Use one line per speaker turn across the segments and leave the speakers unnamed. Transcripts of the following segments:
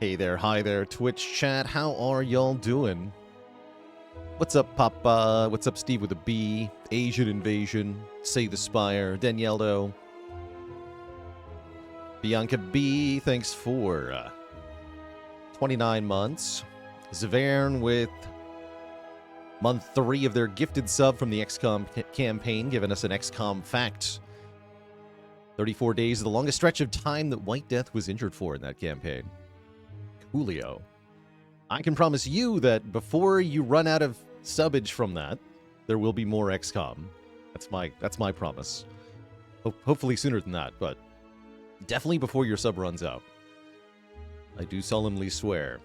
Hey there, hi there, Twitch chat. How are y'all doing? What's up, Papa? What's up, Steve with a B? Asian Invasion, Say the Spire, Danieldo, Bianca B. Thanks for 29 months. Zavern with month 3 of their gifted sub from the XCOM campaign, giving us an XCOM fact. 34 days is the longest stretch of time that White Death was injured for in that campaign. Julio. I can promise you that before you run out of subbage from that, there will be more XCOM. That's my promise. Hopefully sooner than that, but definitely before your sub runs out. I do solemnly swear.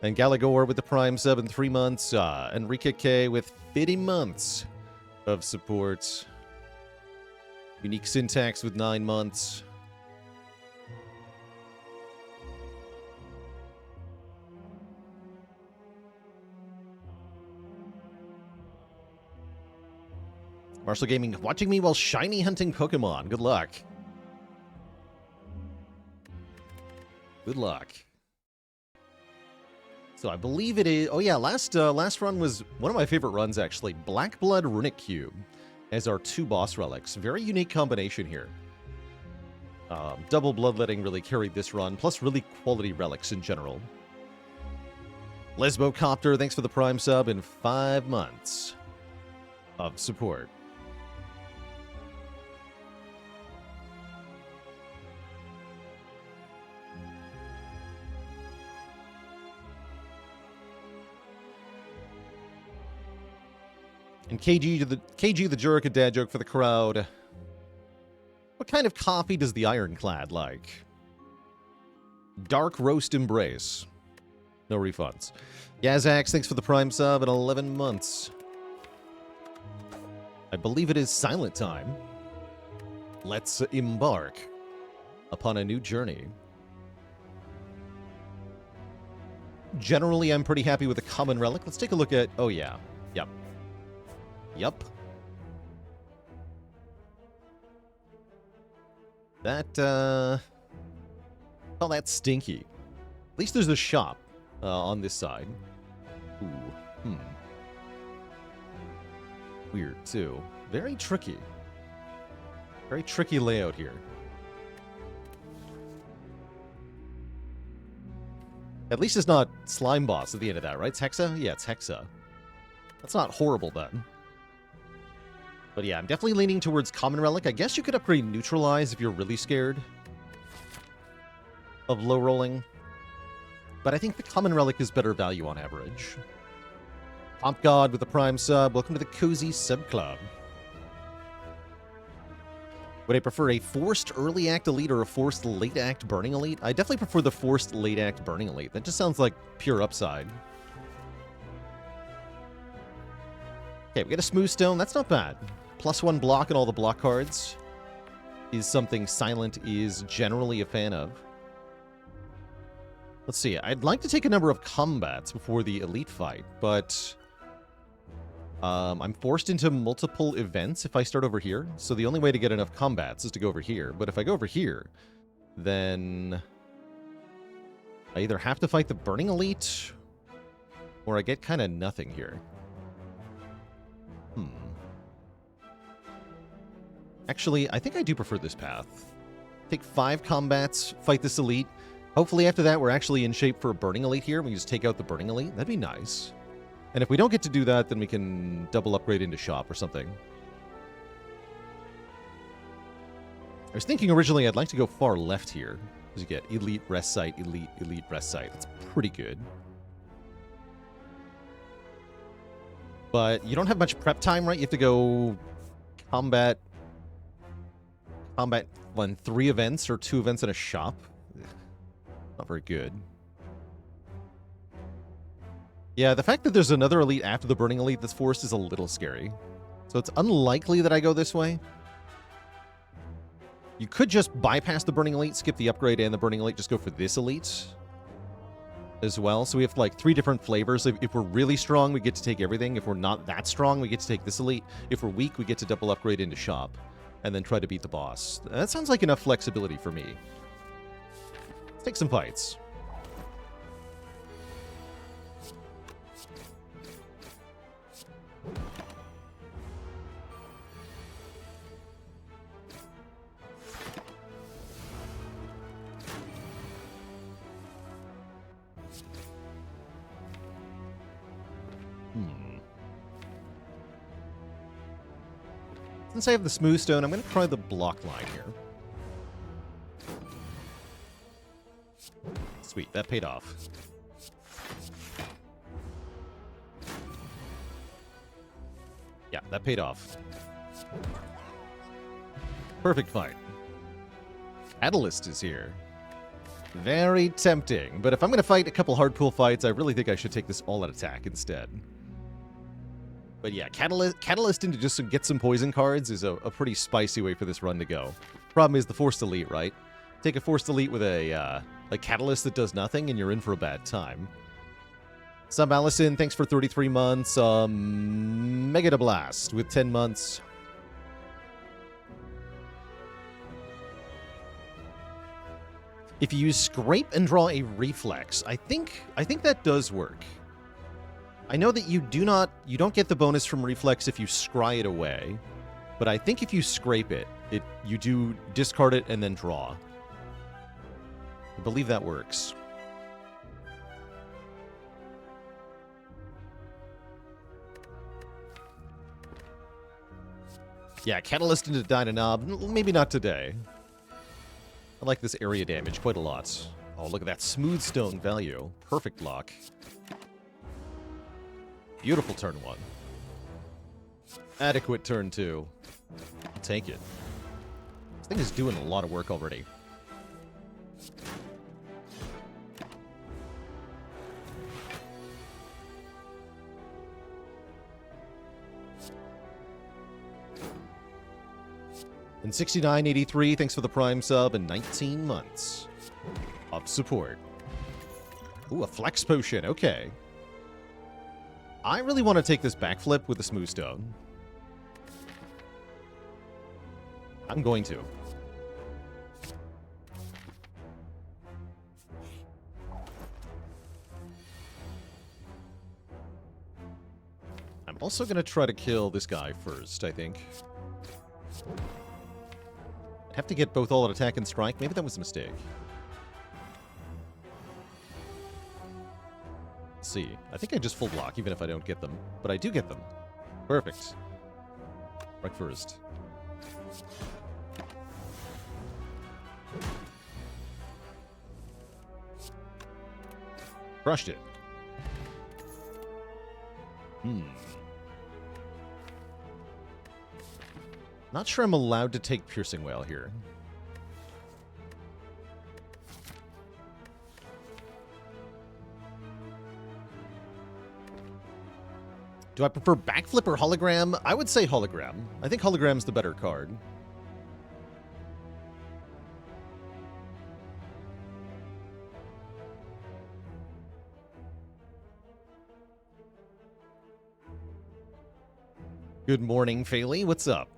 And Galagor with the Prime sub in 3 months. Enrique K with 50 months of support. Unique Syntax with 9 months. Marshall Gaming watching me while shiny hunting Pokemon. Good luck. Good luck. So I believe it is... Oh yeah, last run was one of my favorite runs, actually. Black Blood Runic Cube as our 2 boss relics. Very unique combination here. Double Bloodletting really carried this run, plus really quality relics in general. Lesbocopter, thanks for the Prime sub in 5 months of support. And KG the Jurek, a dad joke for the crowd. What kind of coffee does the Ironclad like? Dark Roast Embrace. No refunds. Yazax, thanks for the Prime sub in 11 months. I believe it is silent time. Let's embark upon a new journey. Generally, I'm pretty happy with the common relic. Let's take a look at... Oh, yeah. Yep. Yup. That, oh, that's stinky. At least there's a shop on this side. Ooh, Weird, too. Very tricky. Very tricky layout here. At least it's not Slime Boss at the end of that, right? It's Hexa? Yeah, it's Hexa. That's not horrible, then. But yeah, I'm definitely leaning towards Common Relic. I guess you could upgrade Neutralize if you're really scared of low rolling. But I think the Common Relic is better value on average. Pomp God with the Prime sub. Welcome to the Cozy Sub Club. Would I prefer a Forced Early Act Elite or a Forced Late Act Burning Elite? I definitely prefer the Forced Late Act Burning Elite. That just sounds like pure upside. Okay, we got a Smooth Stone. That's not bad. +1 block on all the block cards is something Silent is generally a fan of. Let's see. I'd like to take a number of combats before the Elite fight, but I'm forced into multiple events if I start over here. So the only way to get enough combats is to go over here. But if I go over here, then I either have to fight the Burning Elite or I get kind of nothing here. Actually, I think I do prefer this path. Take 5 combats, fight this Elite. Hopefully after that, we're actually in shape for a Burning Elite here. We just take out the Burning Elite. That'd be nice. And if we don't get to do that, then we can double upgrade into Shop or something. I was thinking originally I'd like to go far left here. Because you get Elite Rest Site, Elite, Elite Rest Site. That's pretty good. But you don't have much prep time, right? You have to go combat on 3 events or 2 events in a shop. Not very good. Yeah, the fact that there's another Elite after the Burning Elite that's forced is a little scary. So it's unlikely that I go this way. You could just bypass the Burning Elite, skip the upgrade and the Burning Elite, just go for this Elite as well. So we have like 3 different flavors. If we're really strong, we get to take everything. If we're not that strong, we get to take this Elite. If we're weak, we get to double upgrade into Shop and then try to beat the boss. That sounds like enough flexibility for me. Let's take some fights. Since I have the Smooth Stone, I'm going to try the block line here. Sweet, that paid off. Yeah, that paid off. Perfect fight. Catalyst is here. Very tempting, but if I'm going to fight a couple hard pull fights, I really think I should take this all-out attack instead. But yeah, Catalyst into just to get some poison cards is a pretty spicy way for this run to go. Problem is the Forced Elite, right? Take a Forced Elite with a Catalyst that does nothing, and you're in for a bad time. Sub Allison, thanks for 33 months. Mega Blast with 10 months. If you use Scrape and draw a Reflex, I think that does work. I know that you don't get the bonus from Reflex if you scry it away, but I think if you scrape it, you do discard it and then draw. I believe that works. Yeah, Catalyst into Dynanob, maybe not today. I like this area damage quite a lot. Oh, look at that Smooth Stone value. Perfect lock. Beautiful turn 1. Adequate turn 2. I'll take it. This thing is doing a lot of work already. And 6983, thanks for the Prime sub and 19 months of support. Ooh, a Flex Potion, okay. I really want to take this backflip with the Smooth Stone. I'm going to. I'm also going to try to kill this guy first, I think. I'd have to get both all-out attack and strike. Maybe that was a mistake. Let's see. I think I just full block, even if I don't get them. But I do get them. Perfect. Right first. Crushed it. Not sure I'm allowed to take Piercing Wail here. Do I prefer Backflip or Hologram? I would say Hologram. I think Hologram's the better card. Good morning, Faley. What's up?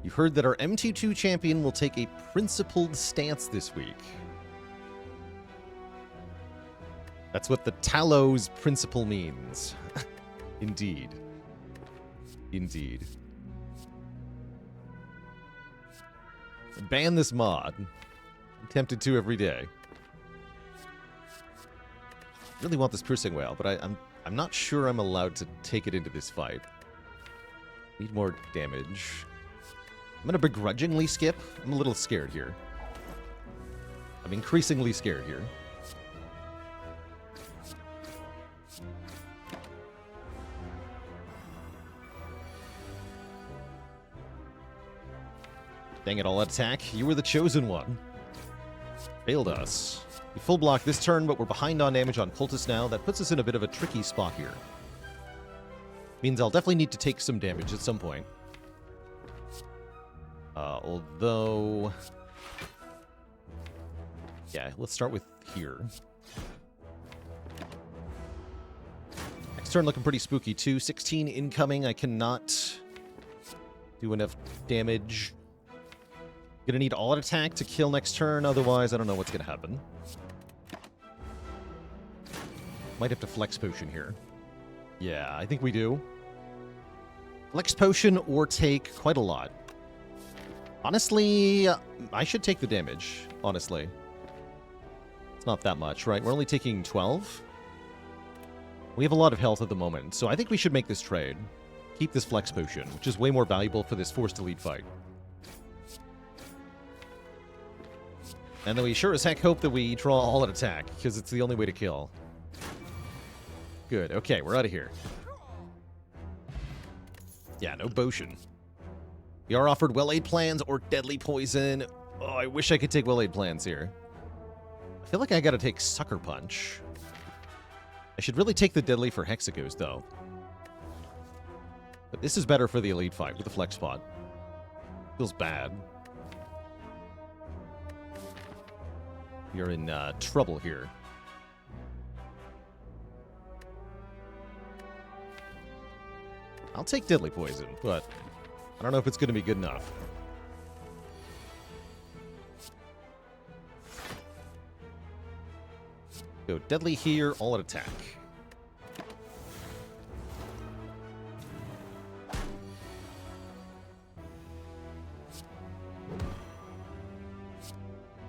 You heard that our MT2 champion will take a principled stance this week. That's what the Talos principle means. Indeed. Indeed. Ban this mod. I'm tempted to every day. Really want this Piercing Wail, but I'm not sure I'm allowed to take it into this fight. Need more damage. I'm going to begrudgingly skip. I'm a little scared here. I'm increasingly scared here. Dang it, all attack. You were the chosen one. Failed us. We full block this turn, but we're behind on damage on Cultist now. That puts us in a bit of a tricky spot here. Means I'll definitely need to take some damage at some point. Although... yeah, let's start with here. Next turn looking pretty spooky too. 16 incoming. I cannot do enough damage. Gonna need all-out attack to kill next turn, otherwise I don't know what's gonna happen. Might have to Flex Potion here. Yeah, I think we do. Flex Potion or take quite a lot. Honestly, I should take the damage, honestly. It's not that much, right? We're only taking 12. We have a lot of health at the moment, so I think we should make this trade. keep this Flex Potion, which is way more valuable for this Forced Elite fight. And then we sure as heck hope that we draw all at attack, because it's the only way to kill. Good. Okay, we're out of here. Yeah, no potion. We are offered well-aid plans or deadly poison. Oh, I wish I could take well-aid plans here. I feel like I gotta take Sucker Punch. I should really take the deadly for Hexaghost, though. But this is better for the elite fight with the Flex Pot. Feels bad. You're in trouble here. I'll take Deadly Poison, but I don't know if it's going to be good enough. Go Deadly here, all at attack.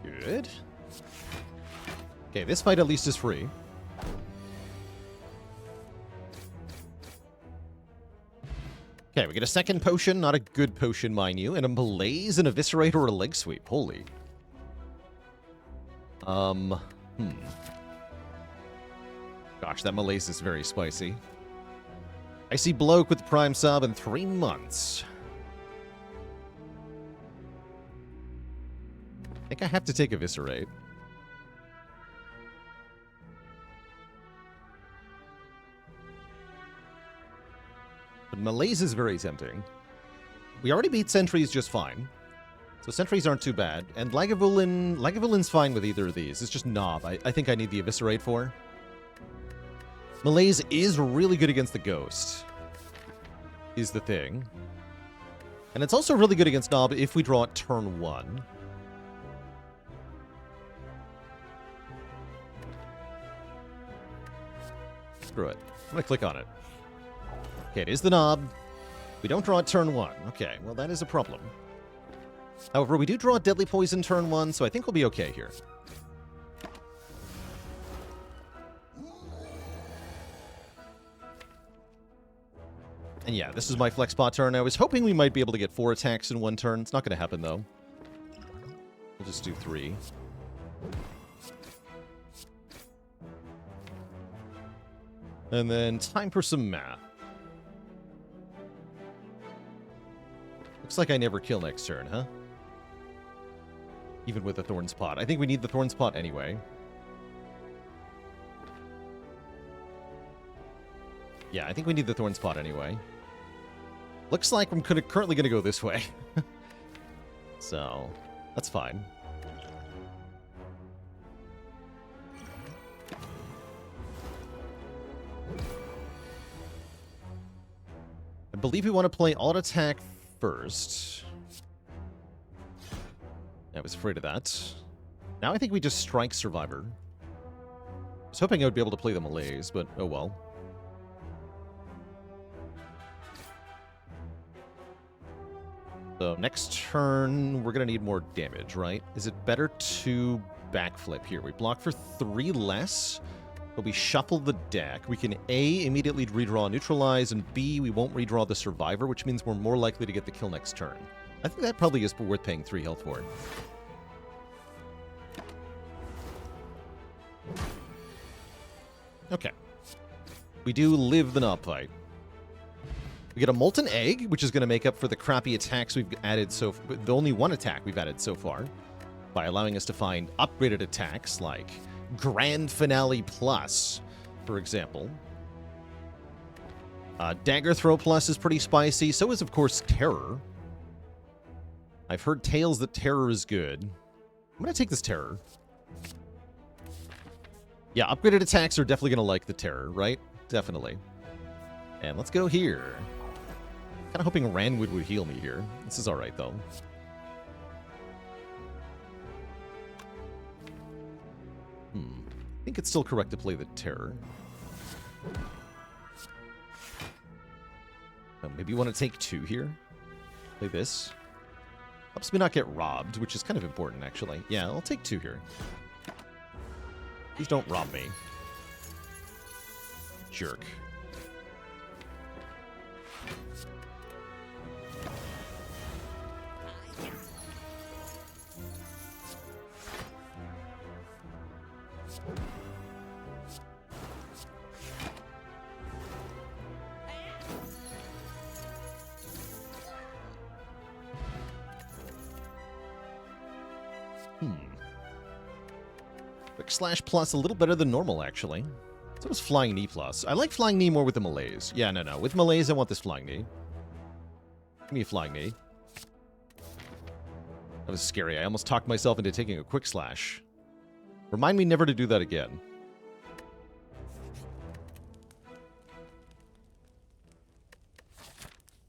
Good. Okay, this fight at least is free. Okay, we get a second potion, not a good potion, mind you, and a Malaise, an Eviscerate, or a Leg Sweep. Holy. Gosh, that Malaise is very spicy. I see Bloke with the Prime Sub in 3 months. I think I have to take Eviscerate. But Malaise is very tempting. We already beat Sentries just fine. So Sentries aren't too bad. And Lagavulin's fine with either of these. It's just Knob I think I need the Eviscerate for. Malaise is really good against the Ghost. Is the thing. And it's also really good against Knob if we draw it turn 1. Screw it. I'm gonna click on it. Okay, it is the Knob. We don't draw it turn 1. Okay, well that is a problem. However, we do draw Deadly Poison turn 1, so I think we'll be okay here. And yeah, this is my Flex Pot turn. I was hoping we might be able to get 4 attacks in 1 turn. It's not going to happen, though. We'll just do 3. And then time for some math. Looks like I never kill next turn, huh? Even with the Thorn's Pot. I think we need the Thorn's Pot anyway. Yeah, I think we need the Thorn's Pot anyway. Looks like I'm currently going to go this way. So, that's fine. I believe we want to play Alt Attack first. I was afraid of that. Now I think we just strike Survivor. I was hoping I would be able to play the Malaise, but oh well. So next turn, we're going to need more damage, right? Is it better to backflip here? We block for 3 less, but we shuffle the deck. We can A, immediately redraw Neutralize, and B, we won't redraw the Survivor, which means we're more likely to get the kill next turn. I think that probably is worth paying 3 health for. Okay. We do live the Knob fight. We get a Molten Egg, which is going to make up for the crappy attacks we've added the only 1 attack we've added so far, by allowing us to find upgraded attacks like Grand Finale Plus, for example. Dagger Throw Plus is pretty spicy. So is, of course, Terror. I've heard tales that Terror is good. I'm going to take this Terror. Yeah, upgraded attacks are definitely going to like the Terror, right? Definitely. And let's go here. Kind of hoping Ranwood would heal me here. This is alright, though. I think it's still correct to play the Terror. Oh, maybe you want to take 2 here? Play this. Helps me not get robbed, which is kind of important, actually. Yeah, I'll take 2 here. Please don't rob me. Jerk. Quick Slash Plus, a little better than normal, actually. So was Flying Knee Plus. I like Flying Knee more with the Malaise. Yeah, no. With Malaise, I want this Flying Knee. Give me a Flying Knee. That was scary. I almost talked myself into taking a Quick Slash. Remind me never to do that again.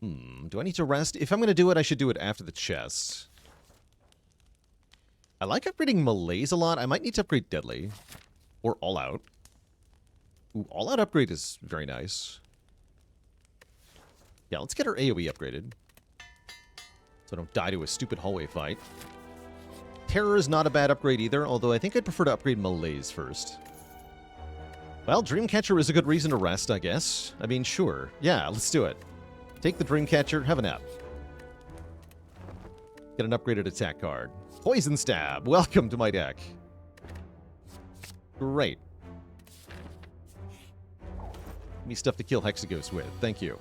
Do I need to rest? If I'm going to do it, I should do it after the chest. I like upgrading Malaise a lot. I might need to upgrade Deadly. Or All Out. Ooh, All Out upgrade is very nice. Yeah, let's get our AoE upgraded. So I don't die to a stupid hallway fight. Terror is not a bad upgrade either, although I think I'd prefer to upgrade Malaise first. Well, Dreamcatcher is a good reason to rest, I guess. I mean, sure. Yeah, let's do it. Take the Dreamcatcher, have a nap. Get an upgraded attack card. Poison Stab, welcome to my deck. Great. Give me stuff to kill Hexaghost with, thank you.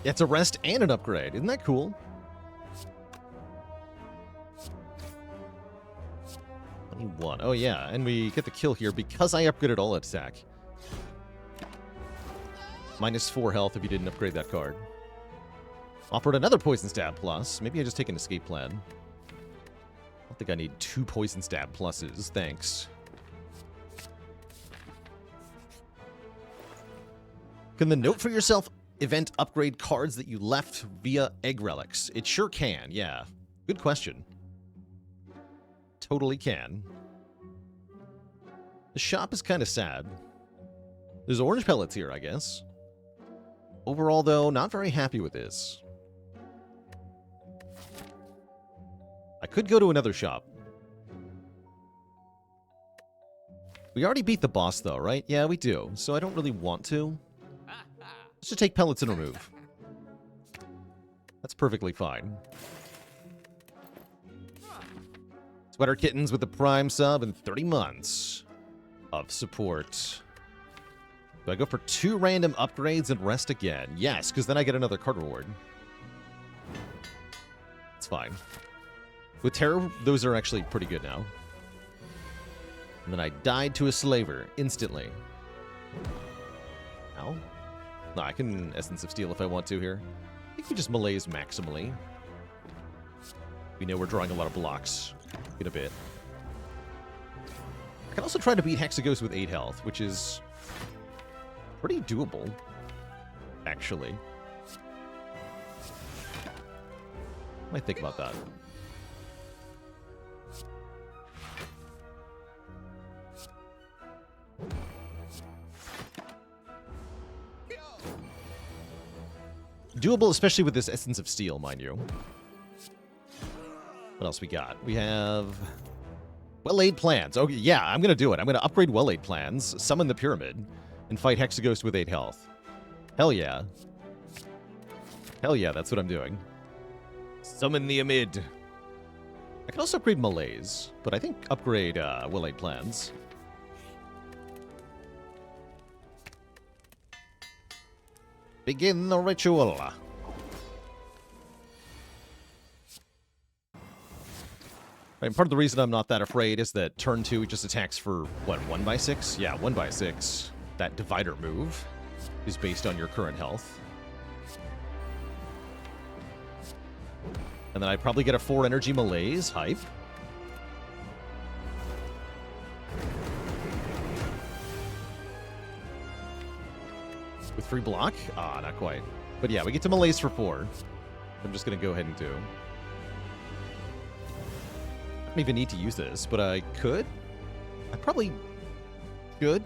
Yeah, it's a rest and an upgrade, isn't that cool? 21. Oh yeah, and we get the kill here because I upgraded all attack. -4 health if you didn't upgrade that card. Offered another Poison Stab plus. Maybe I just take an escape plan. I don't think I need 2 Poison Stab pluses. Thanks. Can the Note for Yourself event upgrade cards that you left via Egg Relics? It sure can, yeah. Good question. Totally can. The shop is kind of sad. There's orange pellets here, I guess. Overall, though, not very happy with this. I could go to another shop. We already beat the boss, though, right? Yeah, we do. So I don't really want to. Let's just take pellets and remove. That's perfectly fine. Sweater Kittens with the Prime sub and 30 months of support. Do I go for 2 random upgrades and rest again? Yes, because then I get another card reward. It's fine. With Terror, those are actually pretty good now. And then I died to a Slaver instantly. Ow. No, I can Essence of Steel if I want to here. I think we just Malaise maximally. We know we're drawing a lot of blocks in a bit. I can also try to beat Hexaghost with 8 health, which is pretty doable, actually. Might think about that. Doable, especially with this Essence of Steel, mind you. What else we got? We have Well-Laid Plans. Okay, yeah, I'm going to do it. I'm going to upgrade Well-Laid Plans, summon the Pyramid, and fight Hexaghost with 8 health. Hell yeah. Hell yeah, that's what I'm doing. Summon the Amid. I can also upgrade Malaise, but I think upgrade Well-Laid Plans. Begin the ritual. Right, part of the reason I'm not that afraid is that turn 2 just attacks for, what, 1/6? Yeah, 1/6. That divider move is based on your current health. And then I probably get a 4 energy Malaise. Hype. With free block? Ah, not quite. But yeah, we get to Malaise for 4. I'm just going to go ahead and do. I don't even need to use this, but I could. I probably could.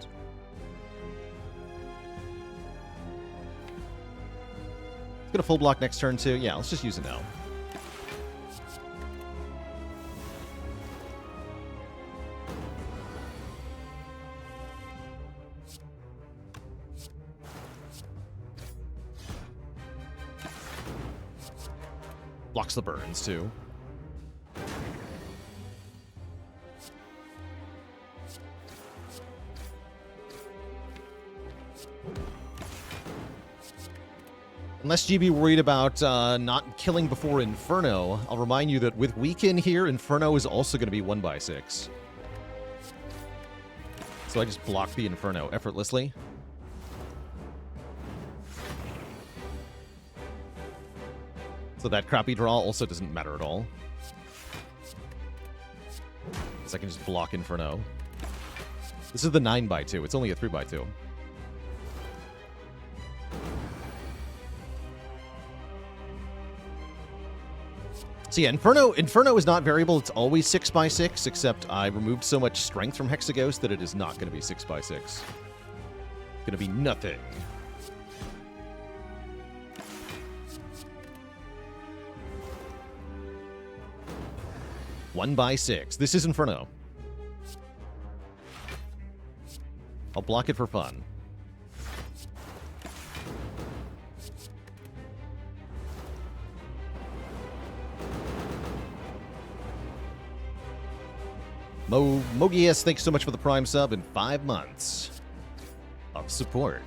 Let's get a full block next turn too. Yeah, let's just use it now. Blocks the burns, too. Unless GB worried about not killing before Inferno, I'll remind you that with Weaken here, Inferno is also going to be 1/6. So I just block the Inferno effortlessly. So that crappy draw also doesn't matter at all. Because I can just block Inferno. This is the 9/2. It's only a 3/2. So yeah, Inferno is not variable. It's always 6/6, except I removed so much strength from Hexaghost that it is not going to be 6/6. It's going to be nothing. One by 6. This is Inferno. I'll block it for fun. Mogius, thanks so much for the Prime sub and 5 months of support.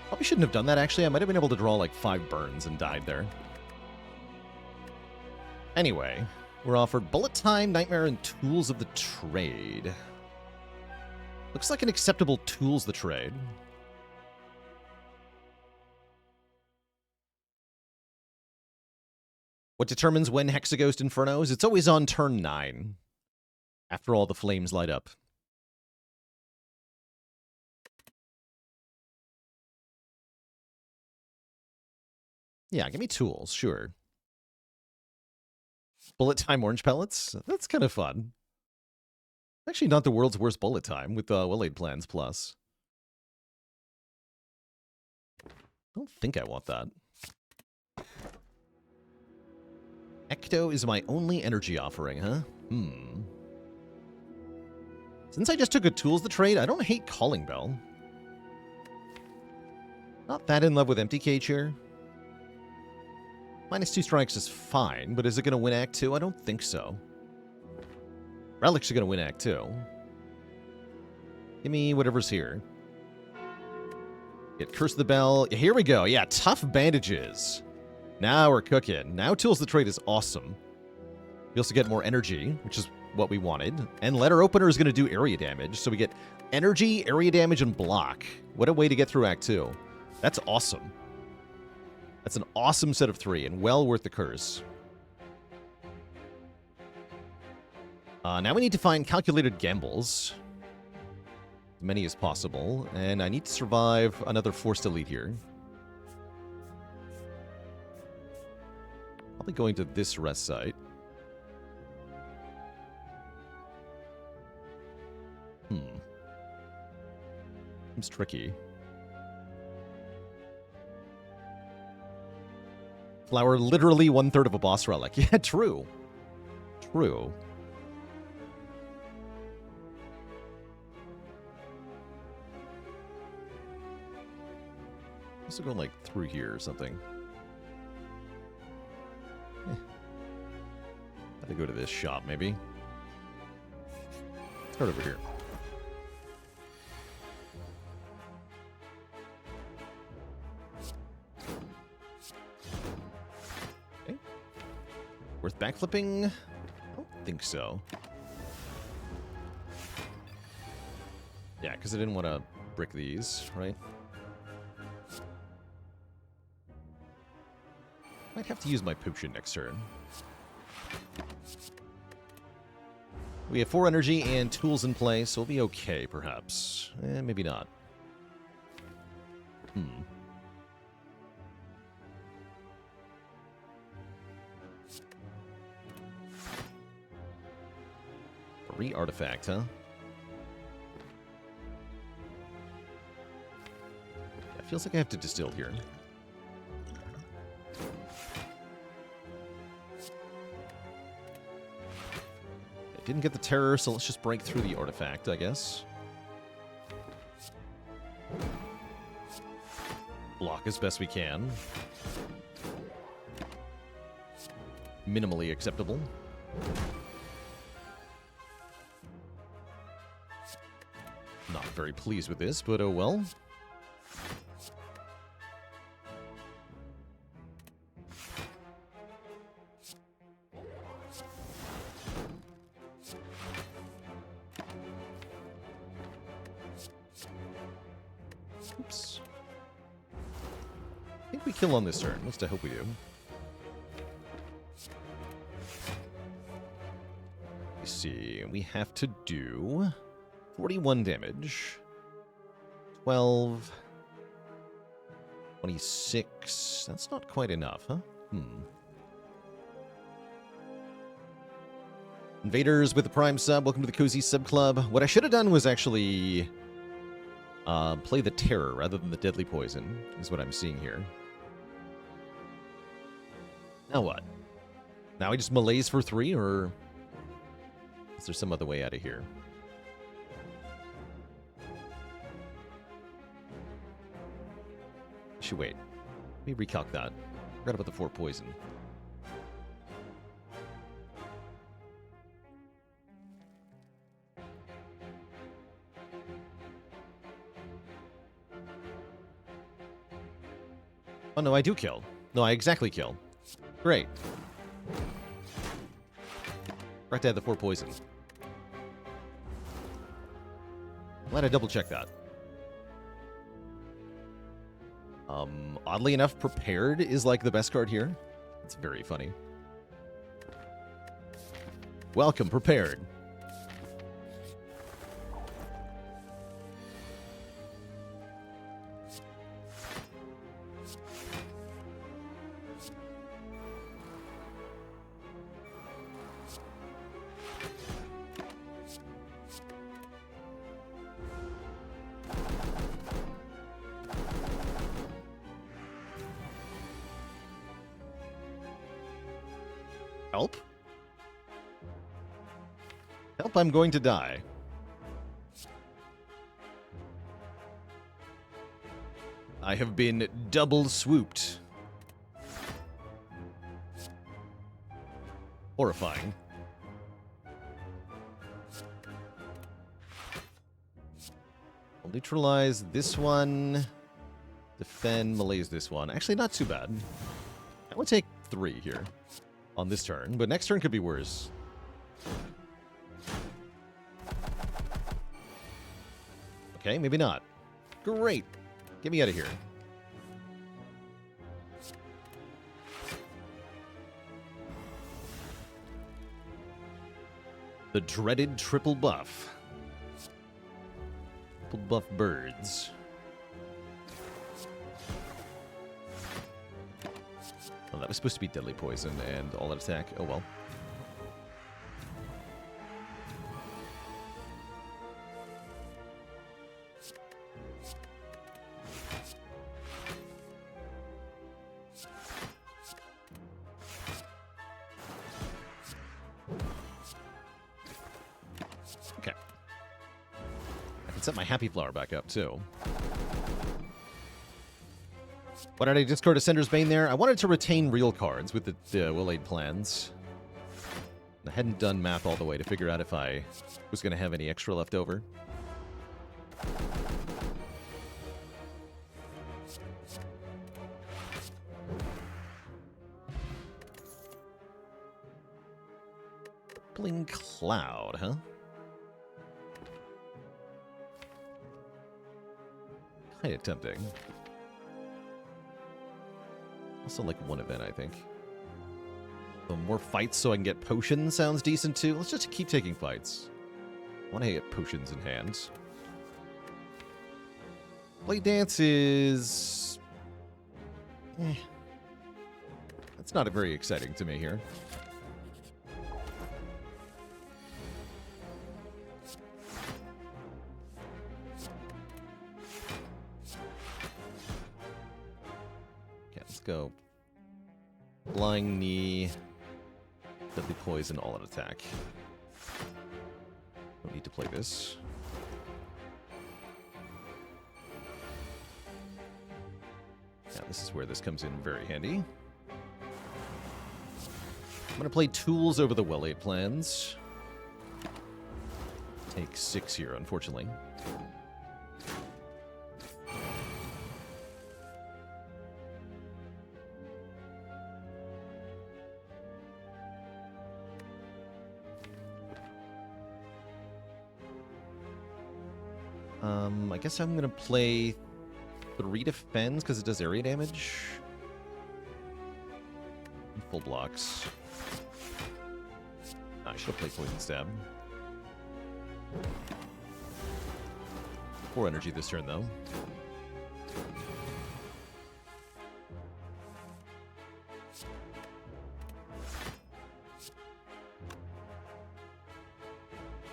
Probably shouldn't have done that, actually. I might have been able to draw like 5 burns and died there. Anyway, we're offered Bullet Time, Nightmare, and Tools of the Trade. Looks like an acceptable Tools the Trade. What determines when Hexaghost Infernos? It's always on turn 9. After all the flames light up. Yeah, give me tools, sure. Bullet Time Orange Pellets? That's kind of fun. Actually, not the world's worst bullet time with Well-Laid Plans Plus. I don't think I want that. Ecto is my only energy offering, huh? Since I just took a Tools the Trade, I don't hate Calling Bell. Not that in love with Empty Cage here. -2 strikes is fine, but is it going to win Act 2? I don't think so. Relic's going to win Act 2. Give me whatever's here. Get Curse of the Bell. Here we go. Yeah, Tough Bandages. Now we're cooking. Now Tools the Trade is awesome. We also get more energy, which is what we wanted. And Letter Opener is going to do area damage. So we get energy, area damage, and block. What a way to get through Act 2. That's awesome. That's an awesome set of 3 and well worth the curse. Now we need to find calculated gambles. As many as possible. And I need to survive another Forced Elite here. Probably going to this rest site. Seems tricky. Flower literally 1/3 of a boss relic. Yeah, true. True. Also go like through here or something. Gotta go to this shop, maybe. Start over here. Okay. Worth backflipping? I don't think so. Yeah, because I didn't want to brick these, right? Might have to use my potion next turn. We have 4 energy and tools in play, so we'll be okay, perhaps. Maybe not. Re-artifact, huh? It feels like I have to distill here. Didn't get the terror, so let's just break through the artifact, I guess. block as best we can. Minimally acceptable. Not very pleased with this, but oh well. Oops. I think we kill on this turn. At least I hope we do. Let's see. We have to do 41 damage. 12. 26. That's not quite enough, huh? Invaders with the Prime sub. Welcome to the Cozy Sub Club. What I should have done was actually play the Terror rather than the Deadly Poison, is what I'm seeing here. Now what? Now I just malaise for 3, or is there some other way out of here? Should wait. Let me recalc that. Forgot about the 4 poison. Oh no, I do kill. No, I exactly kill. Great. Right to add the 4 poison. Glad I double check that. Oddly enough, Prepared is like the best card here. It's very funny. Welcome, Prepared. Help? Help, I'm going to die. I have been double swooped. Horrifying. I'll neutralize this one. Defend, malaise this one. Actually, not too bad. I would take 3 here on this turn, but next turn could be worse. Okay, maybe not. Great. Get me out of here. The dreaded triple buff. Triple buff birds. Oh, that was supposed to be deadly poison and all that attack. Oh well. Okay. I can set my Happy Flower back up too. Why did I discard Ascender's Bane there? I wanted to retain real cards with the Will-Aid plans. I hadn't done math all the way to figure out if I was going to have any extra left over. Rippling Cloud, huh? Kind of tempting. Also like one event, I think. The more fights so I can get potions sounds decent too. Let's just keep taking fights. I want to get potions in hand. Blade Dance is... That's not very exciting to me here. Go. Flying Knee. Deadly Poison, all out attack. Don't need to play this. Yeah, this is where this comes in very handy. I'm going to play Tools over the Well 8 plans. Take 6 here, unfortunately. I guess I'm going to play 3 defense because it does area damage. Full blocks. I should have played Poison Stab. 4 energy this turn, though.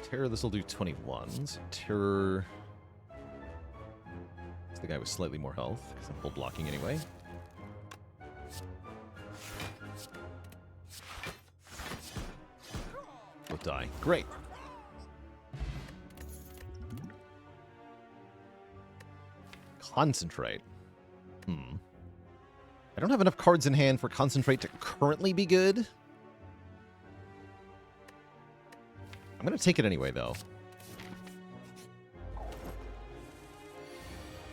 Terror, this will do 21s. Terror... It's the guy with slightly more health, because I'm full blocking anyway. Both die. Great. Concentrate. I don't have enough cards in hand for Concentrate to currently be good. I'm going to take it anyway, though.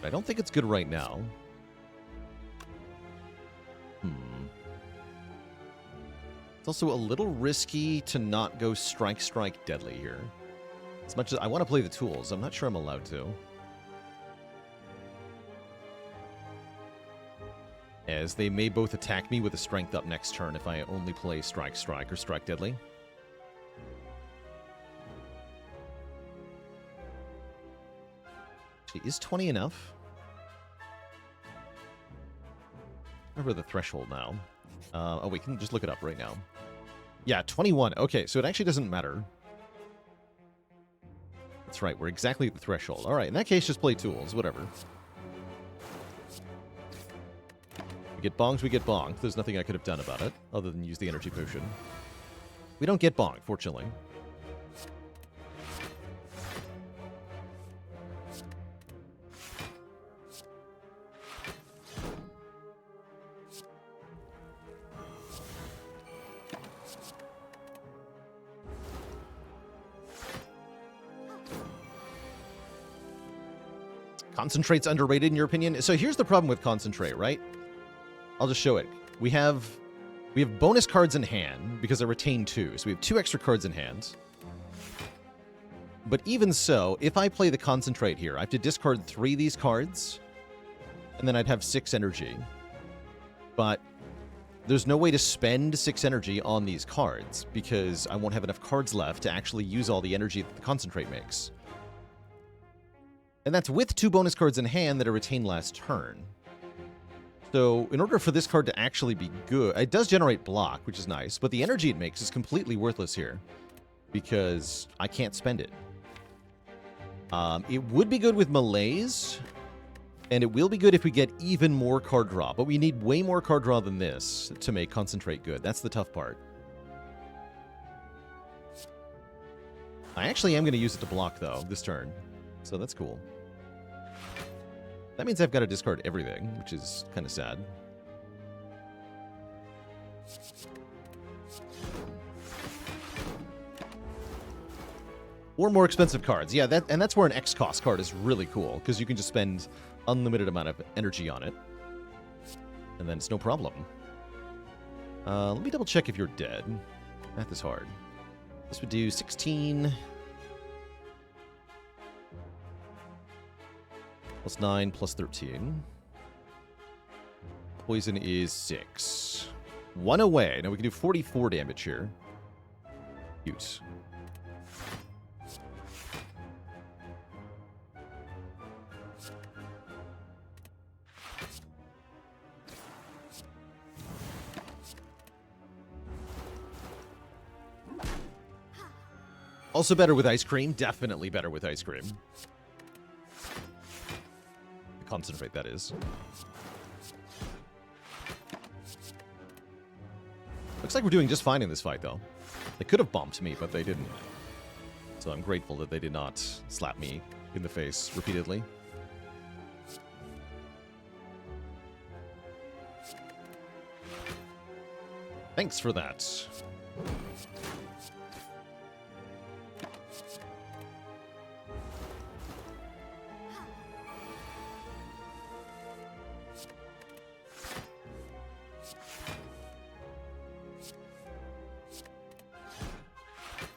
I don't think it's good right now. It's also a little risky to not go Strike, Strike, Deadly here. As much as I want to play the tools, I'm not sure I'm allowed to. As they may both attack me with a Strength up next turn if I only play Strike, Strike, or Strike, Deadly. Is 20 enough? Remember the threshold now. Oh, we can just look it up right now. Yeah, 21. Okay, so it actually doesn't matter. That's right, we're exactly at the threshold. All right, in that case, just play tools, whatever. We get bonked, we get bonked. There's nothing I could have done about it, other than use the energy potion. We don't get bonked, fortunately. Concentrate's underrated in your opinion? So here's the problem with Concentrate, right? I'll just show it. We have bonus cards in hand because I retain 2. So we have 2 extra cards in hand. But even so, if I play the Concentrate here, I have to discard 3 of these cards, and then I'd have 6 energy. But there's no way to spend 6 energy on these cards because I won't have enough cards left to actually use all the energy that the Concentrate makes. And that's with 2 bonus cards in hand that are retained last turn. So in order for this card to actually be good, it does generate block, which is nice, but the energy it makes is completely worthless here because I can't spend it. It would be good with Malaise, and it will be good if we get even more card draw, but we need way more card draw than this to make Concentrate good. That's the tough part. I actually am going to use it to block, though, this turn, so that's cool. That means I've got to discard everything, which is kind of sad. Or more expensive cards. Yeah, that's where an X-Cost card is really cool, because you can just spend unlimited amount of energy on it. And then it's no problem. Let me double check if you're dead. Math is hard. This would do 16... plus 9, plus 13. Poison is 6. 1 away. Now we can do 44 damage here. Cute. Also better with ice cream. Definitely better with ice cream. Concentrate, that is. Looks like we're doing just fine in this fight, though. They could have bumped me, but they didn't. So I'm grateful that they did not slap me in the face repeatedly. Thanks for that.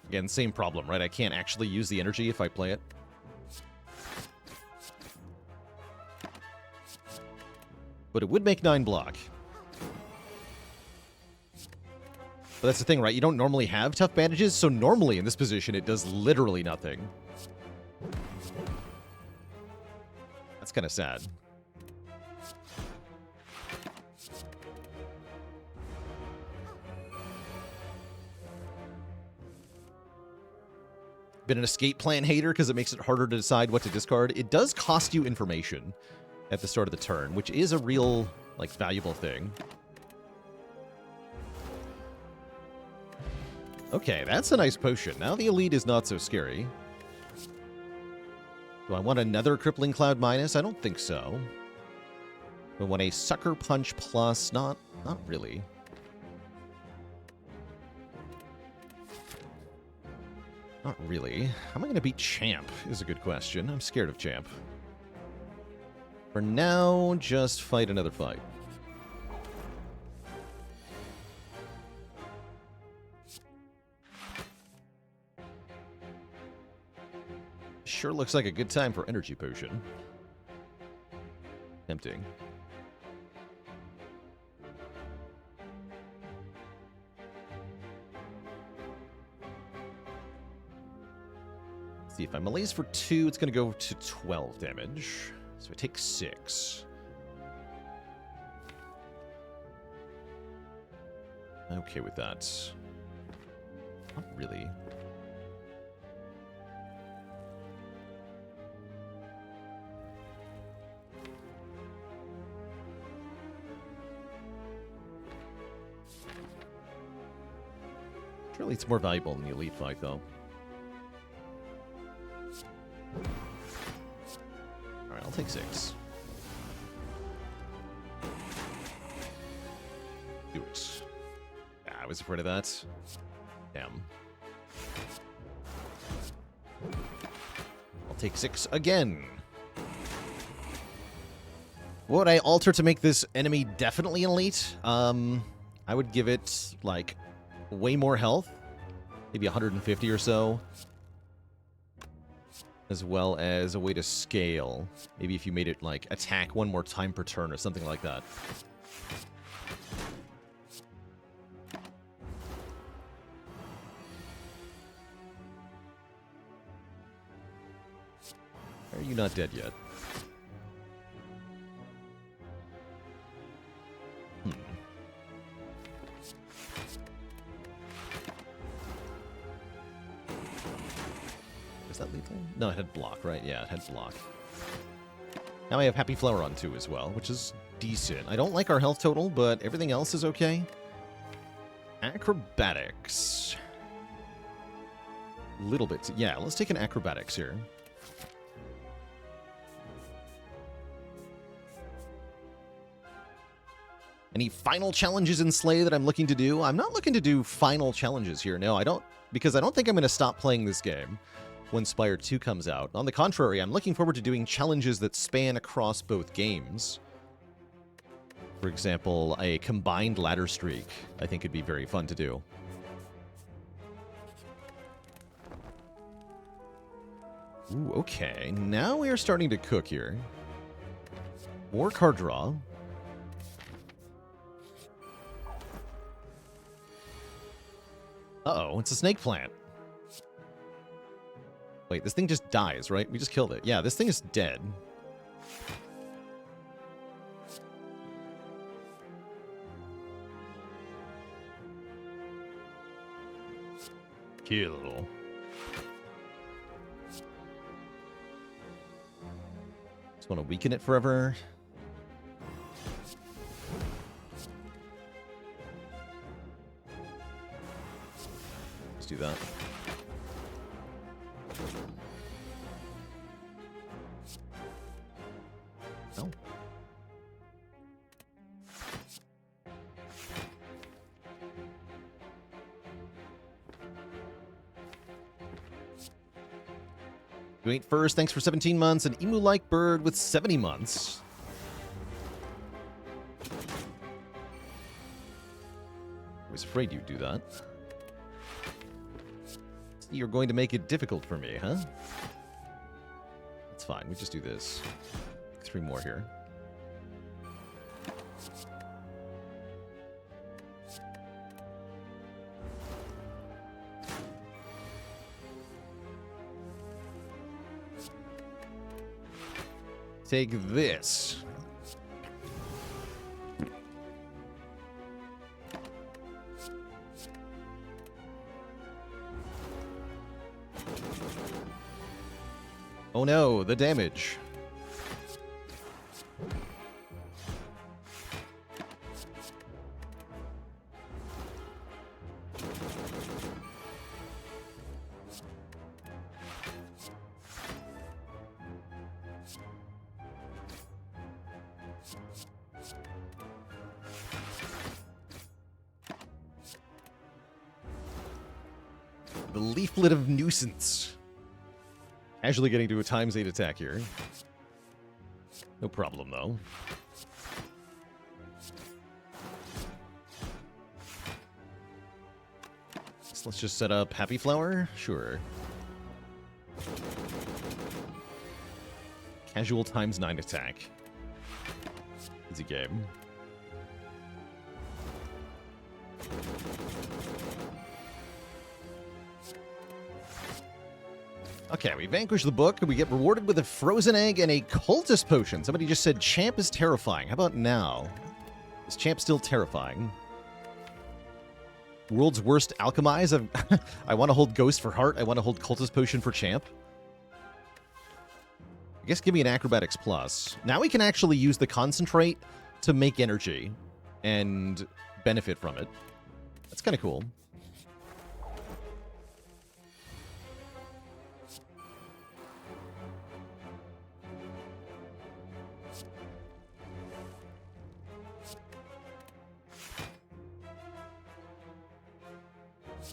Again, same problem, right? I can't actually use the energy if I play it. But it would make 9 block. But that's the thing, right? You don't normally have tough bandages, so normally in this position it does literally nothing. That's kind of sad. Been an escape plan hater because it makes it harder to decide what to discard. It does cost you information at the start of the turn, which is a real, like, valuable thing. Okay, that's a nice potion. Now the elite is not so scary. Do I want another Crippling Cloud minus? I don't think so. Do I want a Sucker Punch plus? Not really. Not really. How am I going to beat Champ is a good question. I'm scared of Champ. For now, just fight another fight. Sure looks like a good time for Energy Potion. Tempting. See, if I melees for 2, it's going to go to 12 damage. So I take 6. I'm okay with that. Not really. Surely it's more valuable in the elite fight, though. Alright, I'll take 6. Do it. I was afraid of that. Damn. I'll take 6 again. What would I alter to make this enemy definitely elite? I would give it, like, way more health. Maybe 150 or so. As well as a way to scale. Maybe if you made it, like, attack 1 more time per turn or something like that. Are you not dead yet? Is that lethal? No, it had block, right? Yeah, it had block. Now I have Happy Flower on 2 as well, which is decent. I don't like our health total, but everything else is okay. Acrobatics. Little bit. Yeah, let's take an acrobatics here. Any final challenges in Slay that I'm looking to do? I'm not looking to do final challenges here. No, I don't, because I don't think I'm going to stop playing this game when Spire 2 comes out. On the contrary, I'm looking forward to doing challenges that span across both games. For example, a combined ladder streak, I think would be very fun to do. Ooh, okay. Now we are starting to cook here. More card draw. Uh-oh, it's a snake plant. Wait, this thing just dies, right? We just killed it. Yeah, this thing is dead. Kill. Just want to weaken it forever. Let's do that. No. Wait first, thanks for 17 months. An emu-like bird with 70 months. I was afraid you'd do that. You're going to make it difficult for me, huh? That's fine. We just do this. 3 more here. Take this. Oh no, the damage. The Leaflet of Nuisance. Casually getting to a ×8 attack here. No problem, though. So let's just set up Happy Flower? Sure. Casual ×9 attack. Easy game. Okay, we vanquish the book, and we get rewarded with a frozen egg and a cultist potion. Somebody just said Champ is terrifying. How about now? Is Champ still terrifying? World's worst alchemize? I want to hold Ghost for Heart. I want to hold cultist potion for Champ. I guess give me an Acrobatics Plus. Now we can actually use the concentrate to make energy and benefit from it. That's kind of cool.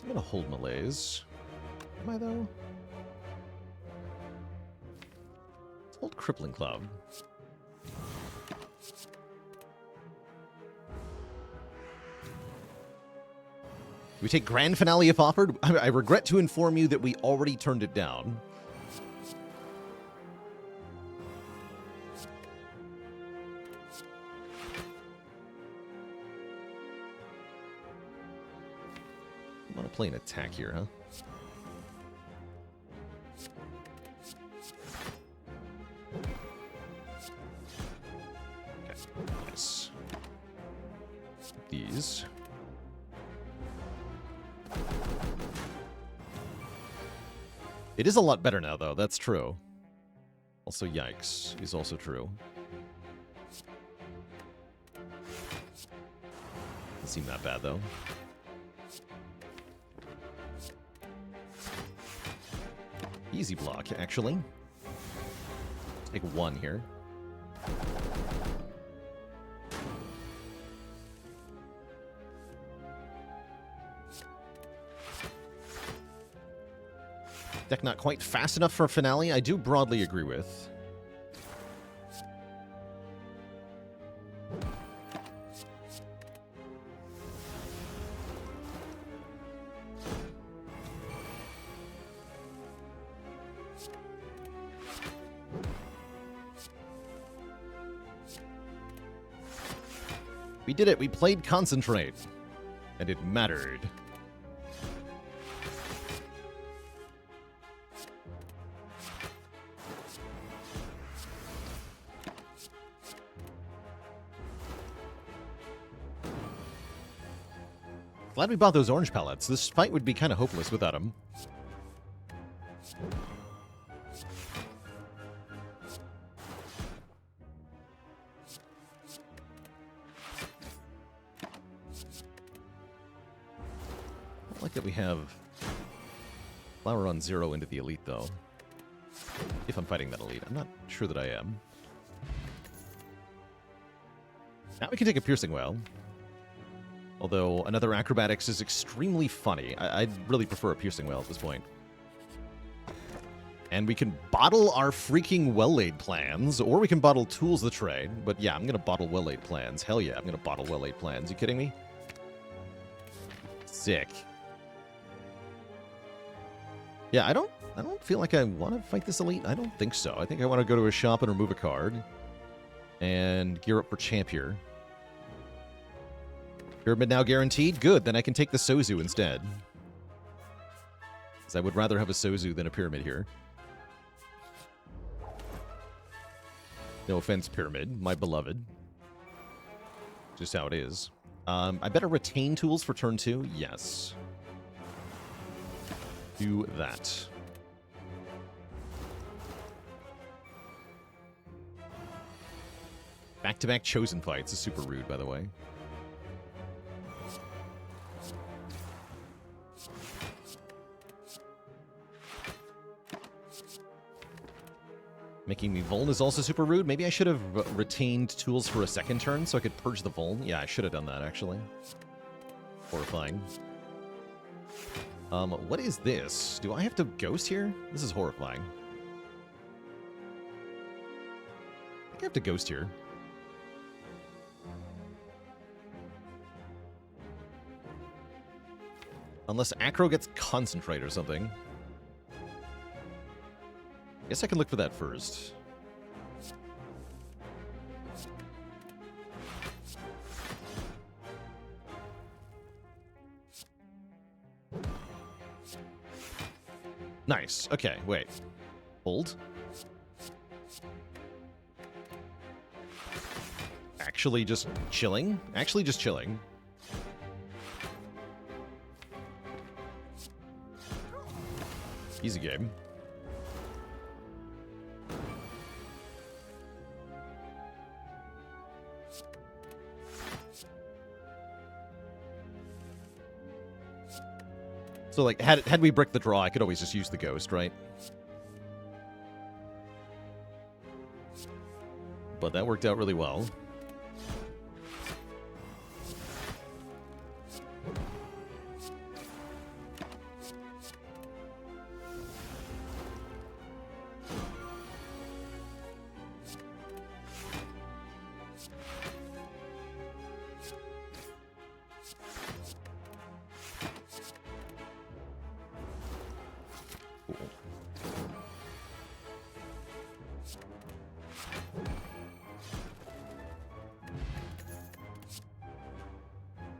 I'm gonna hold Malaise. Am I, though? Let's hold Crippling Club. Do we take Grand Finale if offered? I regret to inform you that we already turned it down. I want to play an attack here, huh? Okay, nice. These. It is a lot better now, though. That's true. Also, yikes is also true. Doesn't seem that bad, though. Easy block, actually. Take 1 here. Deck not quite fast enough for Finale. I do broadly agree with. We did it. We played Concentrate. And it mattered. Glad we bought those orange pellets. This fight would be kind of hopeless without them. I like that we have Flower on 0 into the elite, though. If I'm fighting that elite. I'm not sure that I am. Now we can take a Piercing Wail. Although another Acrobatics is extremely funny. I'd really prefer a Piercing Wail at this point. And we can bottle our freaking well-laid plans, or we can bottle tools of the trade. But yeah, I'm going to bottle well-laid plans. Hell yeah, I'm going to bottle well-laid plans. You kidding me? Sick. Yeah, I don't feel like I want to fight this elite. I don't think so. I think I want to go to a shop and remove a card. And gear up for Champier. Pyramid now guaranteed? Good, then I can take the Sozu instead. Because I would rather have a Sozu than a Pyramid here. No offense, Pyramid, my beloved. Just how it is. I better retain tools for turn 2? Yes. Do that. Back-to-back Chosen fights is super rude, by the way. Making me Vuln is also super rude. Maybe I should have retained tools for a second turn so I could purge the Vuln. Yeah, I should have done that, actually. Horrifying. What is this? Do I have to ghost here? This is horrifying. I think I have to ghost here. Unless Acro gets Concentrate or something. Guess I can look for that first. Nice. Okay, wait. Hold. Actually just chilling? Actually just chilling. Easy game. So, like, had we bricked the draw, I could always just use the ghost, right? But that worked out really well.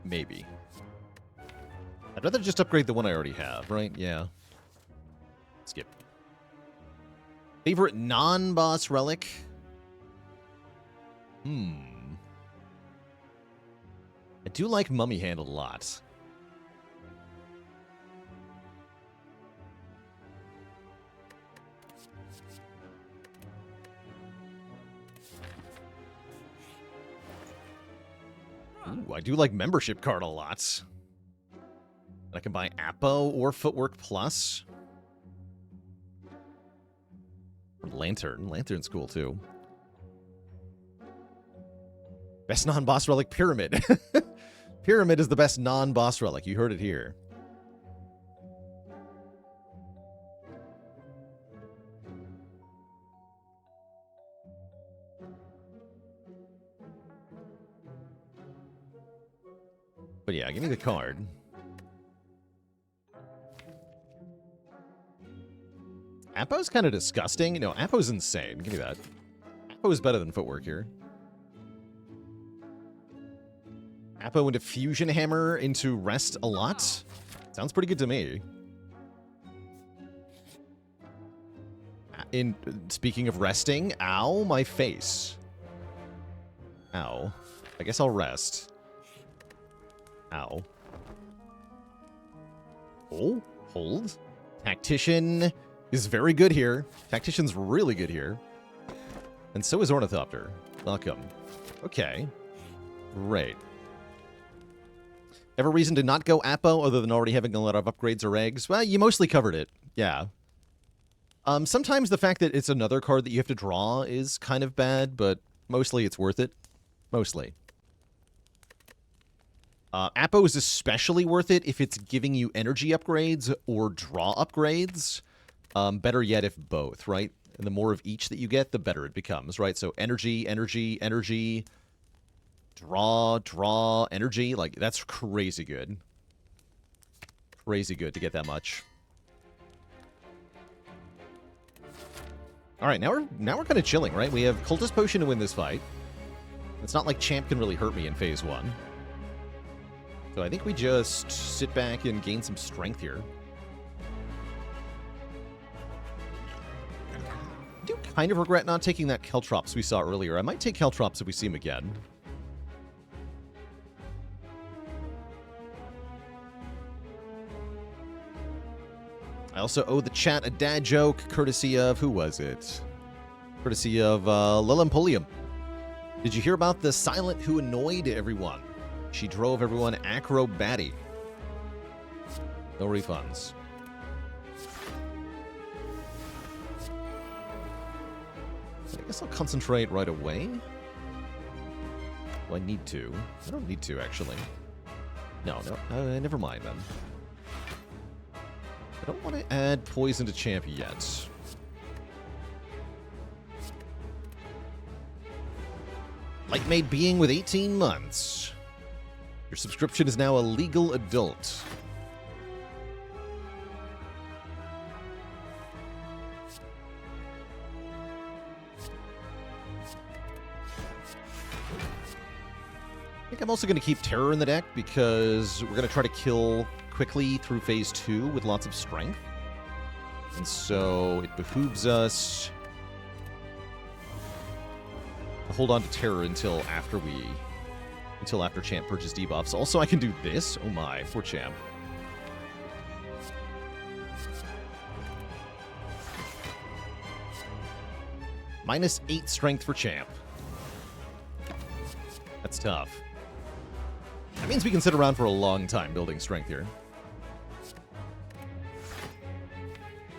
Maybe. I'd rather just upgrade the one I already have, right? Yeah. Skip. Favorite non-boss relic? I do like Mummy Hand a lot. Ooh, I do like Membership Card a lot. And I can buy Apo or Footwork Plus. Or Lantern. Lantern's cool, too. Best non-boss relic, Pyramid. Pyramid is the best non-boss relic. You heard it here. But yeah, give me the card. Apo's kind of disgusting. No, Apo's insane. Give me that. Apo is better than Footwork here. Apo into Fusion Hammer into Rest a lot. Sounds pretty good to me. Speaking of resting, ow, my face. Ow. I guess I'll rest. Ow. Oh, hold. Tactician is very good here. Tactician's really good here. And so is Ornithopter. Welcome. Okay. Great. Ever reason to not go Apo other than already having a lot of upgrades or eggs? Well, you mostly covered it. Yeah. Sometimes the fact that it's another card that you have to draw is kind of bad, but mostly it's worth it. Mostly. Apo is especially worth it if it's giving you energy upgrades or draw upgrades. Better yet if both, right? And the more of each that you get, the better it becomes, right? So energy, energy, energy, draw, draw, energy. Like, that's crazy good. Crazy good to get that much. All right, now we're kind of chilling, right? We have Cultist Potion to win this fight. It's not like Champ can really hurt me in Phase 1. So I think we just sit back and gain some strength here. I do kind of regret not taking that Caltrops we saw earlier. I might take Caltrops if we see him again. I also owe the chat a dad joke, courtesy of, who was it? Courtesy of Lilimpolium. Did you hear about the silent who annoyed everyone? She drove everyone acrobatty. No refunds. I guess I'll concentrate right away. Do I need to? I don't need to, actually. No, never mind then. I don't want to add poison to Champ yet. Light-made being with 18 months. Your subscription is now a legal adult. I think I'm also going to keep Terror in the deck because we're going to try to kill quickly through Phase 2 with lots of strength. And so it behooves us to hold on to Terror until after Champ purges debuffs. Also, I can do this. Oh my, poor Champ. -8 strength for Champ. That's tough. That means we can sit around for a long time building strength here.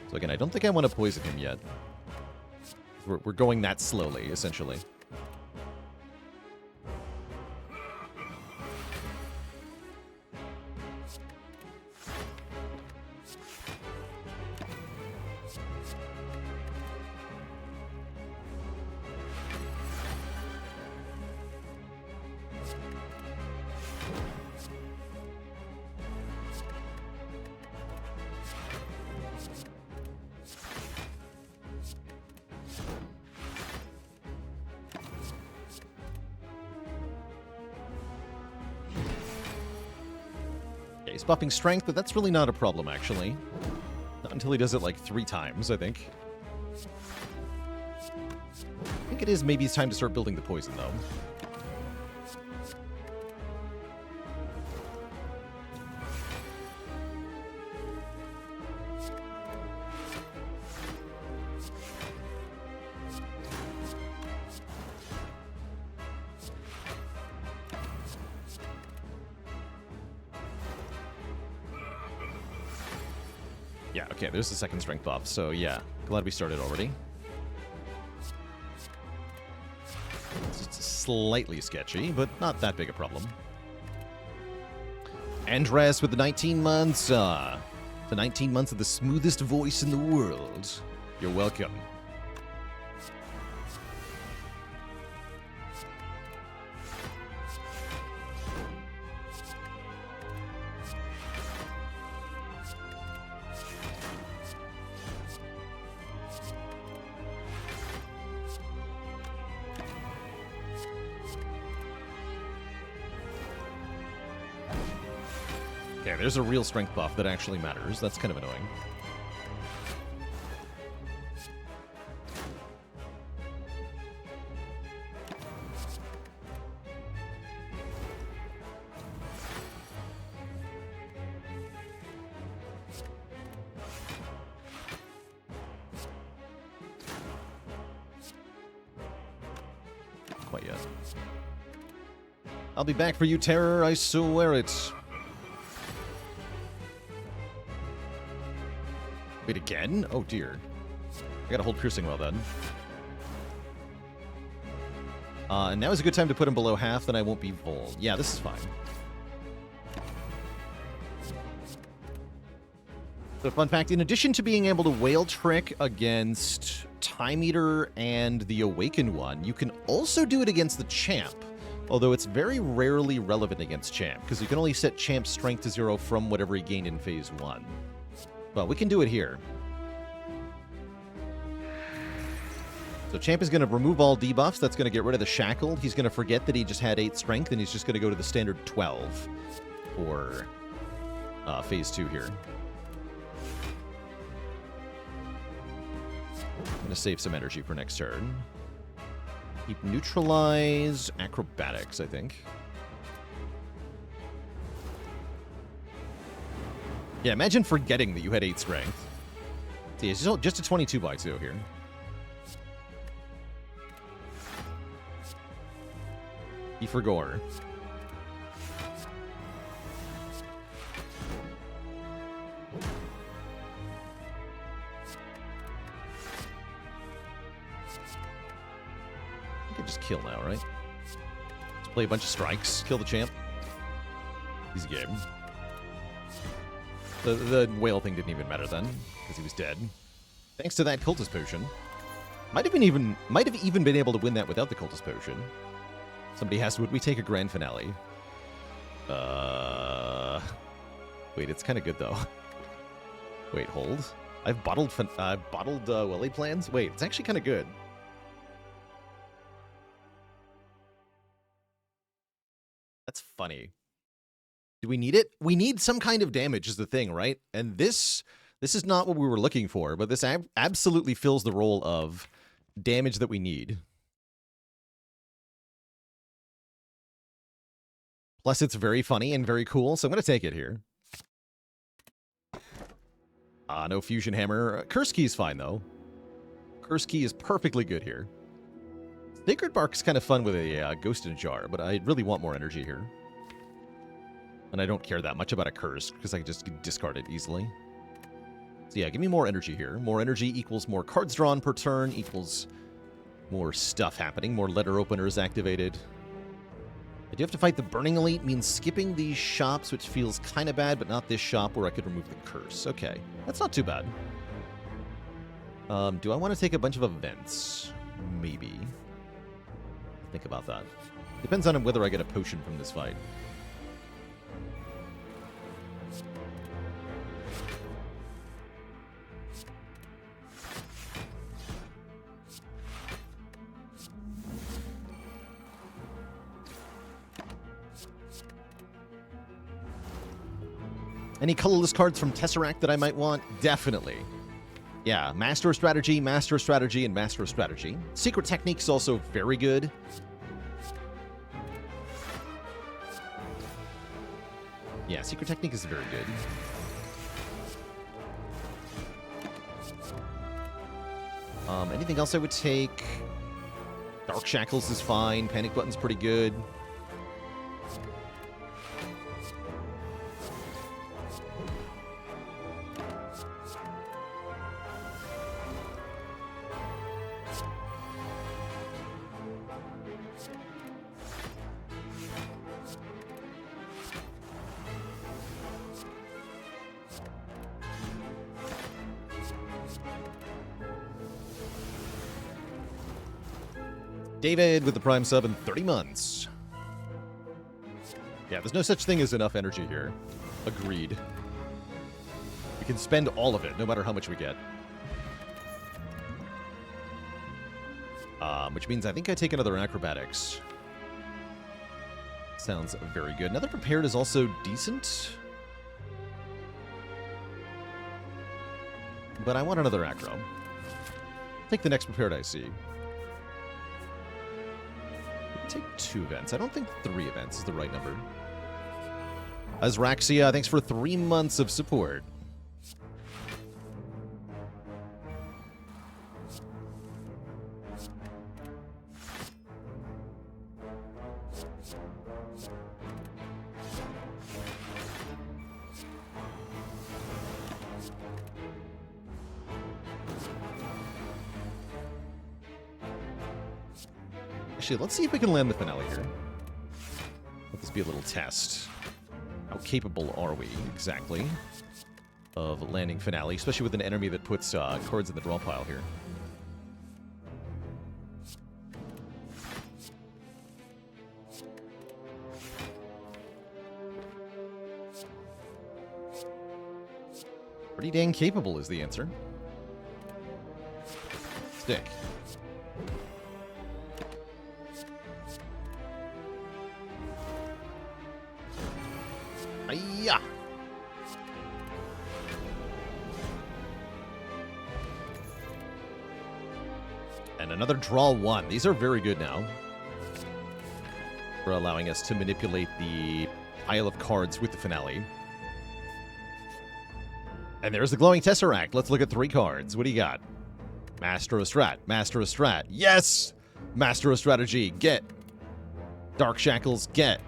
So again, I don't think I want to poison him yet. We're going that slowly, essentially. He's buffing strength, but that's really not a problem, actually. Not until he does it like 3 times, I think. I think it is maybe it's time to start building the poison, though. Yeah, okay, there's the second strength buff, so yeah, glad we started already. It's slightly sketchy, but not that big a problem. Andres with the 19 months, the 19 months of the smoothest voice in the world. You're welcome. Okay, there's a real strength buff that actually matters. That's kind of annoying. Quite yet. I'll be back for you, Terror, I swear it. Wait, again? Oh, dear. I gotta hold Piercing Well, then. And now is a good time to put him below half, then I won't be full. Yeah, this is fine. So, fun fact, in addition to being able to Whale Trick against Time Eater and the Awakened one, you can also do it against the Champ. Although it's very rarely relevant against Champ, because you can only set Champ's strength to 0 from whatever he gained in Phase 1. But we can do it here. So Champ is going to remove all debuffs. That's going to get rid of the Shackled. He's going to forget that he just had 8 strength, and he's just going to go to the standard 12 for Phase 2 here. I'm going to save some energy for next turn. Keep Neutralize, Acrobatics, I think. Yeah, imagine forgetting that you had 8 strength. See, it's just a 22/2 here. For Gore. I can just kill now, right? Let's play a bunch of strikes, kill the champ. Easy game. The whale thing didn't even matter then, because he was dead. Thanks to that cultist potion. Might have even been able to win that without the cultist potion. Somebody asked, would we take a grand finale? Wait, it's kind of good, though. Wait, hold. I've bottled Willy plans? Wait, it's actually kind of good. That's funny. Do we need it? We need some kind of damage is the thing, right? And this is not what we were looking for, but this absolutely fills the role of damage that we need. Plus, it's very funny and very cool, so I'm going to take it here. No Fusion Hammer. Curse Key is fine, though. Curse Key is perfectly good here. Sacred Bark is kind of fun with a Ghost in a Jar, but I really want more energy here. And I don't care that much about a Curse, because I can just discard it easily. So yeah, give me more energy here. More energy equals more cards drawn per turn, equals more stuff happening, more letter openers activated. I do have to fight the Burning Elite, means skipping these shops, which feels kind of bad, but not this shop where I could remove the curse. Okay, that's not too bad. Do I want to take a bunch of events? Maybe. Think about that. Depends on whether I get a potion from this fight. Any colorless cards from Tesseract that I might want? Definitely. Yeah, Master of Strategy, and Master of Strategy. Secret Technique's also very good. Yeah, Secret Technique is very good. Anything else I would take? Dark Shackles is fine. Panic Button's pretty good. David with the Prime sub in 30 months. Yeah, there's no such thing as enough energy here. Agreed. We can spend all of it, no matter how much we get. Which means I think I take another Acrobatics. Sounds very good. Another Prepared is also decent. But I want another Acro. Take the next Prepared I see. Take 2 events. I don't think 3 events is the right number. Azraxia, thanks for 3 months of support. Actually, let's see if we can land the finale here. Let this be a little test. How capable are we, exactly? of landing Finale, especially with an enemy that puts cards in the draw pile here. Pretty dang capable is the answer. Stick. Ayah! And another draw 1. These are very good now. For allowing us to manipulate the pile of cards with the Finale. And there's the Glowing Tesseract. Let's look at 3 cards. What do you got? Master of Strat. Master of Strat. Yes! Master of Strategy. Get. Dark Shackles. Get.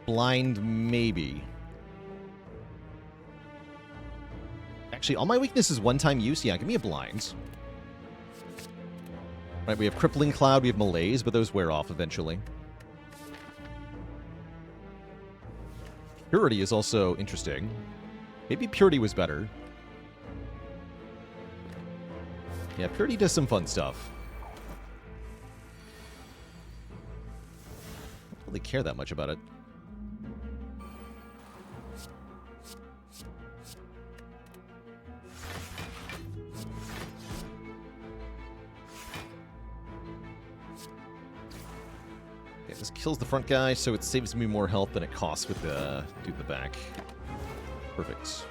Blind, maybe. Actually, all my weakness is one-time use. Yeah, give me a blind. Right, we have Crippling Cloud, we have Malaise, but those wear off eventually. Purity is also interesting. Maybe Purity was better. Yeah, Purity does some fun stuff. I don't really care that much about it. Okay, this kills the front guy, so it saves me more health than it costs with the dude in the back. Perfect.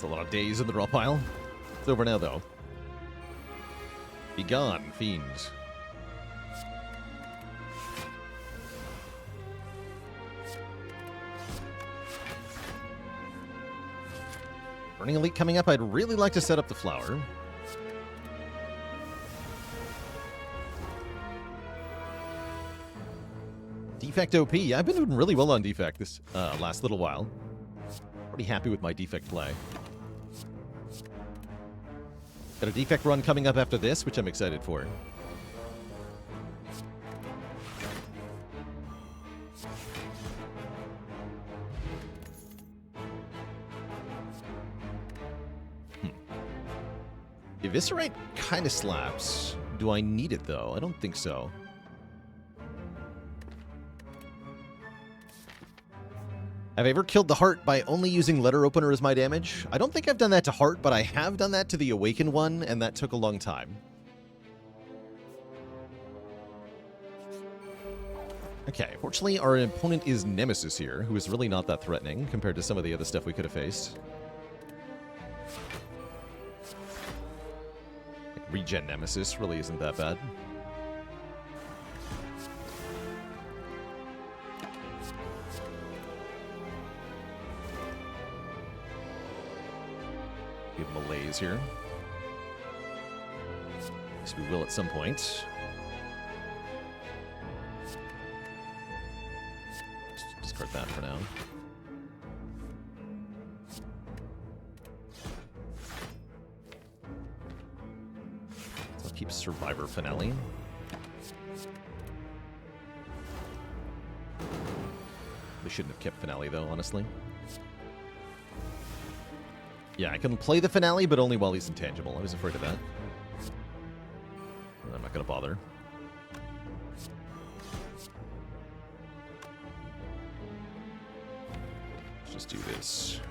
A lot of days in the draw pile. It's over now, though. Be gone, fiends. Burning Elite coming up. I'd really like to set up the flower. Defect OP. Yeah, I've been doing really well on Defect this last little while. Pretty happy with my Defect play. Got a Defect run coming up after this, which I'm excited for. Eviscerate kind of slaps. Do I need it, though? I don't think so. Have I ever killed the Heart by only using Letter Opener as my damage? I don't think I've done that to Heart, but I have done that to the Awakened one, and that took a long time. Okay, fortunately our opponent is Nemesis here, who is really not that threatening compared to some of the other stuff we could have faced. Like Regen Nemesis really isn't that bad. We have Malaise here. Yes, we will at some point. Just discard that for now. So I'll keep Survivor Finale. We shouldn't have kept Finale, though, honestly. Yeah, I can play the Finale, but only while he's intangible. I was afraid of that. I'm not going to bother. Let's just do this.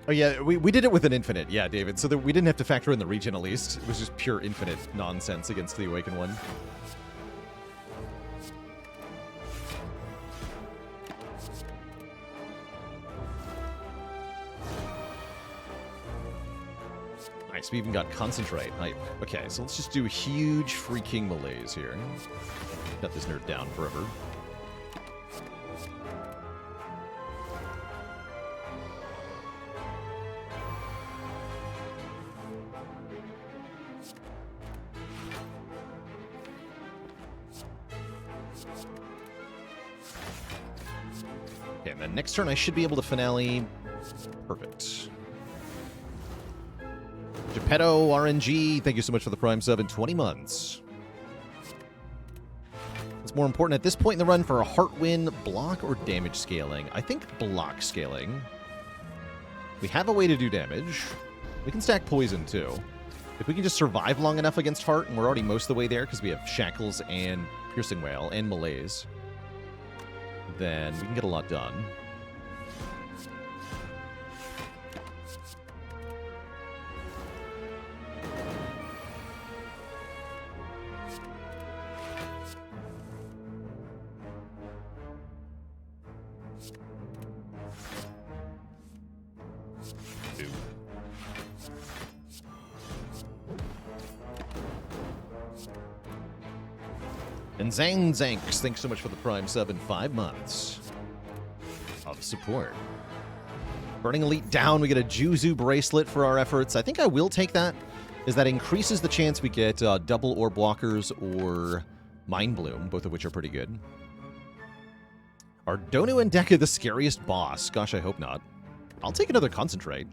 Oh, yeah, we did it with an infinite. Yeah, David. So that we didn't have to factor in the regen, at least. It was just pure infinite nonsense against the Awakened one. Nice, we even got Concentrate. Hype. Okay, so let's just do huge freaking malaise here. Got this nerd down forever. Okay, and then next turn I should be able to finale. Perfect. Geppetto RNG, thank you so much for the Prime sub in 20 months. What's more important at this point in the run for a heart win, block or damage scaling? I think block scaling. We have a way to do damage. We can stack poison too. If we can just survive long enough against heart, and we're already most of the way there because we have Shackles and Piercing Wail and Malaise, then we can get a lot done. And Zang Zanks, thanks so much for the Prime sub in 5 months of support. Burning Elite down, we get a Juzu bracelet for our efforts. I think I will take that, as that increases the chance we get double Orb Blockers or Mind Bloom, both of which are pretty good. Are Donu and Deka the scariest boss? Gosh, I hope not. I'll take another Concentrate.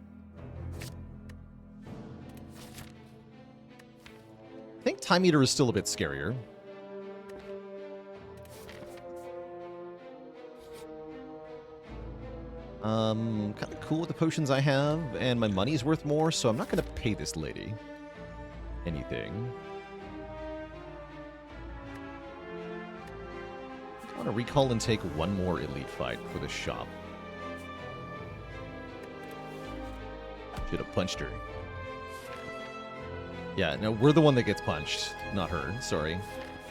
I think Time Eater is still a bit scarier. Kind of cool with the potions I have, and my money's worth more, so I'm not going to pay this lady anything. I want to recall and take one more elite fight for the shop. Should have punched her. Yeah, no, we're the one that gets punched, not her. Sorry.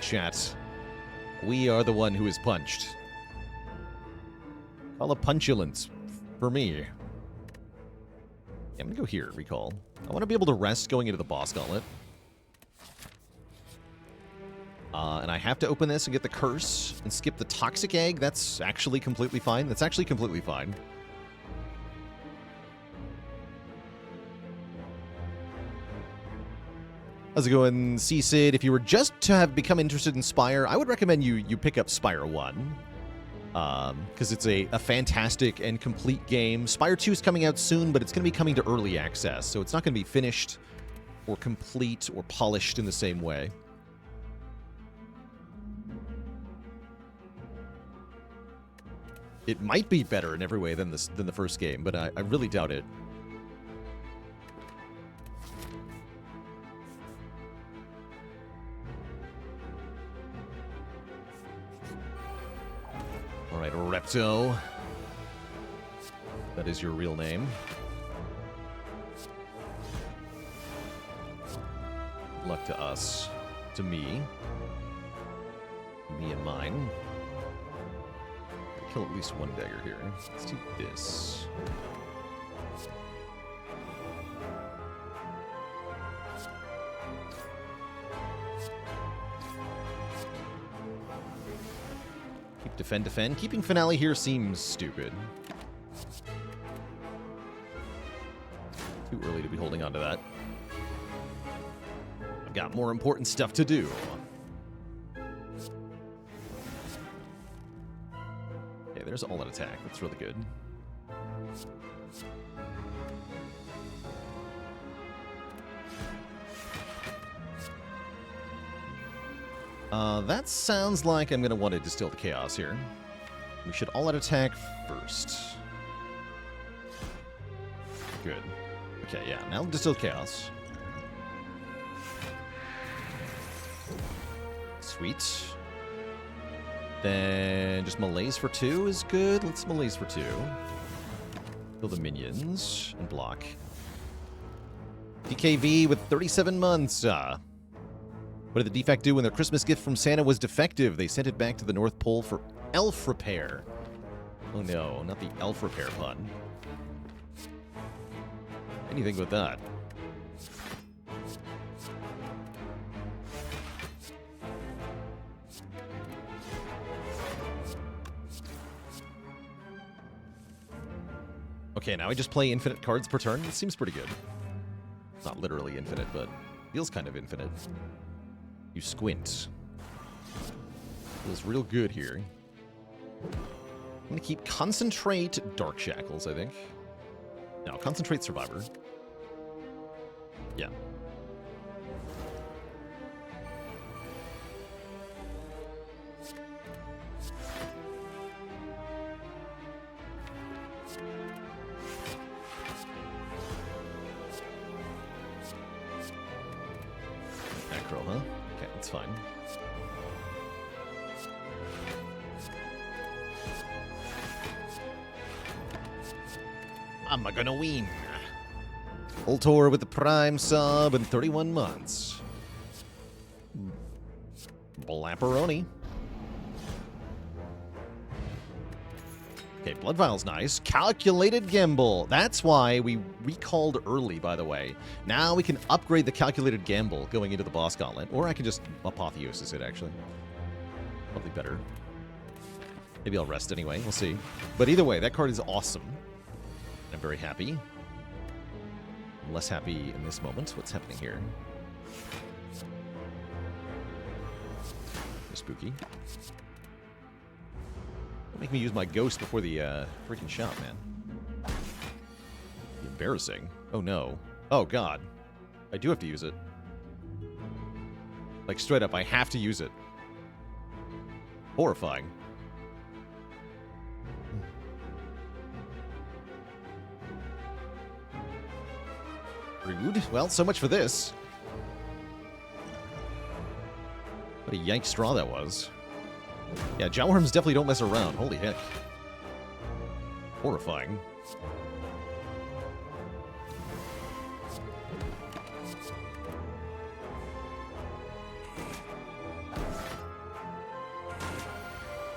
Chat. We are the one who is punched. Call a punchulance for me. Yeah, I'm gonna go here, recall. I want to be able to rest going into the boss gauntlet. And I have to open this and get the curse and skip the toxic egg. That's actually completely fine. That's actually completely fine. How's it going, C-Sid? If you were just to have become interested in Spire, I would recommend you pick up Spire 1. Because it's a fantastic and complete game. Spire 2 is coming out soon, but it's going to be coming to early access, so it's not going to be finished or complete or polished in the same way. It might be better in every way than the first game, but I really doubt it. All right, Repto. That is your real name. Good luck to us. To me. Me and mine. Kill at least one dagger here. Let's do this. Keep defend, defend. Keeping finale here seems stupid. Too early to be holding on to that. I've got more important stuff to do. Okay, there's all that attack. That's really good. That sounds like I'm going to want to distill the chaos here. We should all out attack first. Good. Okay, yeah, now distill chaos. Sweet. Then just malaise for 2 is good. Let's malaise for 2. Kill the minions and block. DKV with 37 months. What did the defect do when their Christmas gift from Santa was defective? They sent it back to the North Pole for elf repair. Oh no, not the elf repair pun. Anything but that. Okay, now I just play infinite cards per turn. It seems pretty good. Not literally infinite, but feels kind of infinite. You squint. Feels real good here. I'm going to keep Concentrate Dark Shackles, I think. No, Concentrate Survivor. Yeah. Macro, huh? Okay, that's fine. I'm gonna win. Ultor with the Prime sub in 31 months. Blapperoni. Okay, Blood Vial's nice. Calculated Gamble. That's why we recalled early, by the way. Now we can upgrade the Calculated Gamble going into the boss gauntlet. Or I can just Apotheosis it, actually. Probably better. Maybe I'll rest anyway. We'll see. But either way, that card is awesome. I'm very happy. I'm less happy in this moment. What's happening here? Spooky. Don't make me use my ghost before the freaking shot, man. Embarrassing. Oh no. Oh god. I do have to use it. Like straight up, I have to use it. Horrifying. Rude. Well, so much for this. What a yank straw that was. Yeah, Jawworms definitely don't mess around. Holy heck. Horrifying.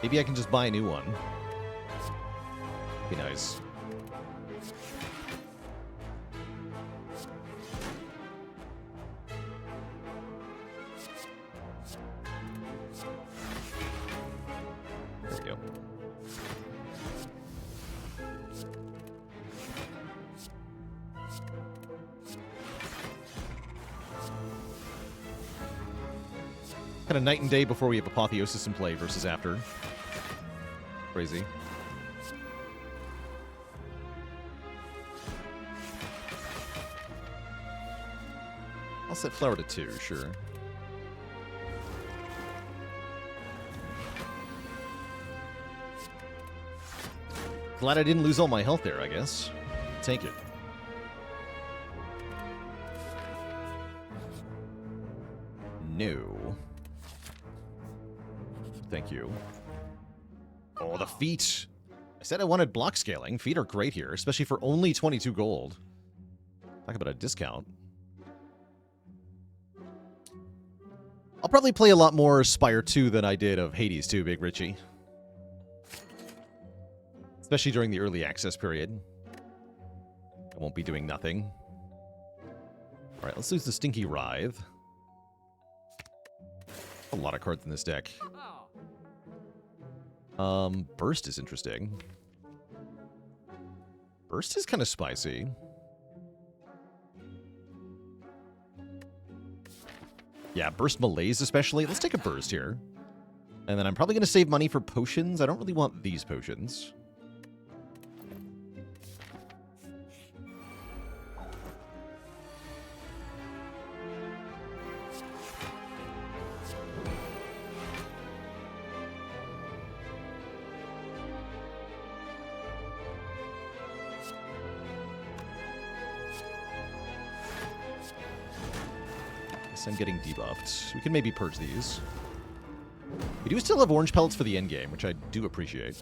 Maybe I can just buy a new one. Be nice. Kind of night and day before we have Apotheosis in play versus after. Crazy. I'll set Flower to 2, sure. Glad I didn't lose all my health there, I guess. Take it. No. Thank you. Oh, the feet. I said I wanted block scaling. Feet are great here, especially for only 22 gold. Talk about a discount. I'll probably play a lot more Spire 2 than I did of Hades 2, Big Richie. Especially during the early access period. I won't be doing nothing. Alright, let's lose the Stinky Writhe. A lot of cards in this deck. Burst is interesting. Burst is kind of spicy. Yeah, Burst Malaise especially. Let's take a Burst here. And then I'm probably going to save money for potions. I don't really want these potions. I'm getting debuffed. We can maybe purge these. We do still have orange pellets for the endgame, which I do appreciate.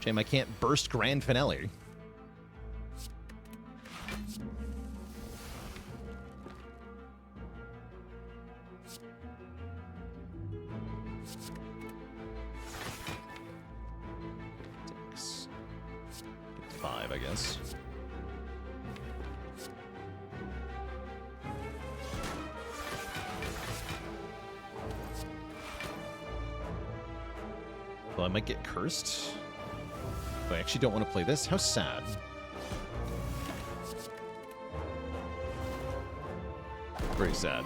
Shame I can't burst Grand Finale. Get 5, I guess. Well, I might get cursed. I actually don't want to play this. How sad. Very sad.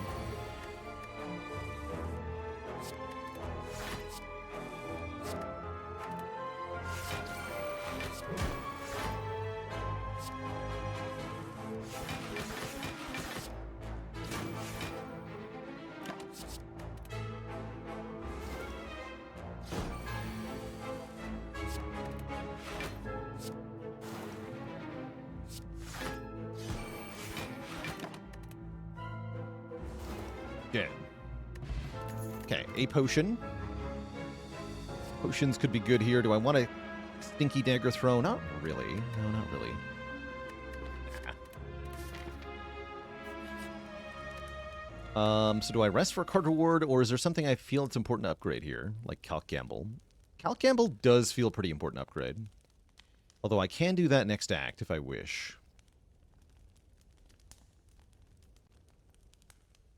Okay, a potion. Potions could be good here. Do I want a stinky dagger throw? Not really. No, not really. So do I rest for a card reward, or is there something I feel it's important to upgrade here? Like Calc Gamble. Calc Gamble does feel pretty important to upgrade. Although I can do that next act if I wish.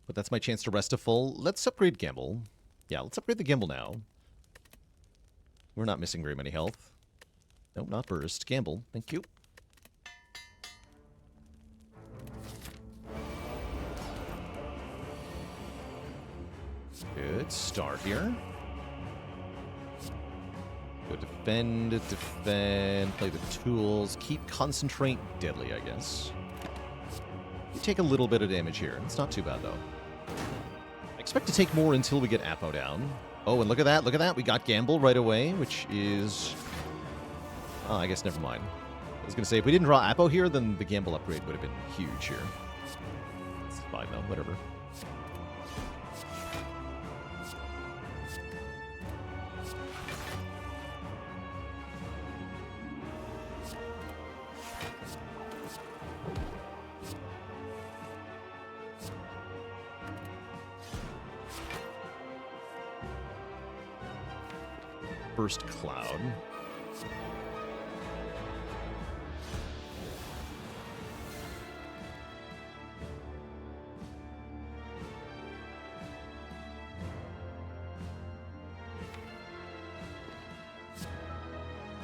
But that's my chance to rest a full. Let's upgrade Gamble. Yeah, let's upgrade the Gamble now. We're not missing very many health. Nope, not burst. Gamble. Thank you. Good start here. Go defend, defend, play the tools, keep concentrate, deadly, I guess. You take a little bit of damage here. It's not too bad, though. I expect to take more until we get Apo down. Oh, and look at that, look at that. We got Gamble right away, which is... Oh, I guess never mind. I was going to say, if we didn't draw Apo here, then the Gamble upgrade would have been huge here. It's fine, though. Whatever. Burst Cloud.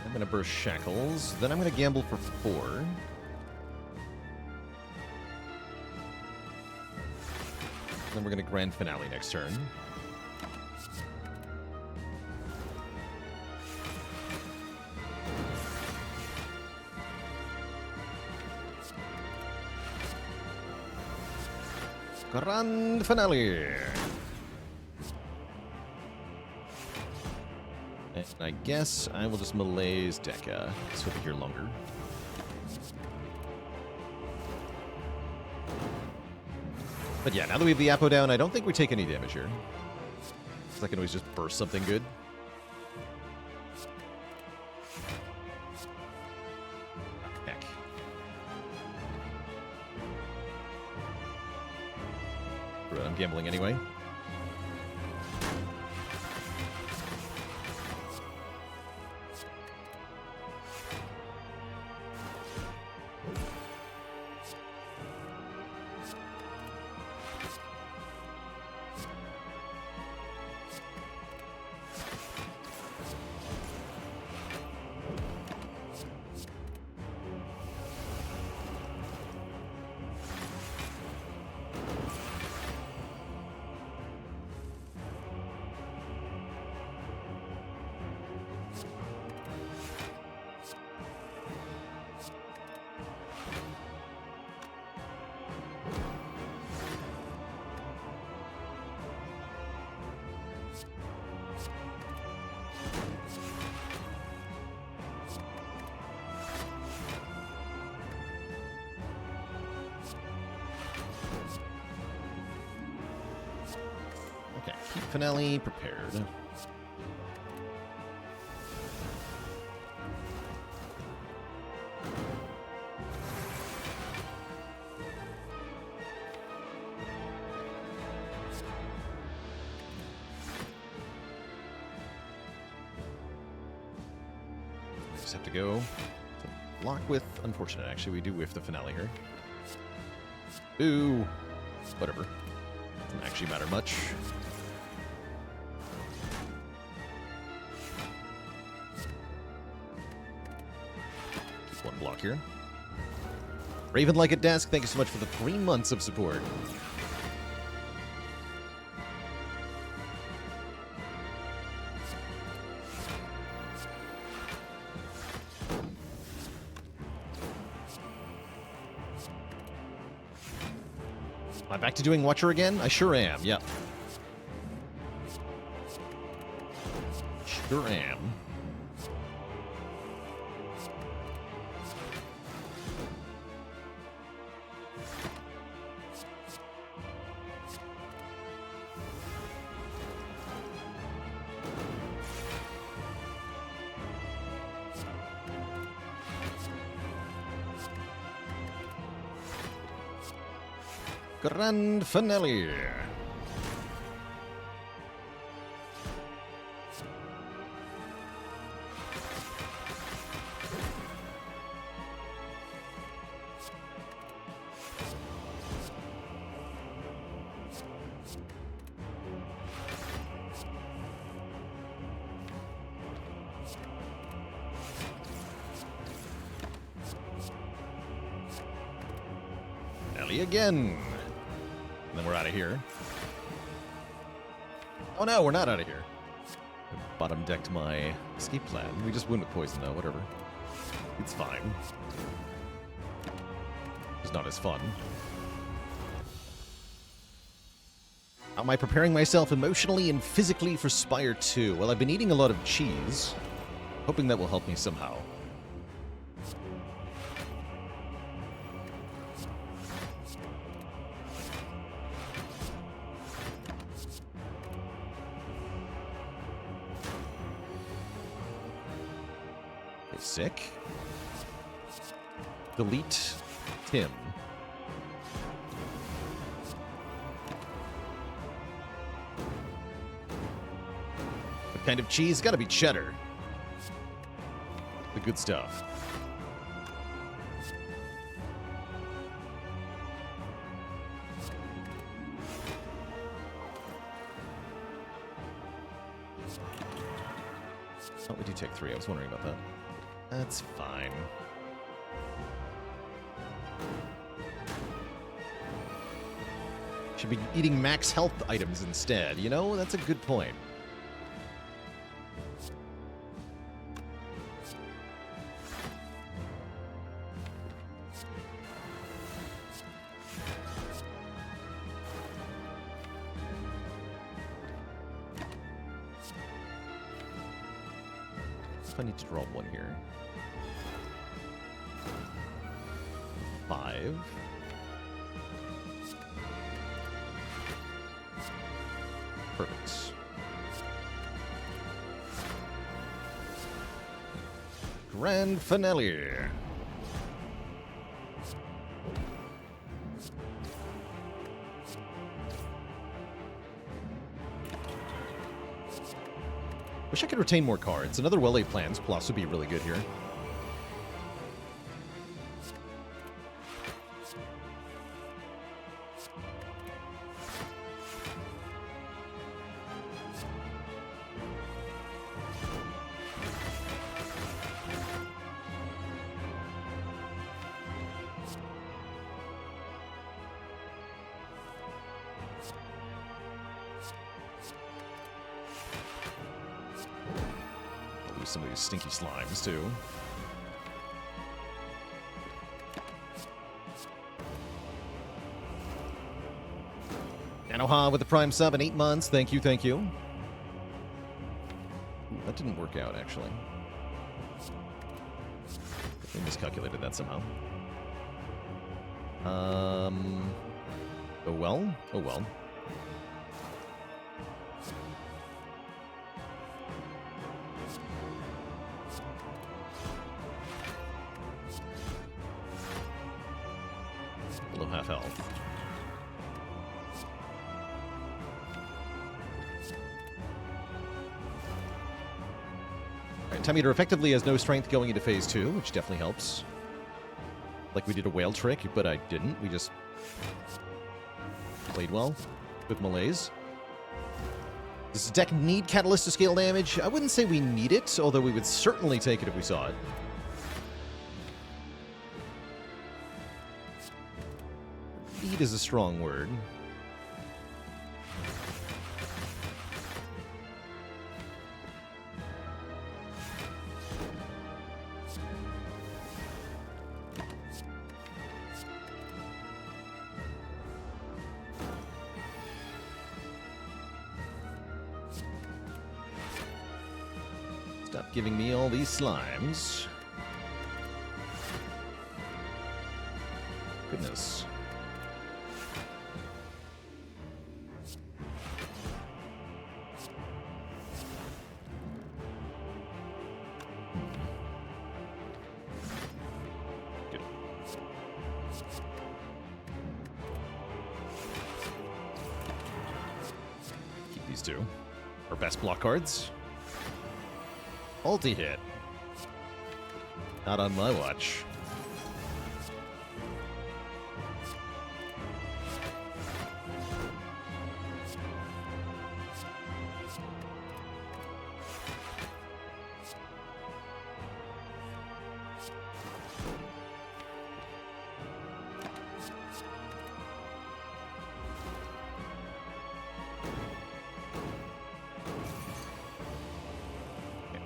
I'm going to burst Shackles. Then I'm going to gamble for 4. Then we're going to Grand Finale next turn. Grand Finale. And I guess I will just malaise Deca, so we'll be here longer. But yeah, now that we have the Apo down, I don't think we take any damage here. Because I can always just burst something good. Heck. But I'm gambling anyway. Okay, keep finale prepared. Just have to go to lock with. Unfortunate, actually, we do whiff the finale here. Ooh, whatever. Doesn't actually matter much. Keep one block here. Raven like at desk, thank you so much for the 3 months of support. Am I back to doing Watcher again? I sure am, yep. Sure am. Grand finale. Ellie again. And then we're out of here. Oh no, we're not out of here. I bottom decked my escape plan. We just win with poison though, whatever. It's fine. It's not as fun. How am I preparing myself emotionally and physically for Spire 2? Well, I've been eating a lot of cheese, hoping that will help me somehow. Sick. Delete Tim. What kind of cheese? Gotta be cheddar. The good stuff. Oh, we do take 3. I was wondering about that. That's fine. Should be eating max health items instead, you know? That's a good point. If I need to draw one here. 5. Perfect. Grand finale. Wish I could retain more cards. Another Well-Laid Plans plus would be really good here. Some of these stinky slimes, too. Nanoha with the Prime sub in 8 months. Thank you, thank you. Ooh, that didn't work out, actually. I miscalculated that somehow. Oh well. Oh well. below half health. Alright, Time Eater effectively has no strength going into phase 2, which definitely helps. Like we did a whale trick, but I didn't. We just played well with Malaise. Does the deck need Catalyst to scale damage? I wouldn't say we need it, although we would certainly take it if we saw it. Need is a strong word. Stop giving me all these slimes. Goodness. Good. Keep these two. Our best block cards. Ulti hit. Not on my watch.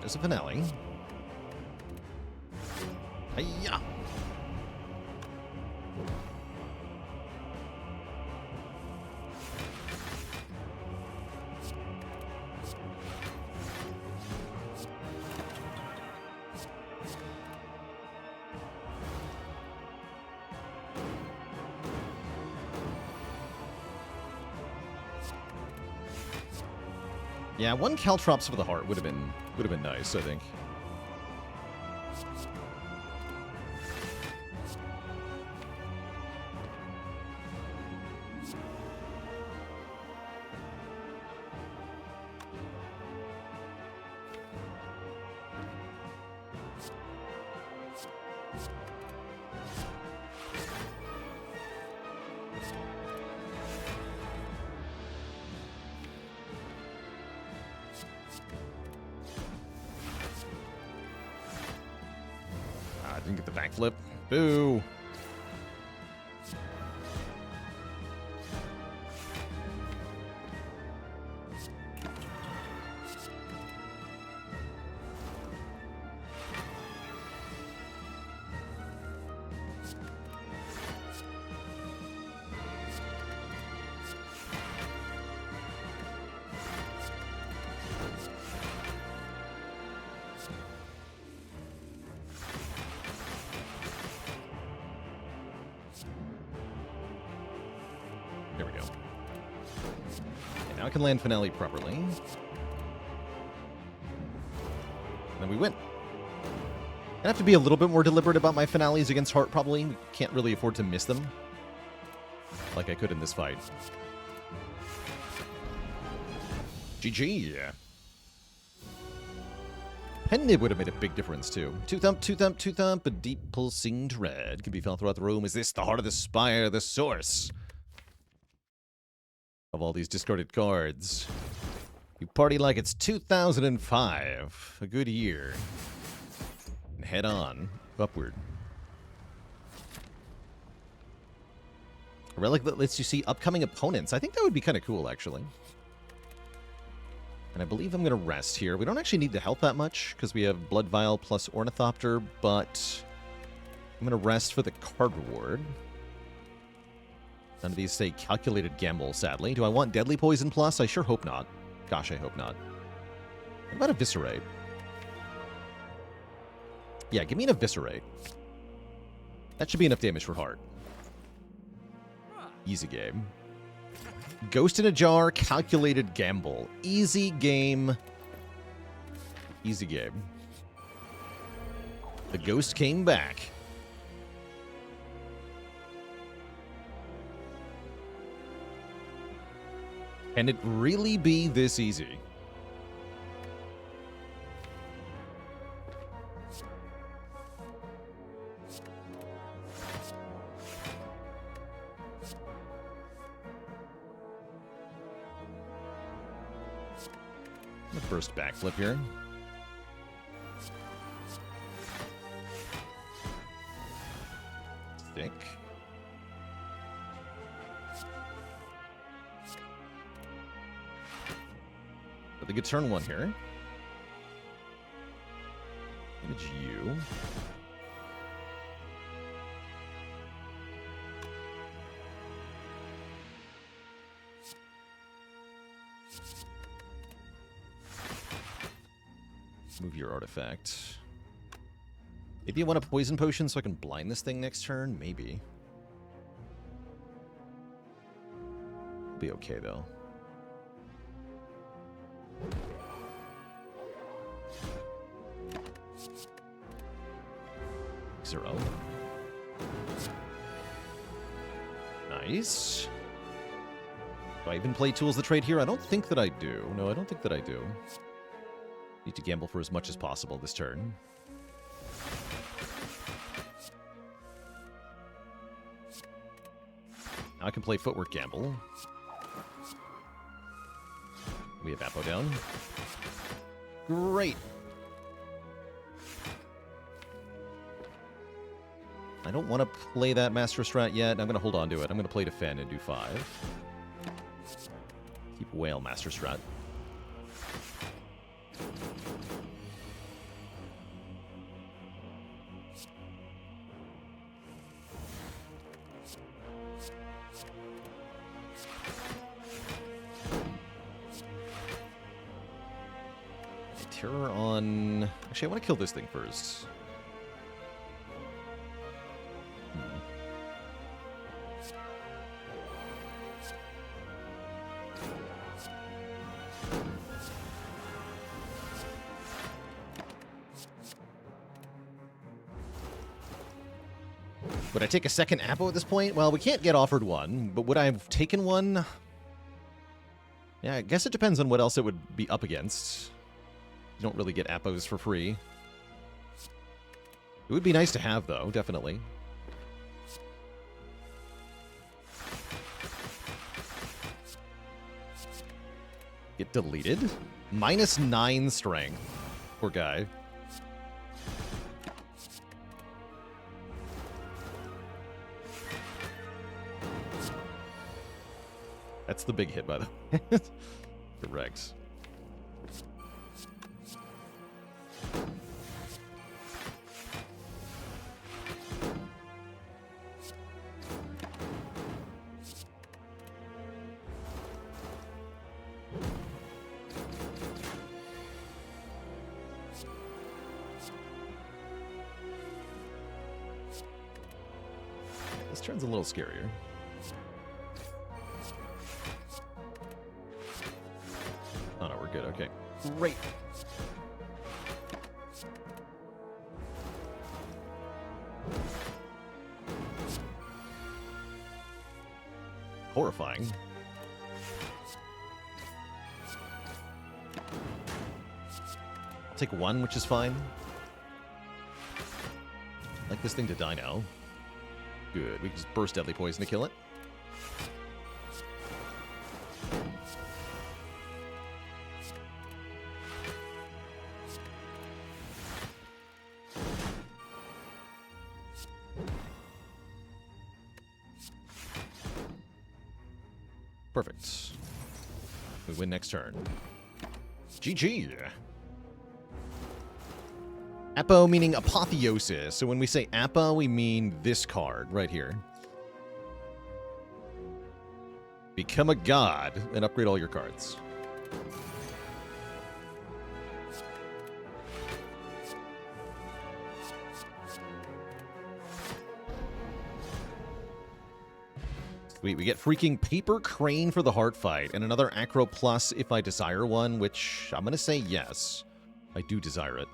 There's a finale. Hiya! Yeah, one Caltrops for the heart would have been nice, I think. Didn't get the backflip. Boo! There we go. Okay, now I can land finale properly. And then we win. I have to be a little bit more deliberate about my finales against Heart, probably. We can't really afford to miss them. Like I could in this fight. GG! Pen nib would have made a big difference, too. Two thump, two thump, two thump. A deep pulsing tread can be felt throughout the room. Is this the heart of the spire, the source of all these discarded cards? You party like it's 2005. A good year. And head on. Upward. A relic that lets you see upcoming opponents. I think that would be kind of cool, actually. And I believe I'm going to rest here. We don't actually need the health that much, because we have Blood Vial plus Ornithopter, but I'm going to rest for the card reward. None of these say Calculated Gamble, sadly. Do I want Deadly Poison plus? I sure hope not. Gosh, I hope not. What about Eviscerate? Yeah, give me an Eviscerate. That should be enough damage for Heart. Easy game. Ghost in a Jar, Calculated Gamble. Easy game. Easy game. The ghost came back. Can it really be this easy? The first backflip here. Thick. But they could turn one here. Image you. Move your artifact. Maybe I want a poison potion so I can blind this thing next turn? Maybe. It'll be okay, though. Zero. Nice. Do I even play Tools of the Trade here? I don't think that I do. No, I don't think that I do. Need to gamble for as much as possible this turn. Now I can play Footwork Gamble. We have Apo down. Great. I don't want to play that Master Strat yet. I'm going to hold on to it. I'm going to play Defend and do 5. Keep Whale Master Strat. Terror on... Actually, I want to kill this thing first. Would I take a second Apo at this point? Well, we can't get offered one, but would I have taken one? Yeah, I guess it depends on what else it would be up against. You don't really get Apos for free. It would be nice to have, though, definitely. Get deleted? -9 strength. Poor guy. That's the big hit, by the way. The Rex. This turn's a little scarier. Oh no, we're good. Okay. Great. Horrifying. I'll take one, which is fine. I'd like this thing to die now. Good. We can just burst Deadly Poison to kill it. Perfect. We win next turn. GG. Apo meaning apotheosis. So when we say Apo, we mean this card right here. Become a god and upgrade all your cards. Sweet, we get freaking Paper Crane for the Heart Fight and another Acro Plus if I desire one, which I'm going to say yes. I do desire it.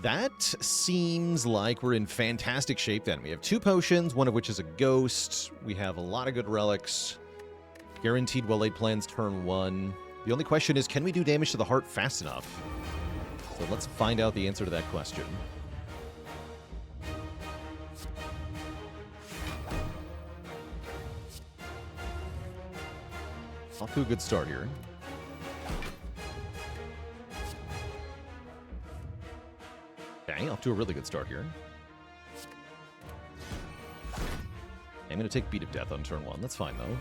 That seems like we're in fantastic shape then. We have 2 potions, one of which is a ghost. We have a lot of good relics. Guaranteed well-laid plans turn 1. The only question is, can we do damage to the heart fast enough? So let's find out the answer to that question. Off to a good start here. Okay, off to a really good start here. I'm going to take Beat of Death on turn 1. That's fine, though.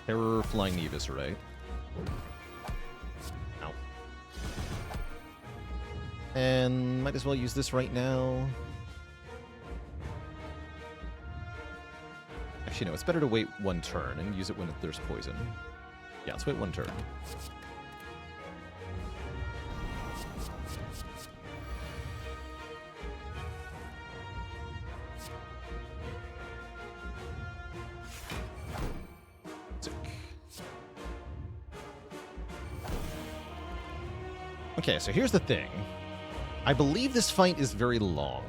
Terror, Flying Knee Eviscerate. Ow. And might as well use this right now. Actually, no, it's better to wait 1 turn and use it when there's poison. Yeah, let's wait 1 turn. Okay, so here's the thing. I believe this fight is very long.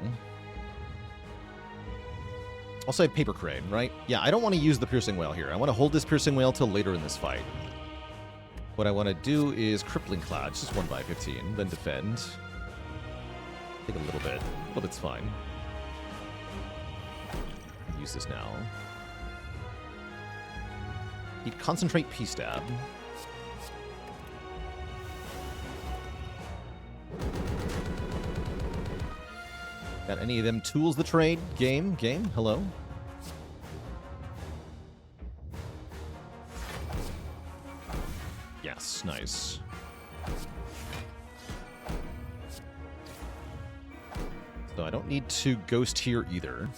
Also, I have Paper Crane, right? Yeah, I don't want to use the Piercing Wail here. I want to hold this Piercing Wail till later in this fight. What I want to do is Crippling Cloud, just 1/15, then defend. Take a little bit. A little bit's fine. Use this now. He'd Concentrate P-Stab. Got any of them tools the trade? Game? Hello? Yes, nice. So I don't need to ghost here either.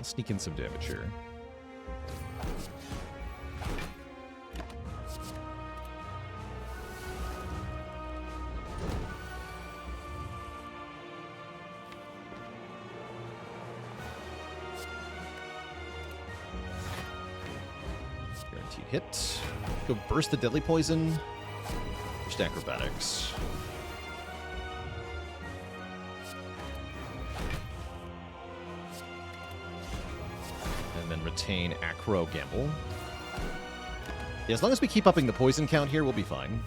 Sneak in some damage here. Guaranteed hit. Go burst the deadly poison. Just acrobatics. Retain Acro Gamble. Yeah, as long as we keep upping the poison count here, we'll be fine.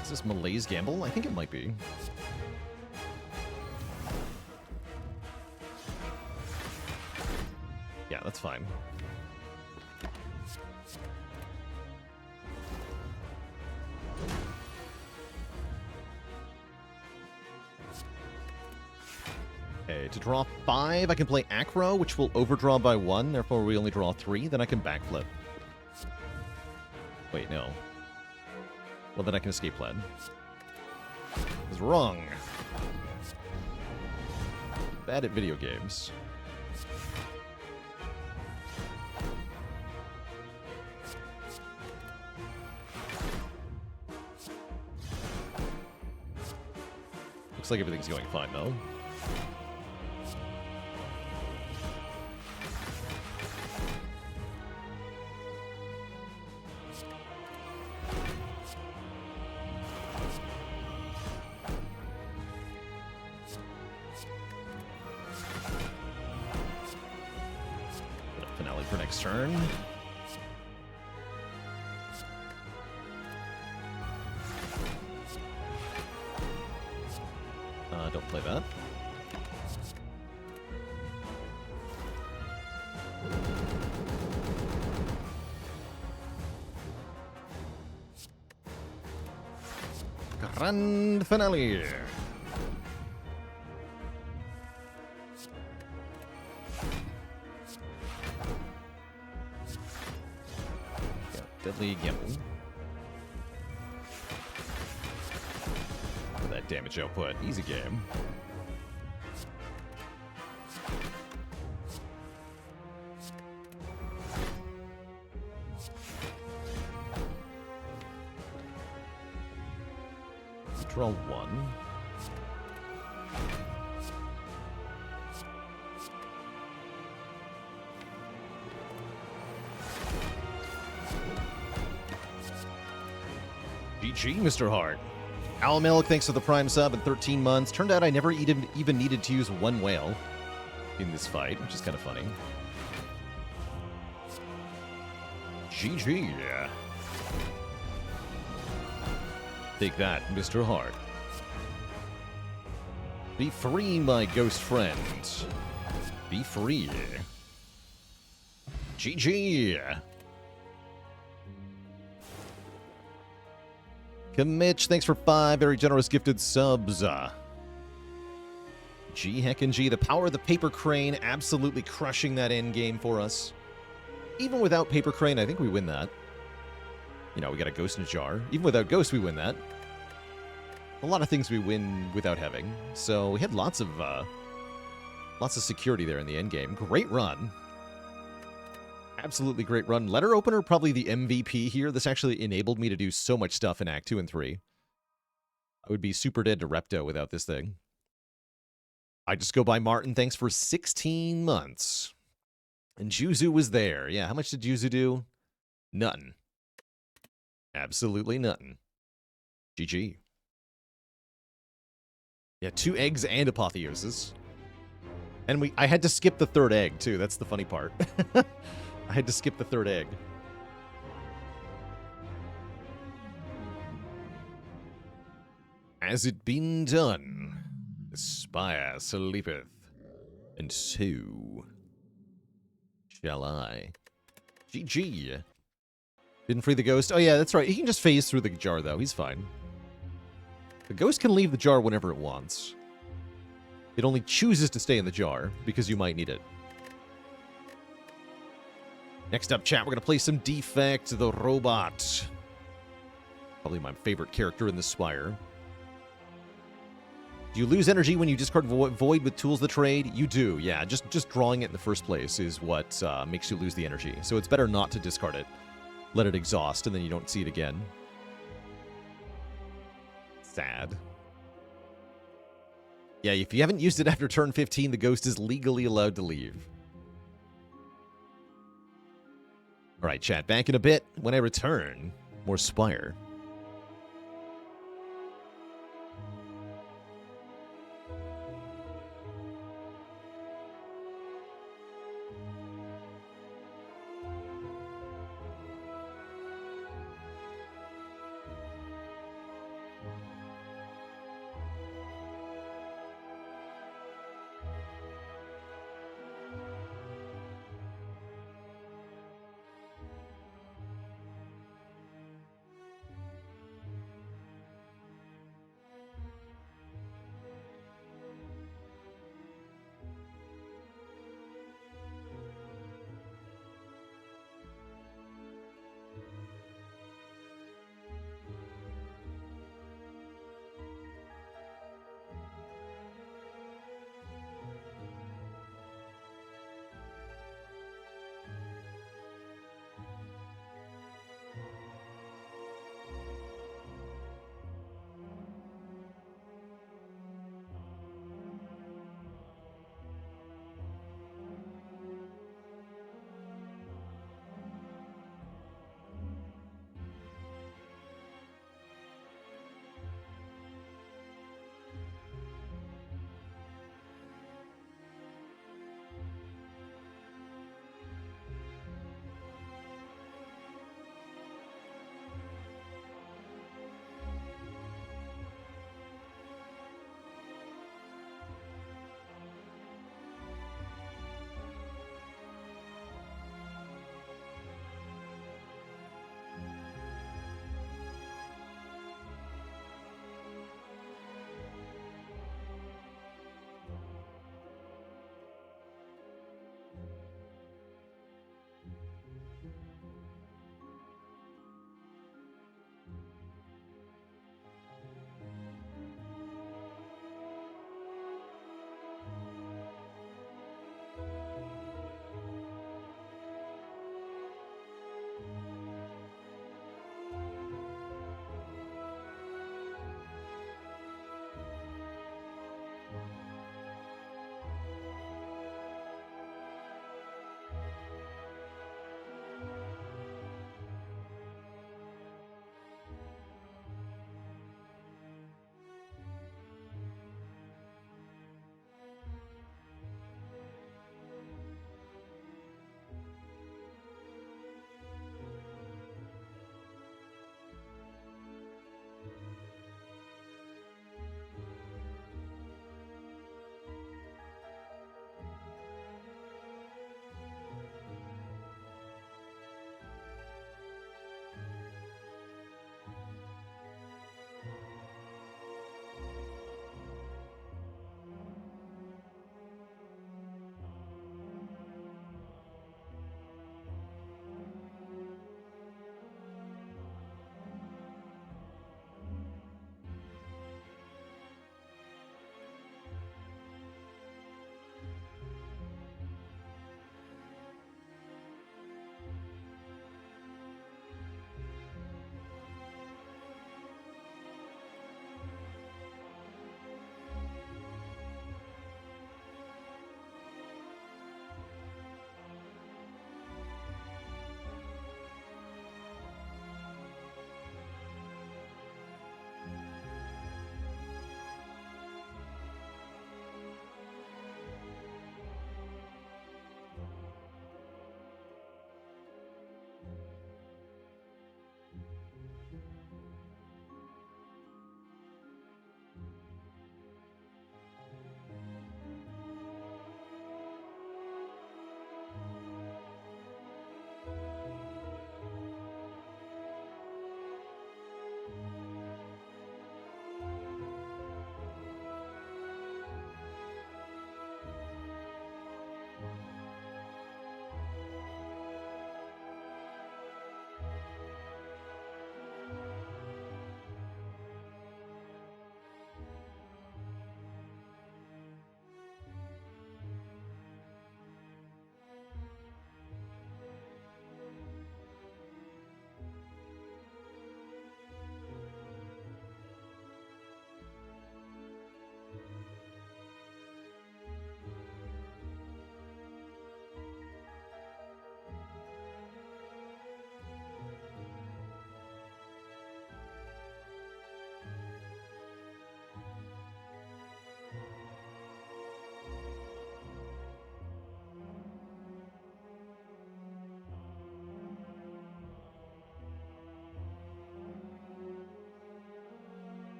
Is this Malaise Gamble? I think it might be. Yeah, that's fine. Okay, to draw 5, I can play Acro, which will overdraw by 1, therefore we only draw 3, then I can backflip. Wait, no. Well, then I can escape plan. I was wrong. Bad at video games. Looks like everything's going fine, though. Finale for next turn. Don't play that. Grand finale. Deadly Gamble. damage output. Easy game. Draw 1. GG, Mr. Hart. Alamilk, thanks for the Prime sub in 13 months. Turned out I never even needed to use one whale in this fight, which is kind of funny. GG. Take that, Mr. Hart. Be free, my ghost friend. Be free. GG. Mitch, thanks for 5 very generous gifted subs. G heckin' G, the power of the Paper Crane absolutely crushing that end game for us. Even without Paper Crane, I think we win that. You know, we got a Ghost in a Jar. Even without Ghost, we win that. A lot of things we win without having. So we had lots of security there in the end game. Great run. Absolutely great run. Letter opener, probably the MVP here. This actually enabled me to do so much stuff in Act 2 and 3. I would be super dead to Repto without this thing. I just go by Martin. Thanks for 16 months. And Juzu was there. Yeah, how much did Juzu do? Nothing. Absolutely nothing. GG. Yeah, 2 eggs and apotheosis. And I had to skip the 3rd egg, too. That's the funny part. I had to skip the 3rd egg. As it been done, the spire sleepeth, and so shall I. GG. Didn't free the ghost. Oh yeah, that's right. He can just phase through the jar, though. He's fine. The ghost can leave the jar whenever it wants. It only chooses to stay in the jar, because you might need it. Next up, chat, we're going to play some Defect, the robot. Probably my favorite character in the Spire. Do you lose energy when you discard Void with Tools the Trade? You do, yeah. Just drawing it in the first place is what makes you lose the energy. So it's better not to discard it. Let it exhaust, and then you don't see it again. Sad. Yeah, if you haven't used it after turn 15, the ghost is legally allowed to leave. All right, chat, back in a bit. When I return, more Spire.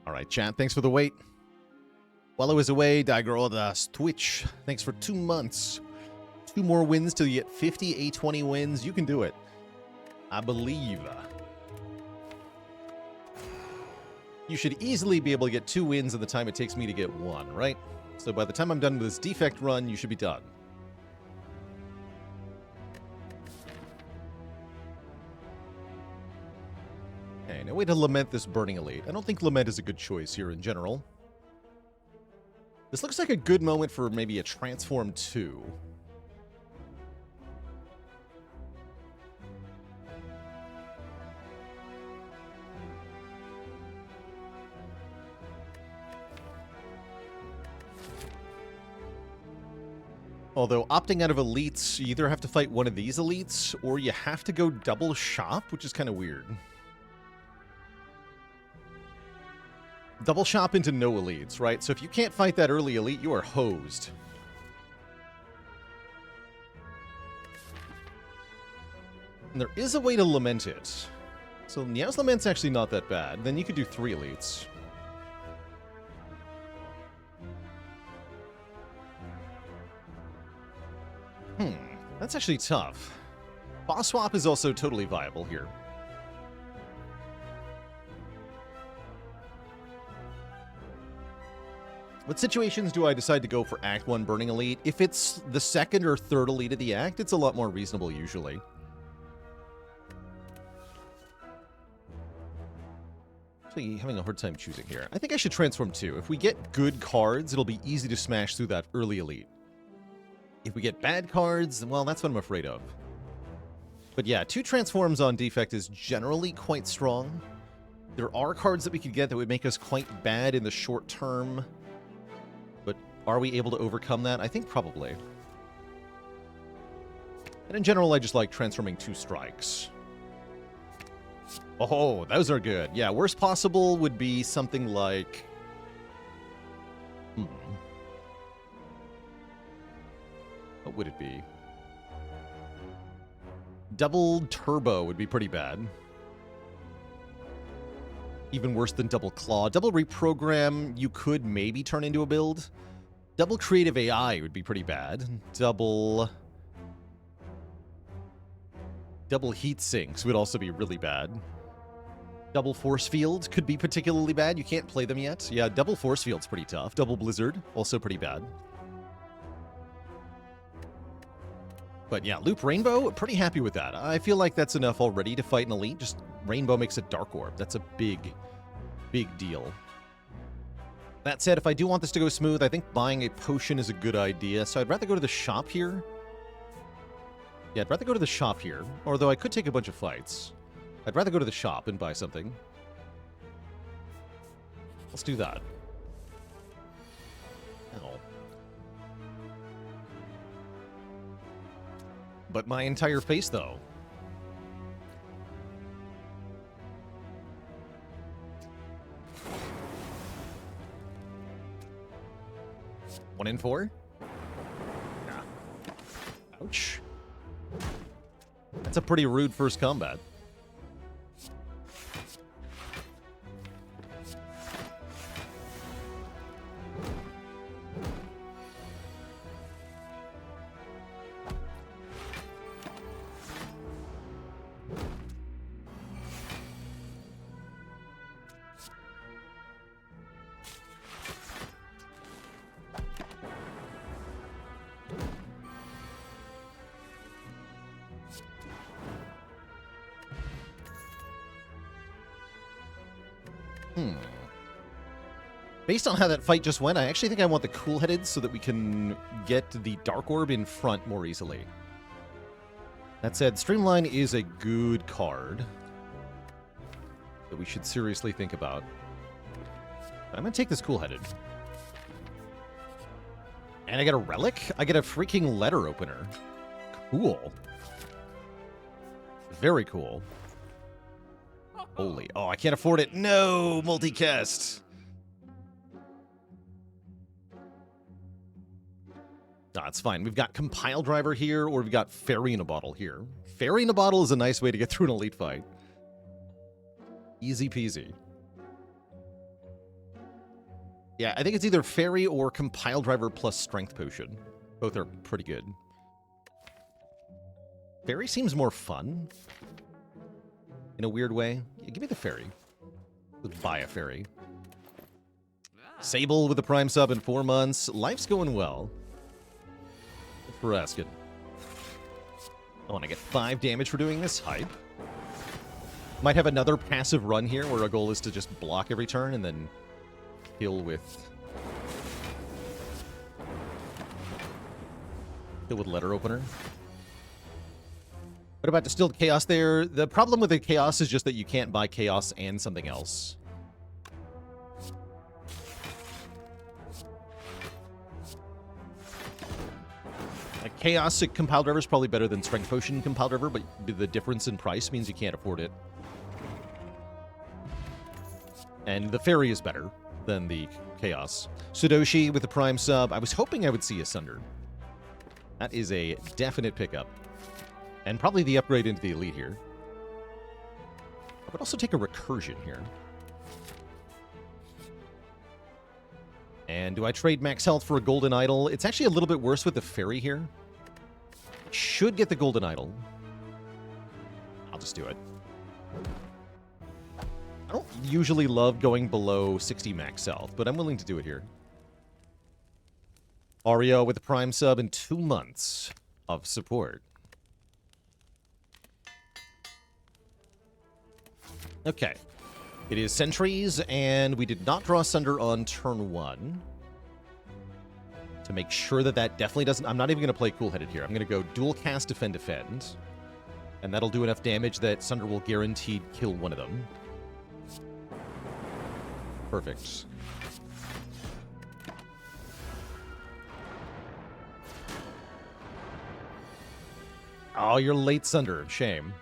All right, chat. Thanks for the wait. While I was away, Digrodas Twitch. Thanks for 2 months. 2 more wins till you get 50 A20 wins. You can do it. I believe. You should easily be able to get 2 wins in the time it takes me to get 1, right? So by the time I'm done with this defect run, you should be done. Okay, no way to lament this Burning Elite. I don't think Lament is a good choice here in general. This looks like a good moment for maybe a Transform 2. Although, opting out of elites, you either have to fight one of these elites, or you have to go double shop, which is kind of weird. Double shop into no elites, right? So if you can't fight that early elite, you are hosed. And there is a way to lament it. So Niao's Lament's actually not that bad. Then you could do 3 elites. That's actually tough. Boss swap is also totally viable here. What situations do I decide to go for Act 1 Burning Elite? If it's the 2nd or 3rd elite of the act, it's a lot more reasonable usually. Actually, having a hard time choosing here. I think I should Transform 2. If we get good cards, it'll be easy to smash through that early elite. If we get bad cards, well, that's what I'm afraid of. But yeah, 2 transforms on defect is generally quite strong. There are cards that we could get that would make us quite bad in the short term. But are we able to overcome that? I think probably. And in general, I just like transforming 2 strikes. Oh, those are good. Yeah, worst possible would be something like... What would it be? Double Turbo would be pretty bad. Even worse than Double Claw. Double Reprogram, you could maybe turn into a build. Double Creative AI would be pretty bad. Double Heat Sinks would also be really bad. Double Force Field could be particularly bad. You can't play them yet. Yeah, Double Force Field's pretty tough. Double Blizzard, also pretty bad. But yeah, Loop Rainbow, pretty happy with that. I feel like that's enough already to fight an elite. Just Rainbow makes a Dark Orb. That's a big, big deal. That said, if I do want this to go smooth, I think buying a potion is a good idea. So I'd rather go to the shop here. Yeah, I'd rather go to the shop here. Although I could take a bunch of fights. I'd rather go to the shop and buy something. Let's do that. Ow. But my entire face, though. One in 4? Nah. Ouch. That's a pretty rude first combat. Based on how that fight just went, I actually think I want the Cool-Headed so that we can get the Dark Orb in front more easily. That said, Streamline is a good card that we should seriously think about. But I'm going to take this Cool-Headed. And I get a Relic? I get a freaking Letter Opener. Cool. Very cool. Holy. Oh, I can't afford it. No! Multicast! Nah, it's fine. We've got Compile Driver here, or we've got Fairy in a Bottle here. Fairy in a Bottle is a nice way to get through an elite fight. Easy peasy. Yeah, I think it's either Fairy or Compile Driver plus Strength Potion. Both are pretty good. Fairy seems more fun. In a weird way. Yeah, give me the Fairy. Let's buy a Fairy. Sable with the Prime sub in 4 months. Life's going well. Thanks for asking. I want to get 5 damage for doing this. Hype. Might have another passive run here where our goal is to just block every turn and then kill with letter opener. What about Distilled Chaos there? The problem with the Chaos is just that you can't buy Chaos and something else. Like Chaos Compile Driver is probably better than Strength Potion Compile Driver, but the difference in price means you can't afford it. And the Fairy is better than the Chaos. Sudoshi with the Prime sub. I was hoping I would see Asunder. That is a definite pickup. And probably the upgrade into the Elite here. I would also take a Recursion here. And do I trade Max Health for a Golden Idol? It's actually a little bit worse with the Fairy here. Should get the Golden Idol. I'll just do it. I don't usually love going below 60 max health, but I'm willing to do it here. Ario with the Prime sub in 2 months of support. Okay. It is Sentries, and we did not draw Sunder on turn 1. To make sure that that definitely doesn't... I'm not even going to play Cool-Headed here. I'm going to go Dual Cast, Defend, Defend. And that'll do enough damage that Sunder will guaranteed kill one of them. Perfect. Oh, you're late, Sunder. Shame.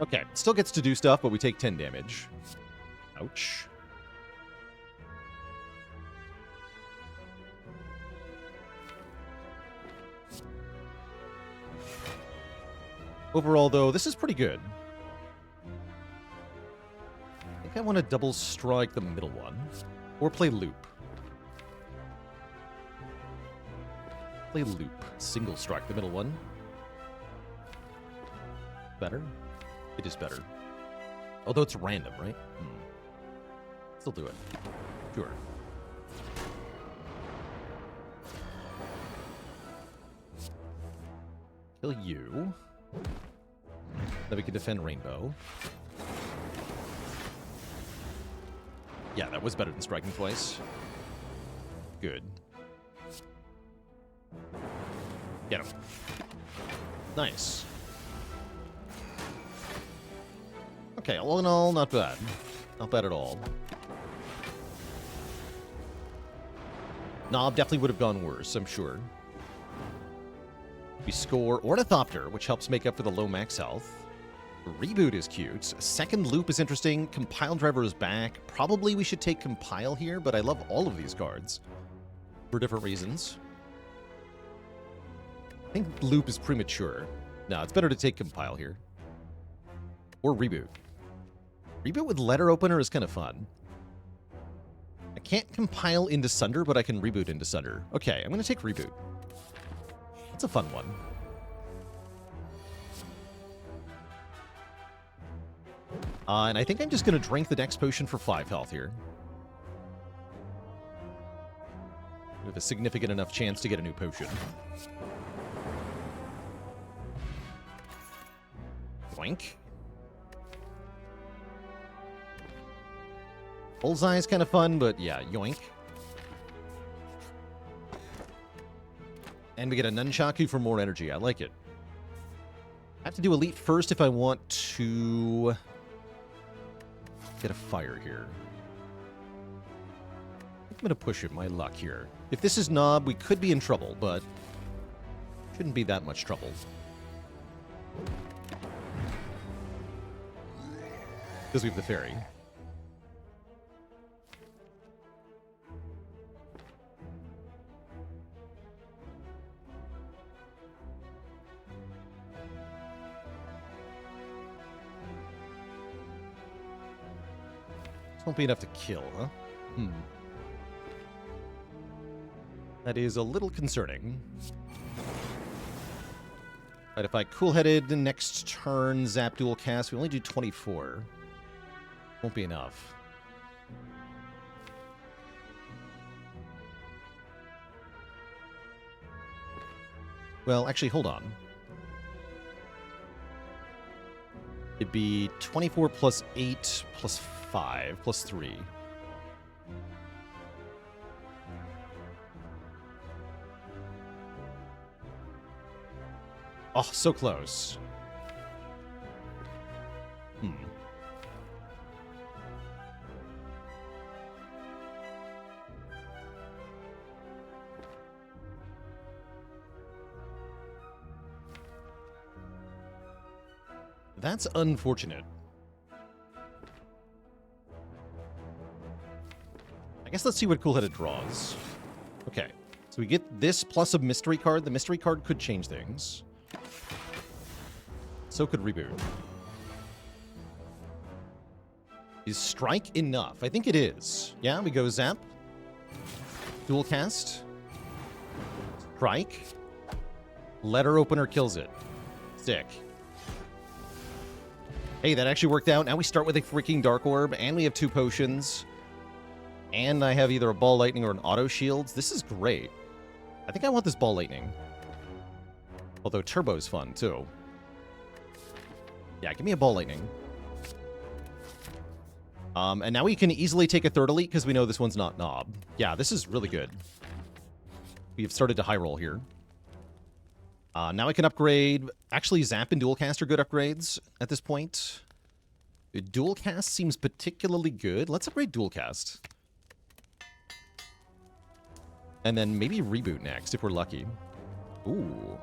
Okay, still gets to do stuff, but we take 10 damage. Ouch. Overall, though, this is pretty good. I think I want to double strike the middle one. Or play Loop. Play Loop. Single strike the middle one. Better? It is better. Although it's random, right? Still do it. Sure. Kill you. Then we can defend Rainbow. Yeah, that was better than striking twice. Good. Get him. Nice. Okay, all in all, not bad. Not bad at all. Nob definitely would have gone worse, I'm sure. We score Ornithopter, which helps make up for the low max health. Reboot is cute. Second Loop is interesting. Compile Driver is back. Probably we should take Compile here, but I love all of these cards. For different reasons. I think Loop is premature. No, it's better to take Compile here. Or Reboot. Reboot with Letter Opener is kind of fun. I can't compile into Sunder, but I can reboot into Sunder. Okay, I'm going to take Reboot. That's a fun one. And I think I'm just going to drink the Dex Potion for 5 health here. We have a significant enough chance to get a new potion. Boink. Bullseye is kind of fun, but yeah, yoink. And we get a Nunchaku for more energy. I like it. I have to do Elite first if I want to get a fire here. I'm going to push it, my luck here. If this is Nob, we could be in trouble, but shouldn't be that much trouble. Because we have the Fairy. Won't be enough to kill, huh? That is a little concerning. But if I cool-headed next turn, zap dual cast, we only do 24. Won't be enough. Well, actually, hold on. It'd be 24 plus 8 plus 5 plus 3. Oh, so close. That's unfortunate. I guess let's see what Cool-Headed draws. Okay, so we get this plus a mystery card. The mystery card could change things. So could Reboot. Is Strike enough? I think it is. Yeah, we go Zap. Dual Cast. Strike. Letter Opener kills it. Sick. Hey, that actually worked out. Now we start with a freaking Dark Orb, and we have 2 potions. And I have either a Ball Lightning or an Auto Shields. This is great. I think I want this Ball Lightning. Although Turbo's fun, too. Yeah, give me a Ball Lightning. And now we can easily take a third Elite because we know this one's not Knob. Yeah, this is really good. We've started to high roll here. Now I can upgrade... Actually, Zap and Dual Cast are good upgrades at this point. Dual Cast seems particularly good. Let's upgrade Dual Cast. And then maybe Reboot next, if we're lucky. Ooh.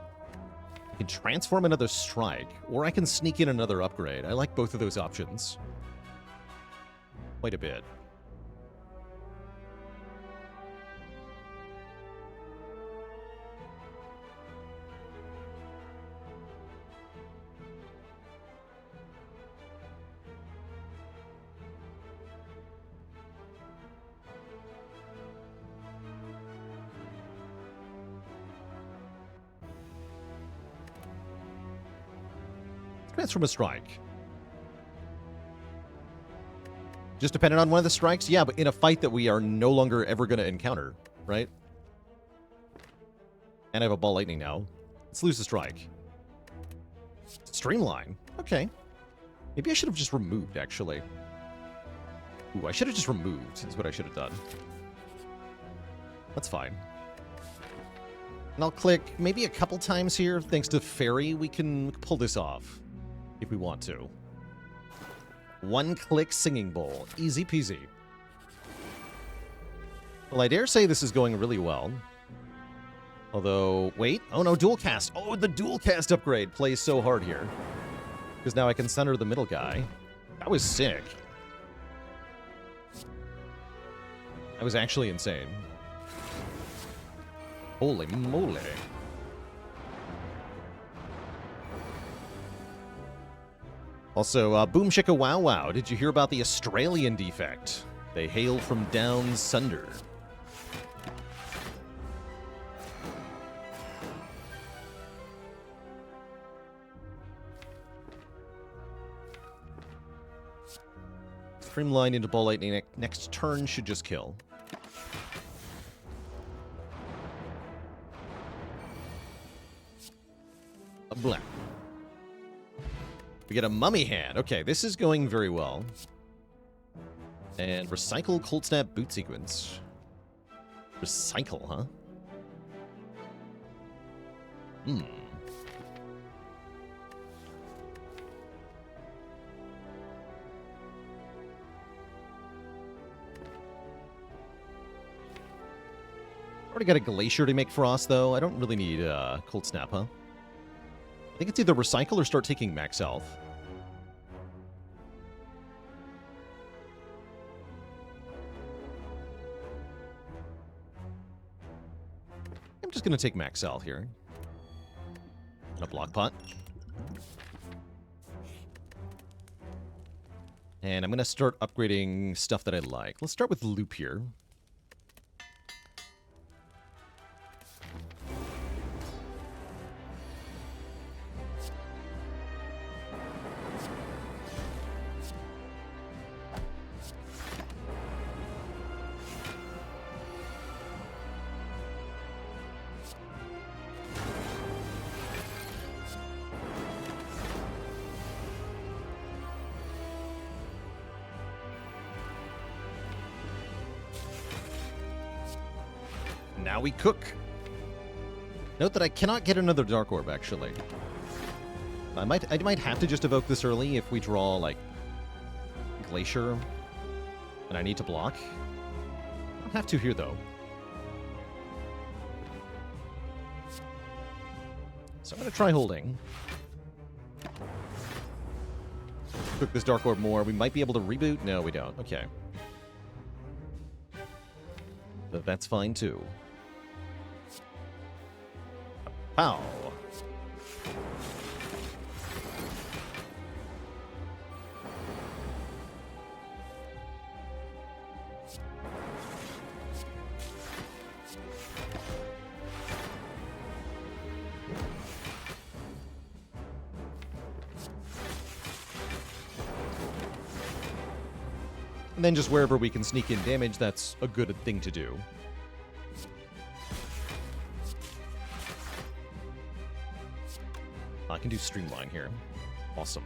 I can transform another Strike, or I can sneak in another upgrade. I like both of those options. Quite a bit. Transform a Strike. Just dependent on one of the strikes? Yeah, but in a fight that we are no longer ever going to encounter, right? And I have a Ball Lightning now. Let's lose the Strike. Streamline. Okay. Maybe I should have just removed, actually. Ooh, I should have just removed, is what I should have done. That's fine. And I'll click maybe a couple times here. Thanks to Fairy, we can pull this off. If we want to. One-click Singing Bowl. Easy peasy. Well, I dare say this is going really well. Although, wait. Oh no, Dual Cast. Oh, the Dual Cast upgrade plays so hard here. Because now I can center the middle guy. That was sick. That was actually insane. Holy moly. Also, Boom Chicka Wow Wow, did you hear about the Australian defect? They hail from down sunder. Streamline into Ball Lightning next turn should just kill. A black. We get a Mummy Hand. Okay, this is going very well. And recycle Cold Snap Boot Sequence. Recycle, huh? Already got a Glacier to make Frost, though. I don't really need Cold Snap, huh? I think it's either recycle or start taking max health. I'm just going to take max health here. And a Block Pot. And I'm going to start upgrading stuff that I like. Let's start with Loop here. Now we cook. Note that I cannot get another Dark Orb, actually. I might have to just evoke this early if we draw, like, Glacier, and I need to block. I don't have to here, though. So I'm going to try holding. Cook this Dark Orb more. We might be able to reboot. No, we don't. Okay. But that's fine, too. Pow. And then just wherever we can sneak in damage, that's a good thing to do. I can do Streamline here. Awesome.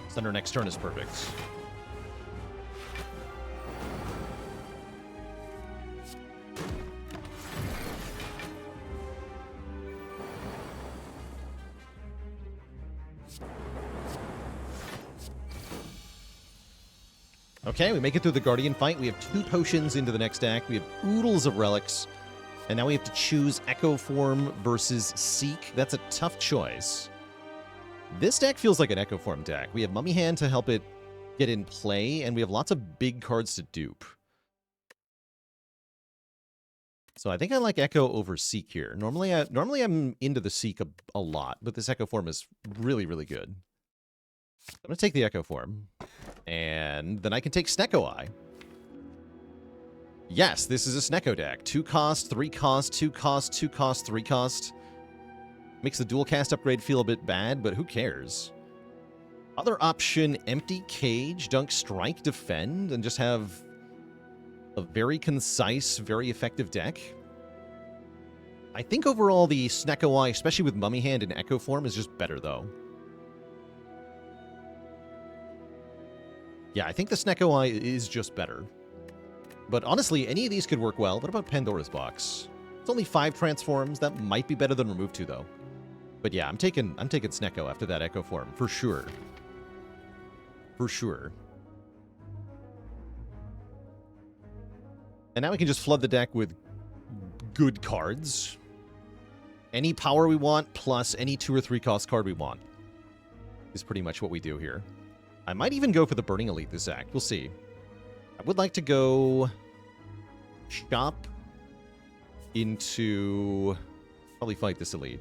Thunder next turn is perfect. Okay, we make it through the Guardian fight. We have 2 potions into the next deck. We have oodles of relics. And now we have to choose Echo Form versus Seek. That's a tough choice. This deck feels like an Echo Form deck. We have Mummy Hand to help it get in play, and we have lots of big cards to dupe. So I think I like Echo over Seek here. Normally I'm into the Seek a lot, but this Echo Form is really, really good. I'm going to take the Echo Form. And then I can take Snecko Eye. Yes, this is a Snecko deck. 2 cost, 3 cost, 2 cost, 2 cost, 3 cost. Makes the dual cast upgrade feel a bit bad, but who cares? Other option, Empty Cage, Dunk Strike, Defend, and just have a very concise, very effective deck. I think overall the Snecko Eye, especially with Mummy Hand and Echo Form, is just better, though. Yeah, I think the Snecko Eye is just better. But honestly, any of these could work well. What about Pandora's Box? It's only 5 transforms. That might be better than Remove 2, though. But yeah, I'm taking Snecko after that Echo Form, for sure. For sure. And now we can just flood the deck with good cards. Any power we want, plus any 2 or 3 cost card we want. Is pretty much what we do here. I might even go for the Burning Elite this act. We'll see. I would like to go shop into... Probably fight this Elite.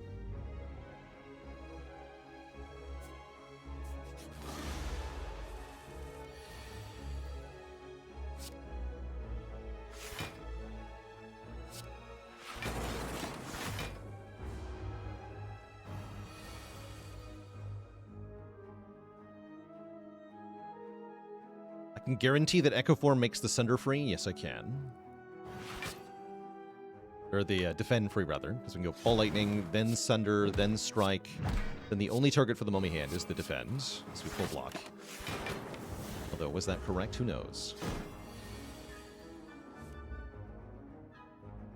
I can guarantee that Echo Form makes the Sunder free. Yes, I can. Or the Defend free, rather. Because we can go Ball Lightning, then Sunder, then Strike. Then the only target for the Mummy Hand is the Defend. So we full block. Although, was that correct? Who knows?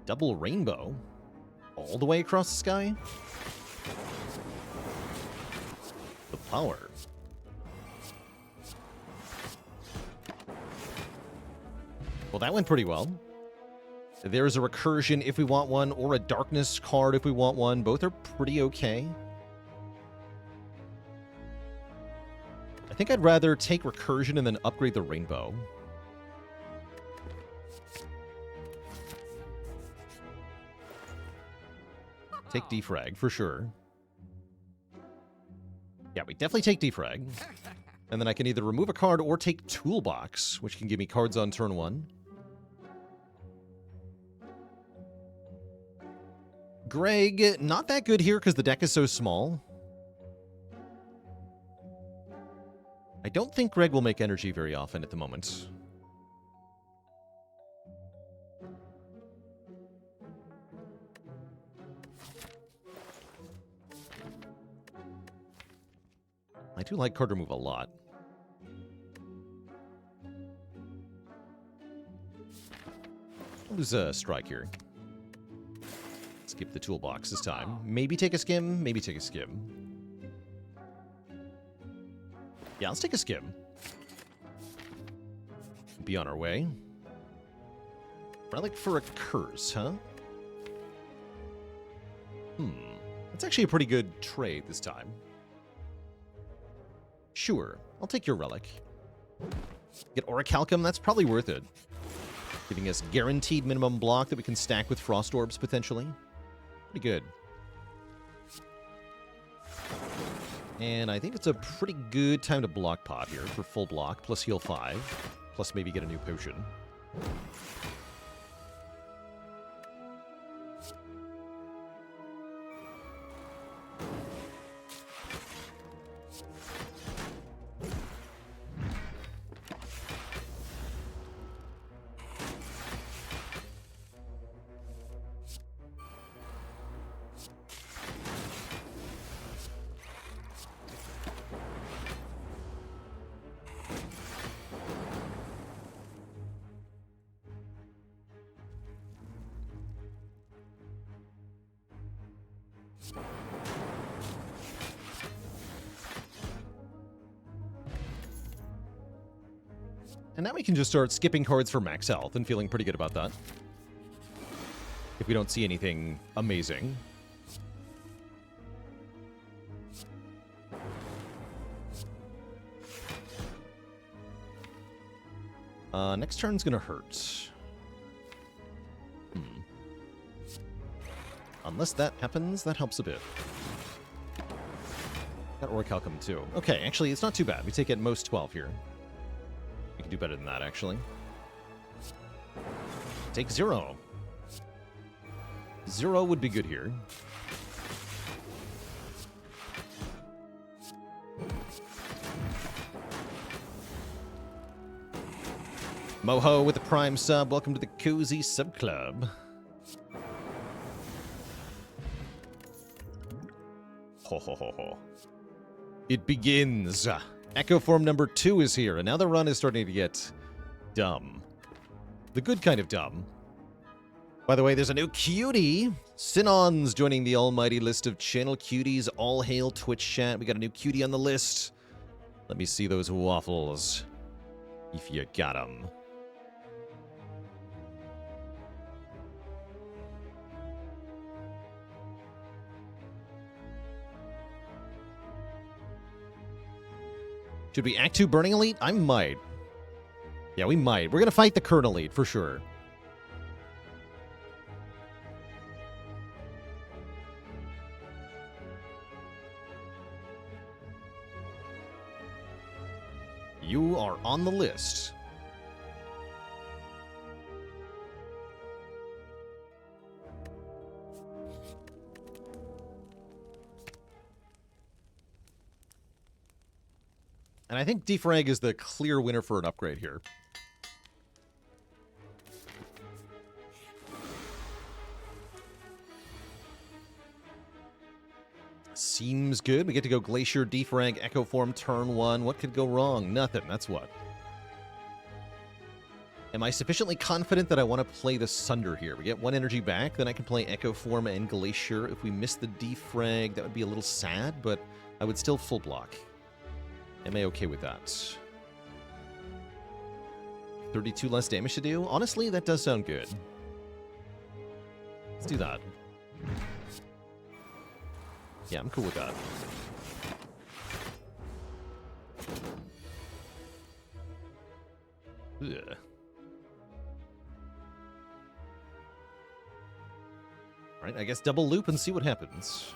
Double Rainbow? All the way across the sky? The power. Well, that went pretty well. There's a Recursion if we want one, or a Darkness card if we want one. Both are pretty okay. I think I'd rather take Recursion and then upgrade the Rainbow. Take Defrag, for sure. Yeah, we definitely take Defrag. And then I can either remove a card or take Toolbox, which can give me cards on turn 1. Greg, not that good here because the deck is so small. I don't think Greg will make energy very often at the moment. I do like card remove a lot. I'll lose a strike here. Skip the toolbox this time. Maybe take a skim, maybe take a skim. Yeah, let's take a skim. Be on our way. Relic for a curse, huh? That's actually a pretty good trade this time. Sure, I'll take your relic. Get Orichalcum, that's probably worth it. Giving us guaranteed minimum block that we can stack with Frost Orbs, potentially. Pretty good. And I think it's a pretty good time to block pot here for full block, plus heal 5, plus maybe get a new potion. And now we can just start skipping cards for max health and feeling pretty good about that. If we don't see anything amazing. Next turn's gonna hurt. Unless that happens, that helps a bit. Got Orichalcum too. Okay, actually, it's not too bad. We take at most 12 here. We can do better than that, actually. Take 0. 0 would be good here. Moho with the Prime sub. Welcome to the Cozy Sub Club. Ho ho ho ho. It begins. Echo form number 2 is here, and now the run is starting to get dumb. The good kind of dumb. By the way, there's a new cutie. Sinon's joining the almighty list of channel cuties. All hail Twitch chat. We got a new cutie on the list. Let me see those waffles. If you got them. Should we Act 2 Burning Elite? I might. Yeah, we might. We're going to fight the Kern Elite, for sure. You are on the list. And I think Defrag is the clear winner for an upgrade here. Seems good. We get to go Glacier, Defrag, Echo Form, turn 1. What could go wrong? Nothing. That's what. Am I sufficiently confident that I want to play the Sunder here? We get 1 energy back, then I can play Echo Form and Glacier. If we miss the Defrag, that would be a little sad, but I would still full block. Am I okay with that? 32 less damage to do? Honestly, that does sound good. Let's do that. Yeah, I'm cool with that. Ugh. Alright, I guess double loop and see what happens.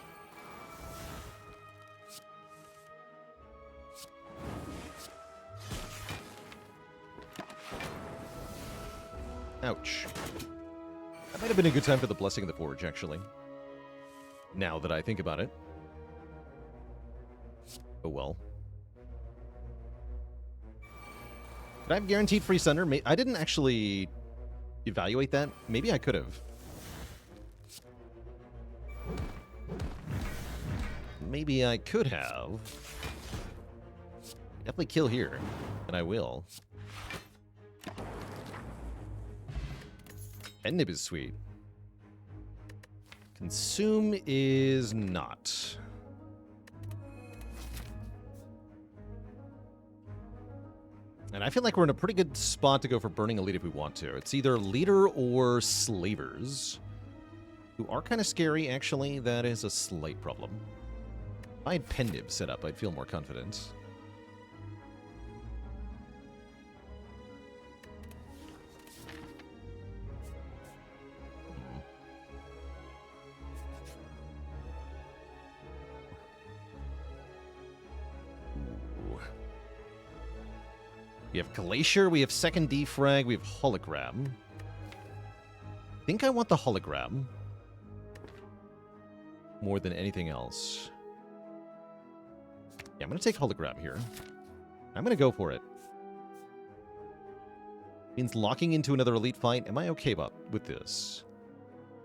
Ouch. That might have been a good time for the Blessing of the Forge, actually. Now that I think about it. Oh well. Could I have guaranteed free Sunder? I didn't actually evaluate that. Maybe I could have. Maybe I could have. definitely kill here. And I will. Pendib is sweet. Consume is not. And I feel like we're in a pretty good spot to go for Burning Elite if we want to. It's either Leader or Slavers, who are kind of scary, actually. That is a slight problem. If I had Pendib set up, I'd feel more confident. We have Glacier, we have second defrag, we have Hologram. I think I want the Hologram more than anything else. Yeah, I'm going to take Hologram here. I'm going to go for it. Means locking into another elite fight. Am I okay with this?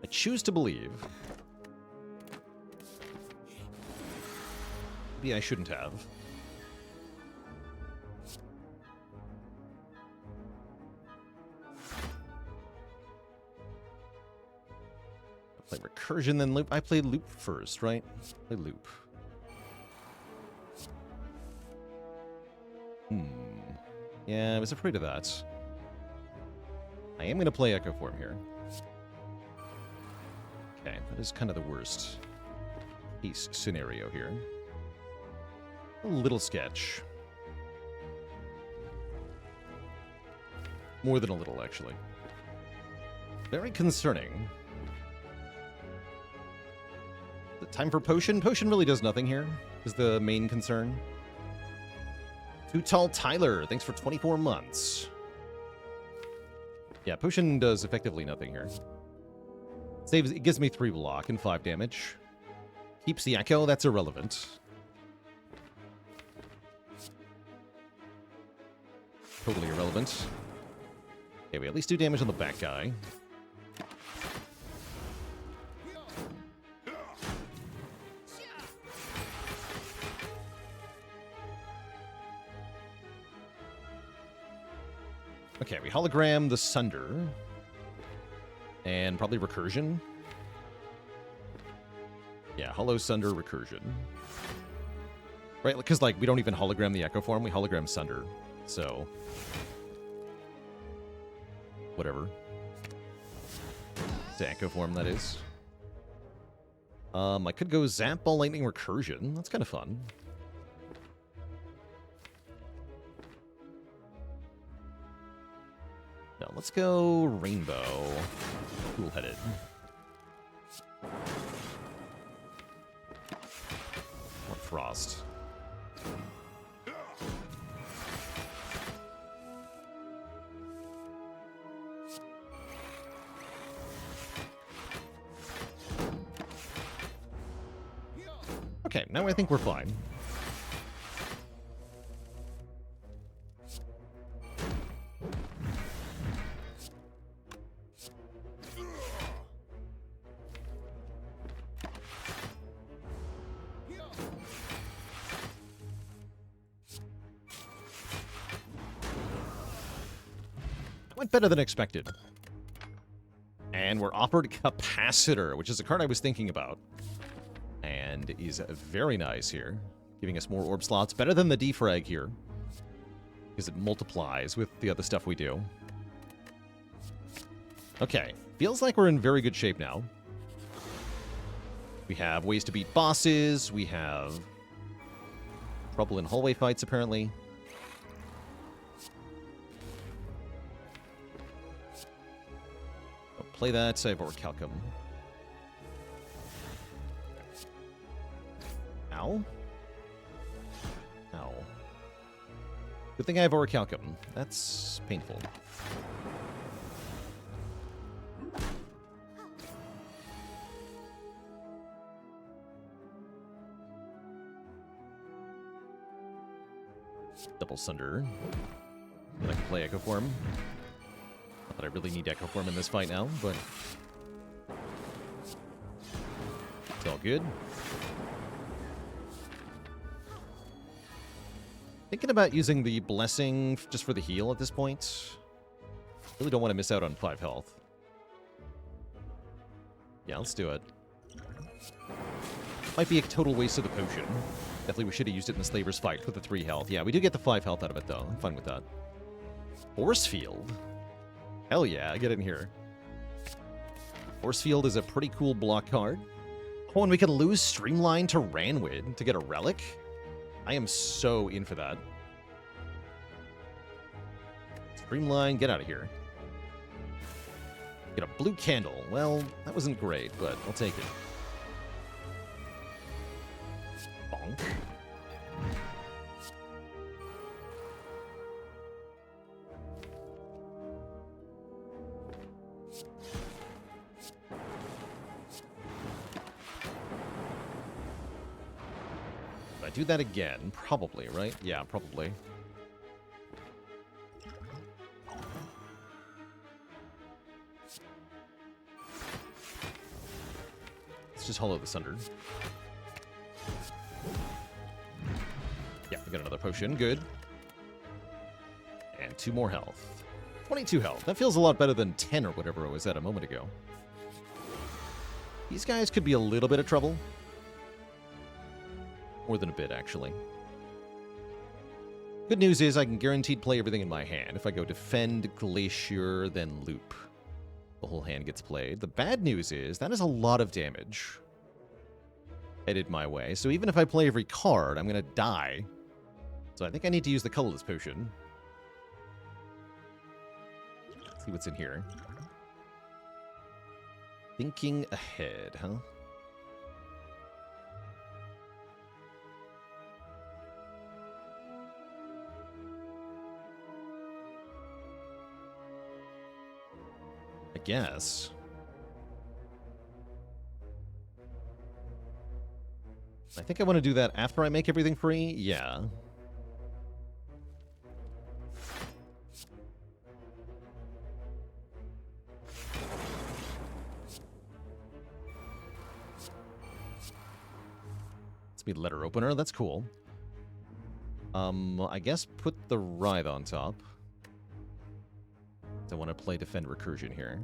I choose to believe. Maybe I shouldn't have. Play Recursion, then Loop. I played Loop first, right? Play Loop. Yeah, I was afraid of that. I am going to play Echo Form here. Okay, that is kind of the worst case scenario here. A little sketch. More than a little, actually. Very concerning. The time for Potion? Potion really does nothing here, is the main concern. Too Tall Tyler, thanks for 24 months. Yeah, Potion does effectively nothing here. It gives me 3 block and 5 damage. Keeps the Echo, that's irrelevant. Totally irrelevant. Okay, we at least do damage on the back guy. Okay, we hologram the Sunder. And probably Recursion. Yeah, Holo Sunder, Recursion. Right, because, like, we don't even hologram the Echo Form, we hologram Sunder. So... whatever. The Echo Form, that is. I could go Zap, Ball, Lightning, Recursion. That's kind of fun. No, let's go Rainbow. Cool-headed. Or Frost. Okay, now I think we're fine. Went better than expected. And we're offered Capacitor, which is a card I was thinking about. And is very nice here. Giving us more orb slots. Better than the defrag here. Because it multiplies with the other stuff we do. Okay. Feels like we're in very good shape now. We have ways to beat bosses. We have trouble in hallway fights, apparently. Oh, play that. I have Orichalcum. Ow. Ow. Good thing I have Orichalcum. That's painful. Double Sunder. I can play Echo Form. Not that I really need Echo Form in this fight now, but it's all good. Thinking about using the blessing just for the heal at this point. Really don't want to miss out on 5 health. Yeah, let's do it. Might be a total waste of the potion. Definitely we should have used it in the Slaver's fight with the 3 health. Yeah, we do get the 5 health out of it, though. I'm fine with that. Force Field. Hell yeah, get in here. Force Field is a pretty cool block card. Oh, and we can lose Streamline to Ranwid to get a relic? I am so in for that. Streamline, get out of here. Get a blue candle. Well, that wasn't great, but I'll take it. Bonk. If I do that again, probably, right? Yeah, probably. Just hollow this under. Yeah, we got another potion. Good. And 2 more health. 22 health. That feels a lot better than 10 or whatever it was at a moment ago. These guys could be a little bit of trouble. More than a bit, actually. Good news is I can guaranteed play everything in my hand. If I go Defend, Glacier, then Loop, the whole hand gets played. The bad news is that is a lot of damage headed my way. So even if I play every card, I'm going to die. So I think I need to use the colorless potion. Let's see what's in here. Thinking ahead, huh? I guess. I think I want to do that after I make everything free. Yeah. Let's be letter opener. That's cool. I guess put the Writhe on top. I want to play Defend Recursion here.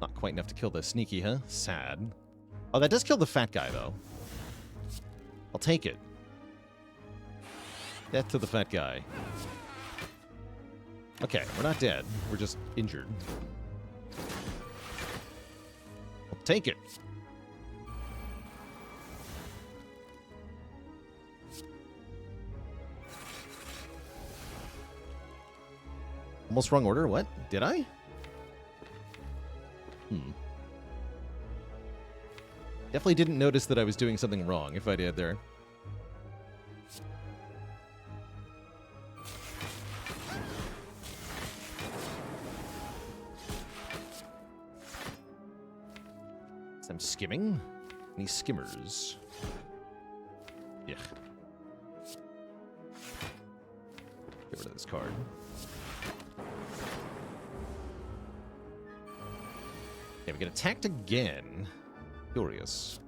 Not quite enough to kill the sneaky, huh? Sad. Oh, that does kill the fat guy, though. I'll take it. Death to the fat guy. Okay, we're not dead. We're just injured. I'll take it. Almost wrong order? What? Did I? Definitely didn't notice that I was doing something wrong, if I did there. Some skimming. Any skimmers? Yeah. Get rid of this card. Okay, we get attacked again. Curious.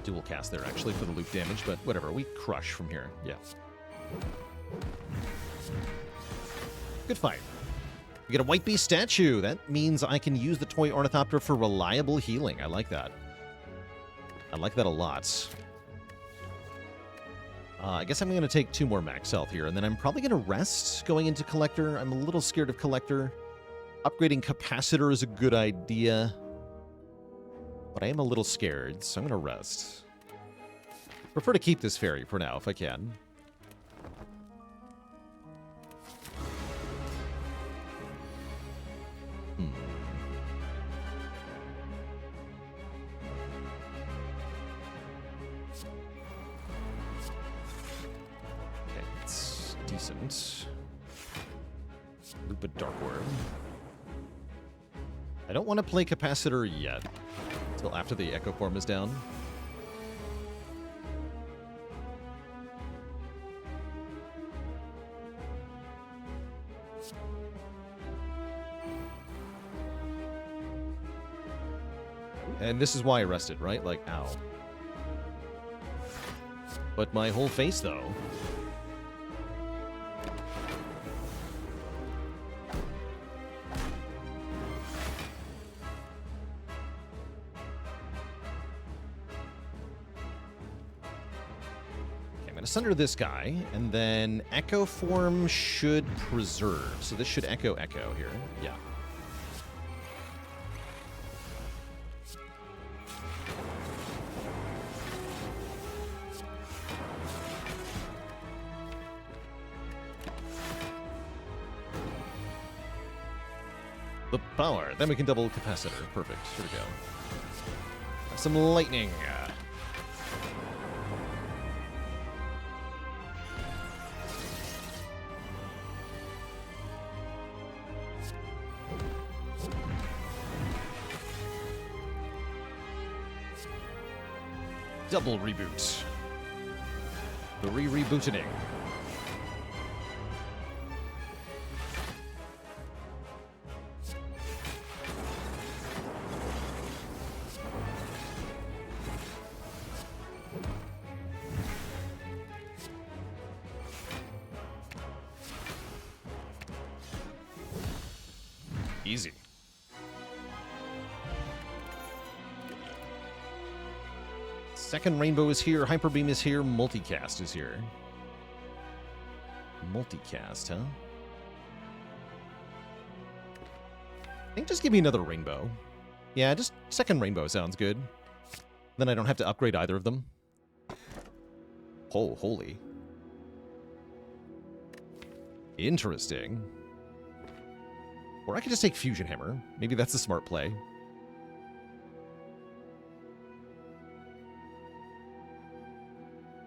Dual cast there, actually, for the loop damage, but whatever. We crush from here. Yeah. Good fight. We get a White Beast statue. That means I can use the Toy Ornithopter for reliable healing. I like that. I like that a lot. I guess I'm going to take 2 more max health here, and then I'm probably going to rest going into Collector. I'm a little scared of Collector. Upgrading Capacitor is a good idea, but I am a little scared, so I'm going to rest. Prefer to keep this fairy for now, if I can. Okay, it's decent. Loop a Dark Worm. I don't want to play Capacitor yet, until after the Echo Form is down. And this is why I rested, right? Like, ow. But my whole face, though. I'm going to sunder this guy, and then Echo Form should preserve. So this should Echo here. Yeah. The power. Then we can double capacitor. Perfect. Here we go. Have some lightning. Double reboot. The rebooting. Easy. Second Rainbow is here, Hyper Beam is here, Multicast is here. Multicast, huh? I think just give me another Rainbow. Yeah, just second Rainbow sounds good. Then I don't have to upgrade either of them. Oh, holy. Interesting. Or I could just take Fusion Hammer. Maybe that's a smart play.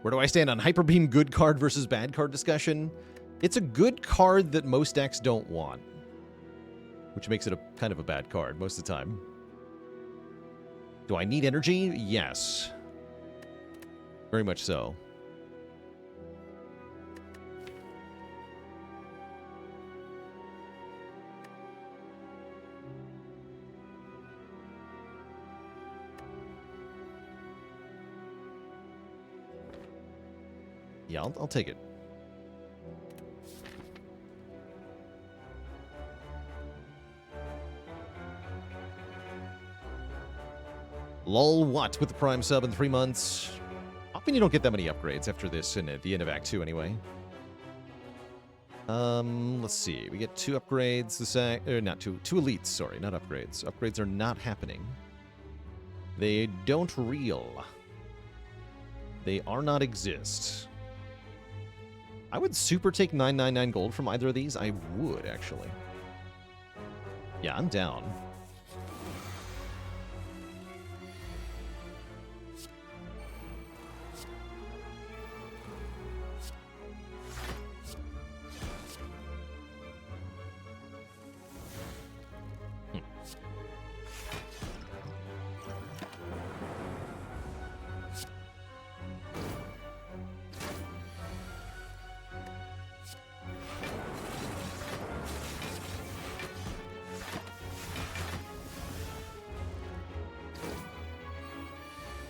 Where do I stand on Hyper Beam good card versus bad card discussion? It's a good card that most decks don't want. Which makes it a kind of a bad card most of the time. Do I need energy? Yes. Very much so. Yeah, I'll take it. Lol what with the Prime sub in 3 months? Often you don't get that many upgrades after this and at the end of Act 2 anyway. Let's see. We get 2 upgrades. Not 2 elites, sorry, not upgrades. Upgrades are not happening. They don't reel. They are not exist. I would super take 999 gold from either of these. I would, actually. Yeah, I'm down.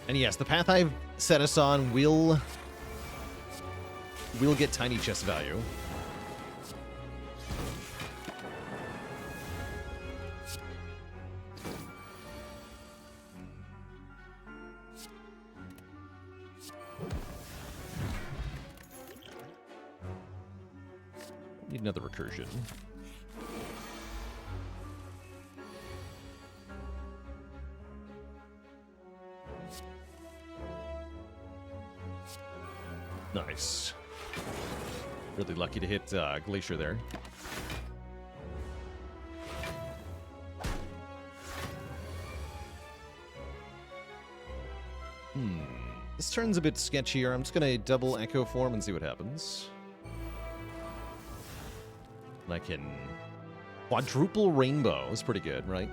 And yes, the path I've set us on will get tiny chest value. Need another recursion. Nice. Really lucky to hit Glacier there. This turn's a bit sketchier. I'm just going to double Echo Form and see what happens. And I can... Quadruple Rainbow is pretty good, right?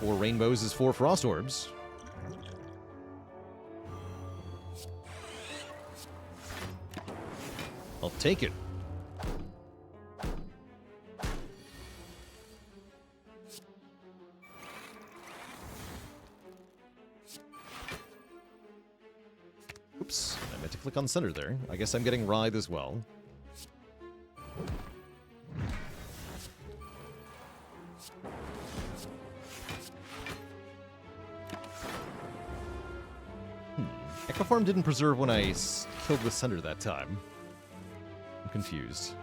Four rainbows is 4 frost orbs. I'll take it. Oops, I meant to click on center there. I guess I'm getting Writhe as well. Echo Farm didn't preserve when I killed with center that time. I'm confused.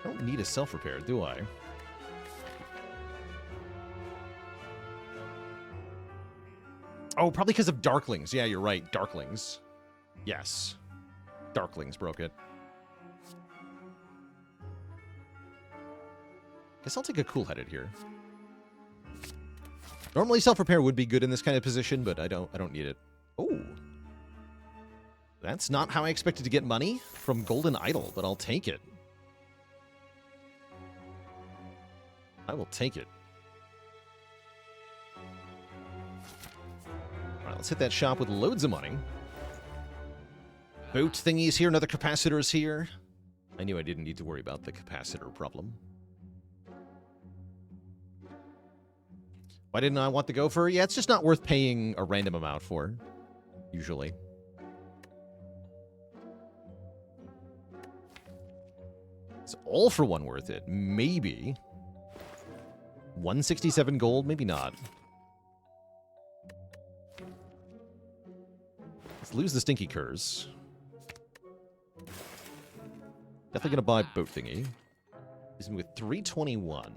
I don't need a self-repair, do I? Oh, probably because of Darklings. Yeah, you're right. Darklings. Yes. Darklings broke it. Guess I'll take a cool-headed here. Normally self-repair would be good in this kind of position, but I don't need it. Oh. That's not how I expected to get money from Golden Idol, but I'll take it. I will take it. Alright, let's hit that shop with loads of money. Boat thingy's here, another capacitor's here. I knew I didn't need to worry about the capacitor problem. Why didn't I want the gopher? Yeah, it's just not worth paying a random amount for, usually. It's all for one worth it. Maybe. 167 gold? Maybe not. Let's lose the Stinky Curs. Definitely gonna buy boat thingy. He's with 321.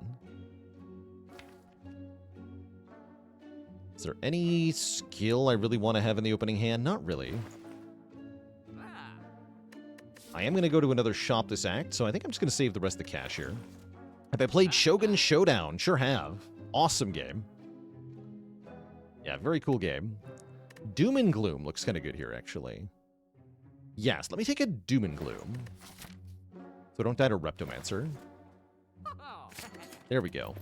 Is there any skill I really want to have in the opening hand? Not really. I am going to go to another shop this act, so I think I'm just going to save the rest of the cash here. Have I played Shogun Showdown? Sure have. Awesome game. Yeah, very cool game. Doom and Gloom looks kind of good here, actually. Yes, let me take a Doom and Gloom. So don't die to Reptomancer. There we go.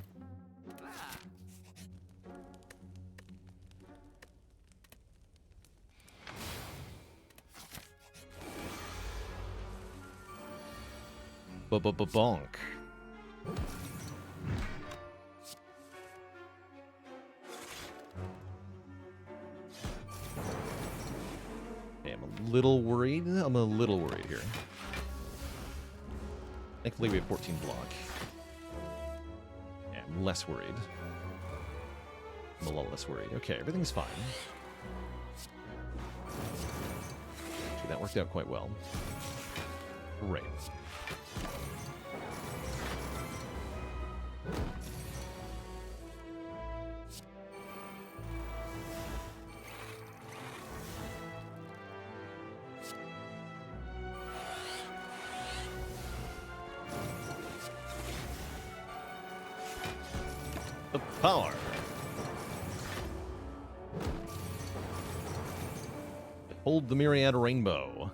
Bonk. Okay, I'm a little worried. I'm a little worried here. Thankfully, we have 14 block. Yeah, I'm less worried. I'm a little less worried. Okay, everything's fine. Actually, that worked out quite well. Great. The power. Behold the myriad rainbow.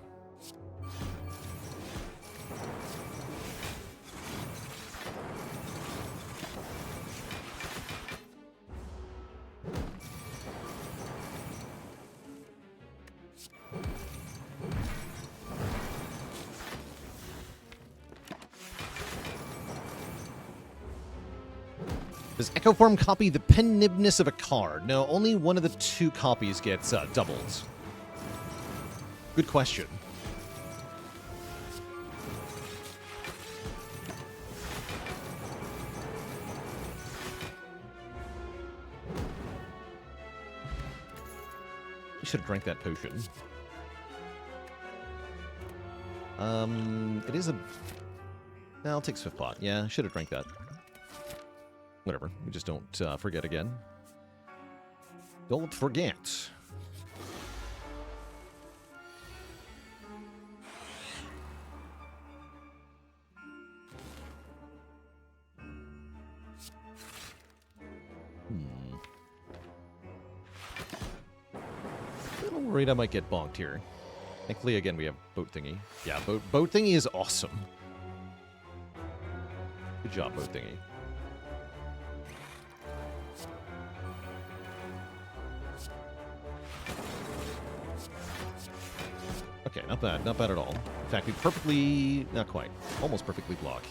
Does Echo Form copy the penibness of a card? No, only one of the two copies gets doubled. Good question. You should have drank that potion. It is a... No, I'll take Swift Pot. Yeah, I should have drank that. Whatever. We just don't forget again. Don't forget. worried I might get bonked here. Thankfully, again, we have boat thingy. Yeah, boat thingy is awesome. Good job, boat thingy. Okay, not bad. Not bad at all. In fact, we perfectly... Not quite. Almost perfectly block.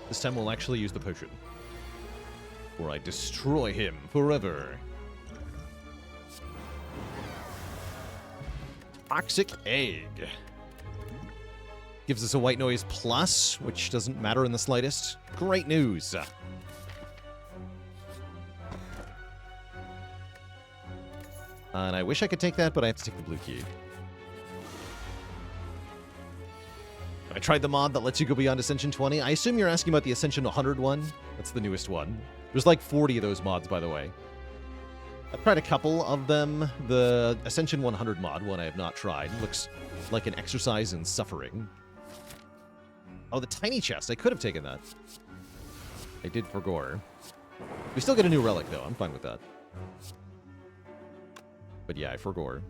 This time we'll actually use the potion. Or I destroy him forever. Toxic Egg. Gives us a white noise plus, which doesn't matter in the slightest. Great news. And I wish I could take that, but I have to take the blue key. I tried the mod that lets you go beyond Ascension 20. I assume you're asking about the Ascension 100 one. That's the newest one. There's like 40 of those mods, by the way. I've tried a couple of them. The Ascension 100 mod, one I have not tried, looks like an exercise in suffering. Oh, the tiny chest. I could have taken that. I did for gore. We still get a new relic, though. I'm fine with that. But yeah, I forgore.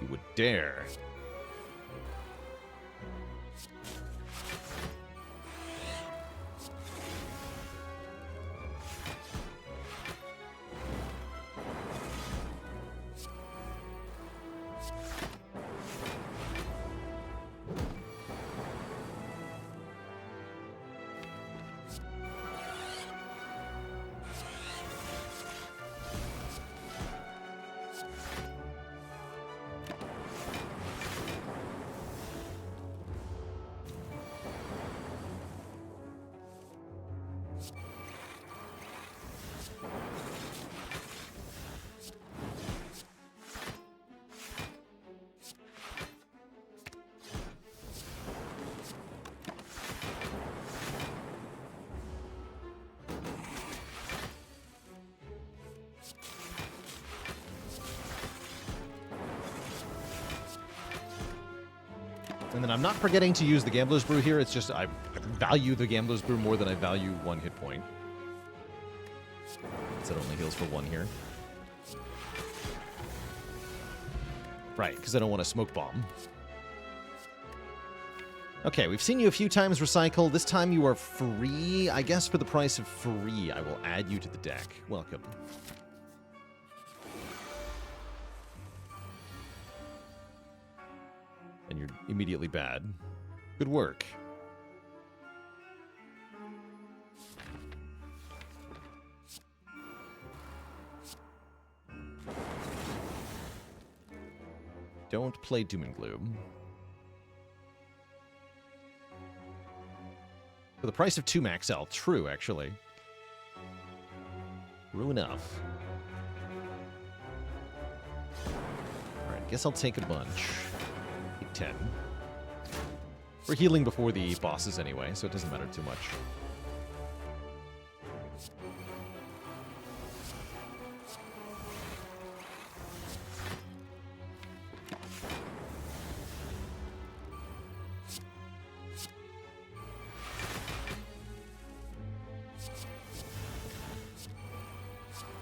You would dare. And then I'm not forgetting to use the Gambler's Brew here. It's just I value the Gambler's Brew more than I value one hit point. So it only heals for one here. Right, because I don't want a smoke bomb. Okay, we've seen you a few times recycle. This time you are free. I guess for the price of free, I will add you to the deck. Welcome. And you're immediately bad. Good work. Don't play Doom and Gloom. For the price of 2 max health. True, actually. True enough. Alright, guess I'll take a bunch. 10. We're healing before the bosses anyway, so it doesn't matter too much.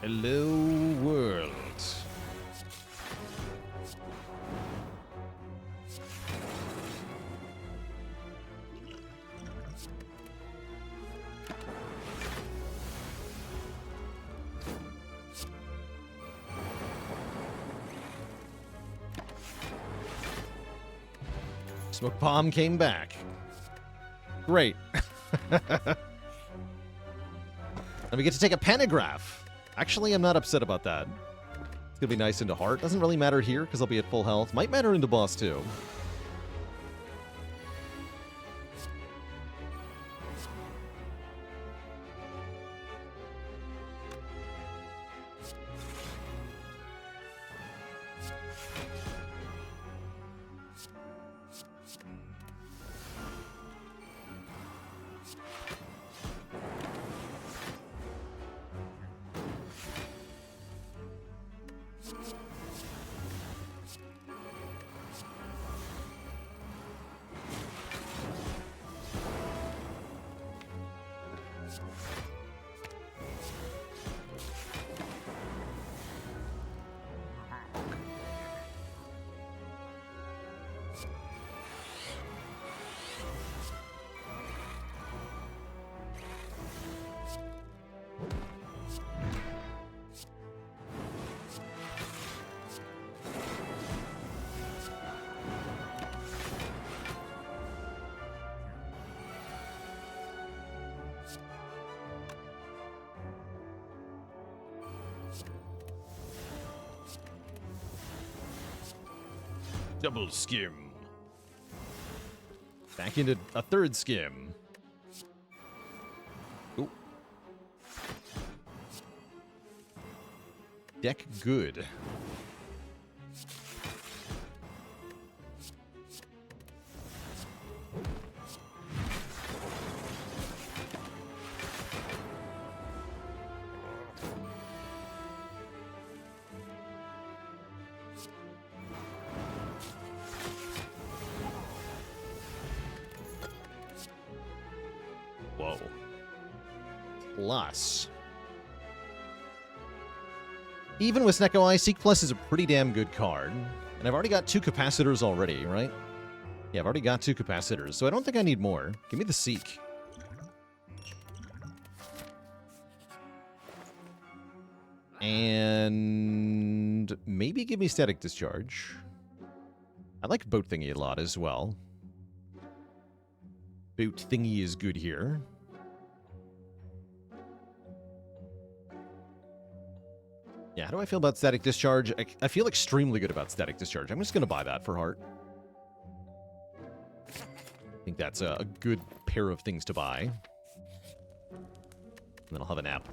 Hello, world. Smoke bomb came back. Great. And we get to take a pentagraph. Actually, I'm not upset about that. It's gonna be nice into heart. Doesn't really matter here because I'll be at full health. Might matter into boss too. Double skim. Back into a third skim. Ooh. Deck good. Whoa. Plus. Even with Snecko Eye, Seek Plus is a pretty damn good card. And I've already got 2 capacitors already, right? Yeah, I've already got 2 capacitors, so I don't think I need more. Give me the Seek. And maybe give me Static Discharge. I like Boat Thingy a lot as well. Boat Thingy is good here. Yeah, how do I feel about Static Discharge? I feel extremely good about Static Discharge. I'm just going to buy that for Heart. I think that's a good pair of things to buy. And then I'll have a nap.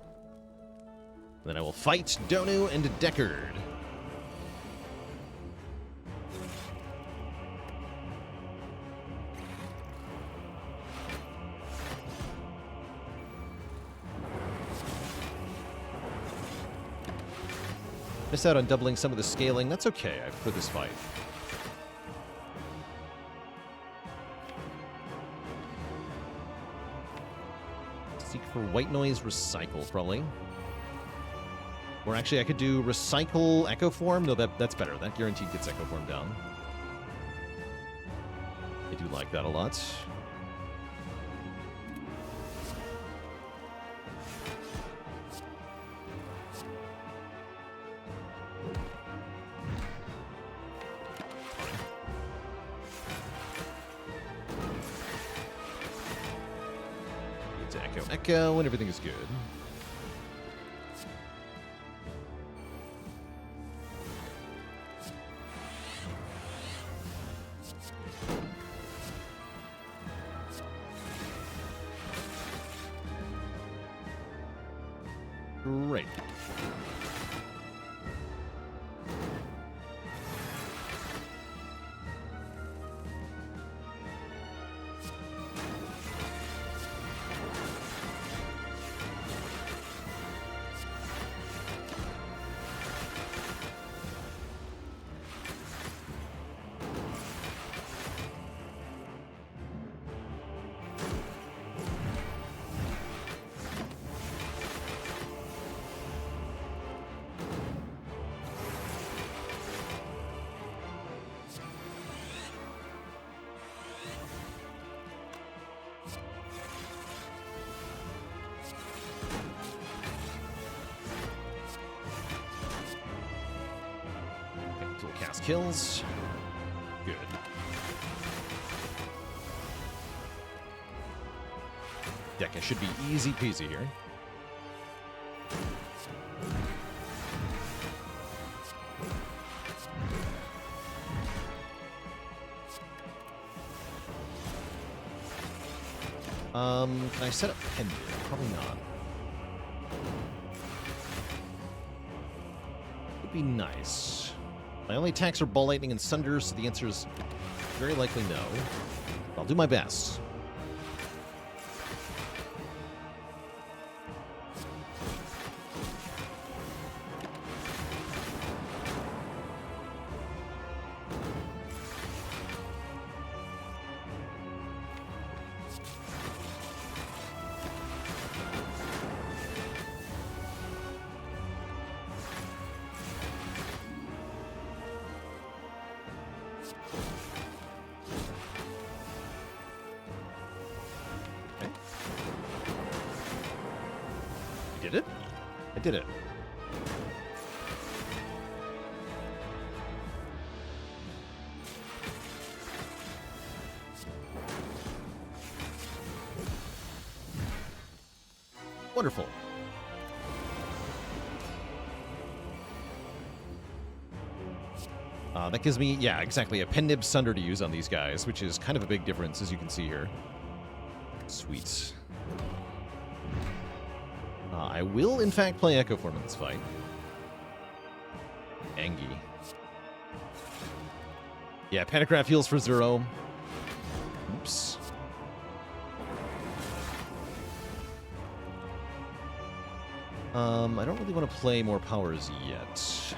And then I will fight Donu and Deckard. Missed out on doubling some of the scaling. That's okay for this fight. Seek for White Noise Recycle, probably. Or actually, I could do Recycle Echo Form. No, that's better. That guaranteed gets Echo Form down. I do like that a lot. Echo, and everything is good. Great. Cast kills. Good. Deca should be easy peasy here. Can I set up Pendant? Probably not. Would be nice. My only attacks are Ball Lightning and Sunder, so the answer is very likely no. I'll do my best. Did it? I did it. Wonderful. That gives me, yeah, exactly, a Pen-Nib Sunder to use on these guys, which is kind of a big difference, as you can see here. Sweet. I will, in fact, play Echo Form in this fight. Angie. Yeah, Pantograph heals for 0. Oops. I don't really want to play more powers yet. Let's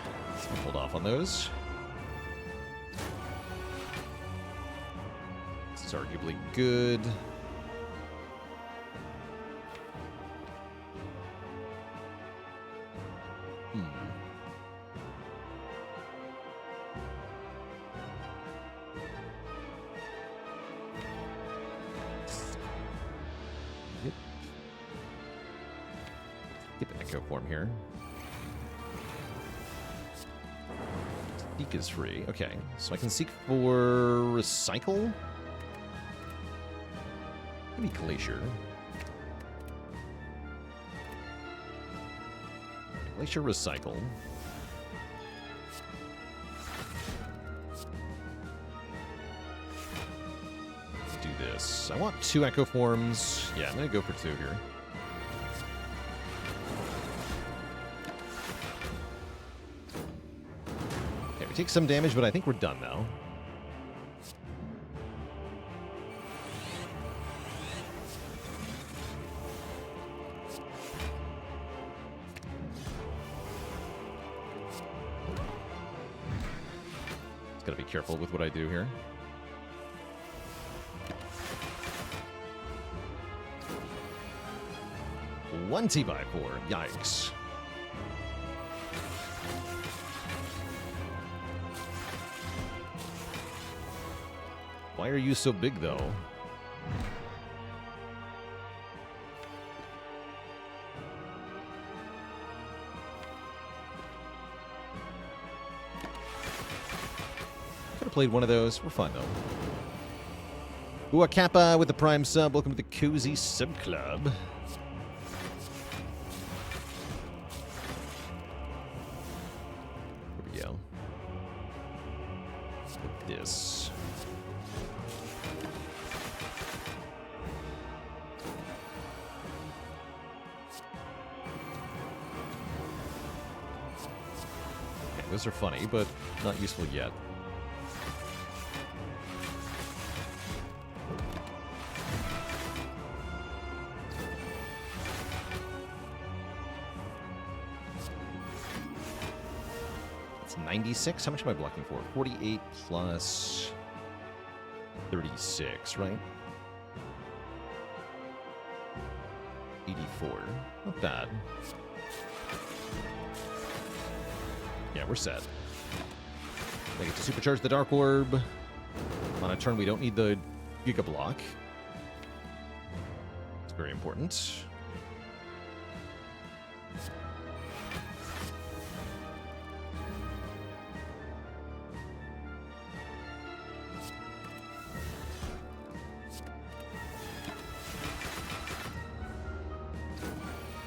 hold off on those. This is arguably good. Echo Form here. Seek is free. Okay, so I can seek for Recycle? Maybe Glacier. Glacier Recycle. Let's do this. I want 2 Echo Forms. Yeah, I'm going to go for 2 here. Take some damage, but I think we're done now. Just gotta be careful with what I do here. One T-4. Yikes. Why are you so big, though? Could have played one of those. We're fine, though. Ooh, a Kappa with the Prime sub. Welcome to the Cozy Sub Club. Here we go. Like this. Those are funny, but not useful yet. It's 96. How much am I blocking for? 48 plus 36, right? 84. Not bad. Yeah, we're set. I get to supercharge the Dark Orb. On a turn, we don't need the Giga Block. It's very important.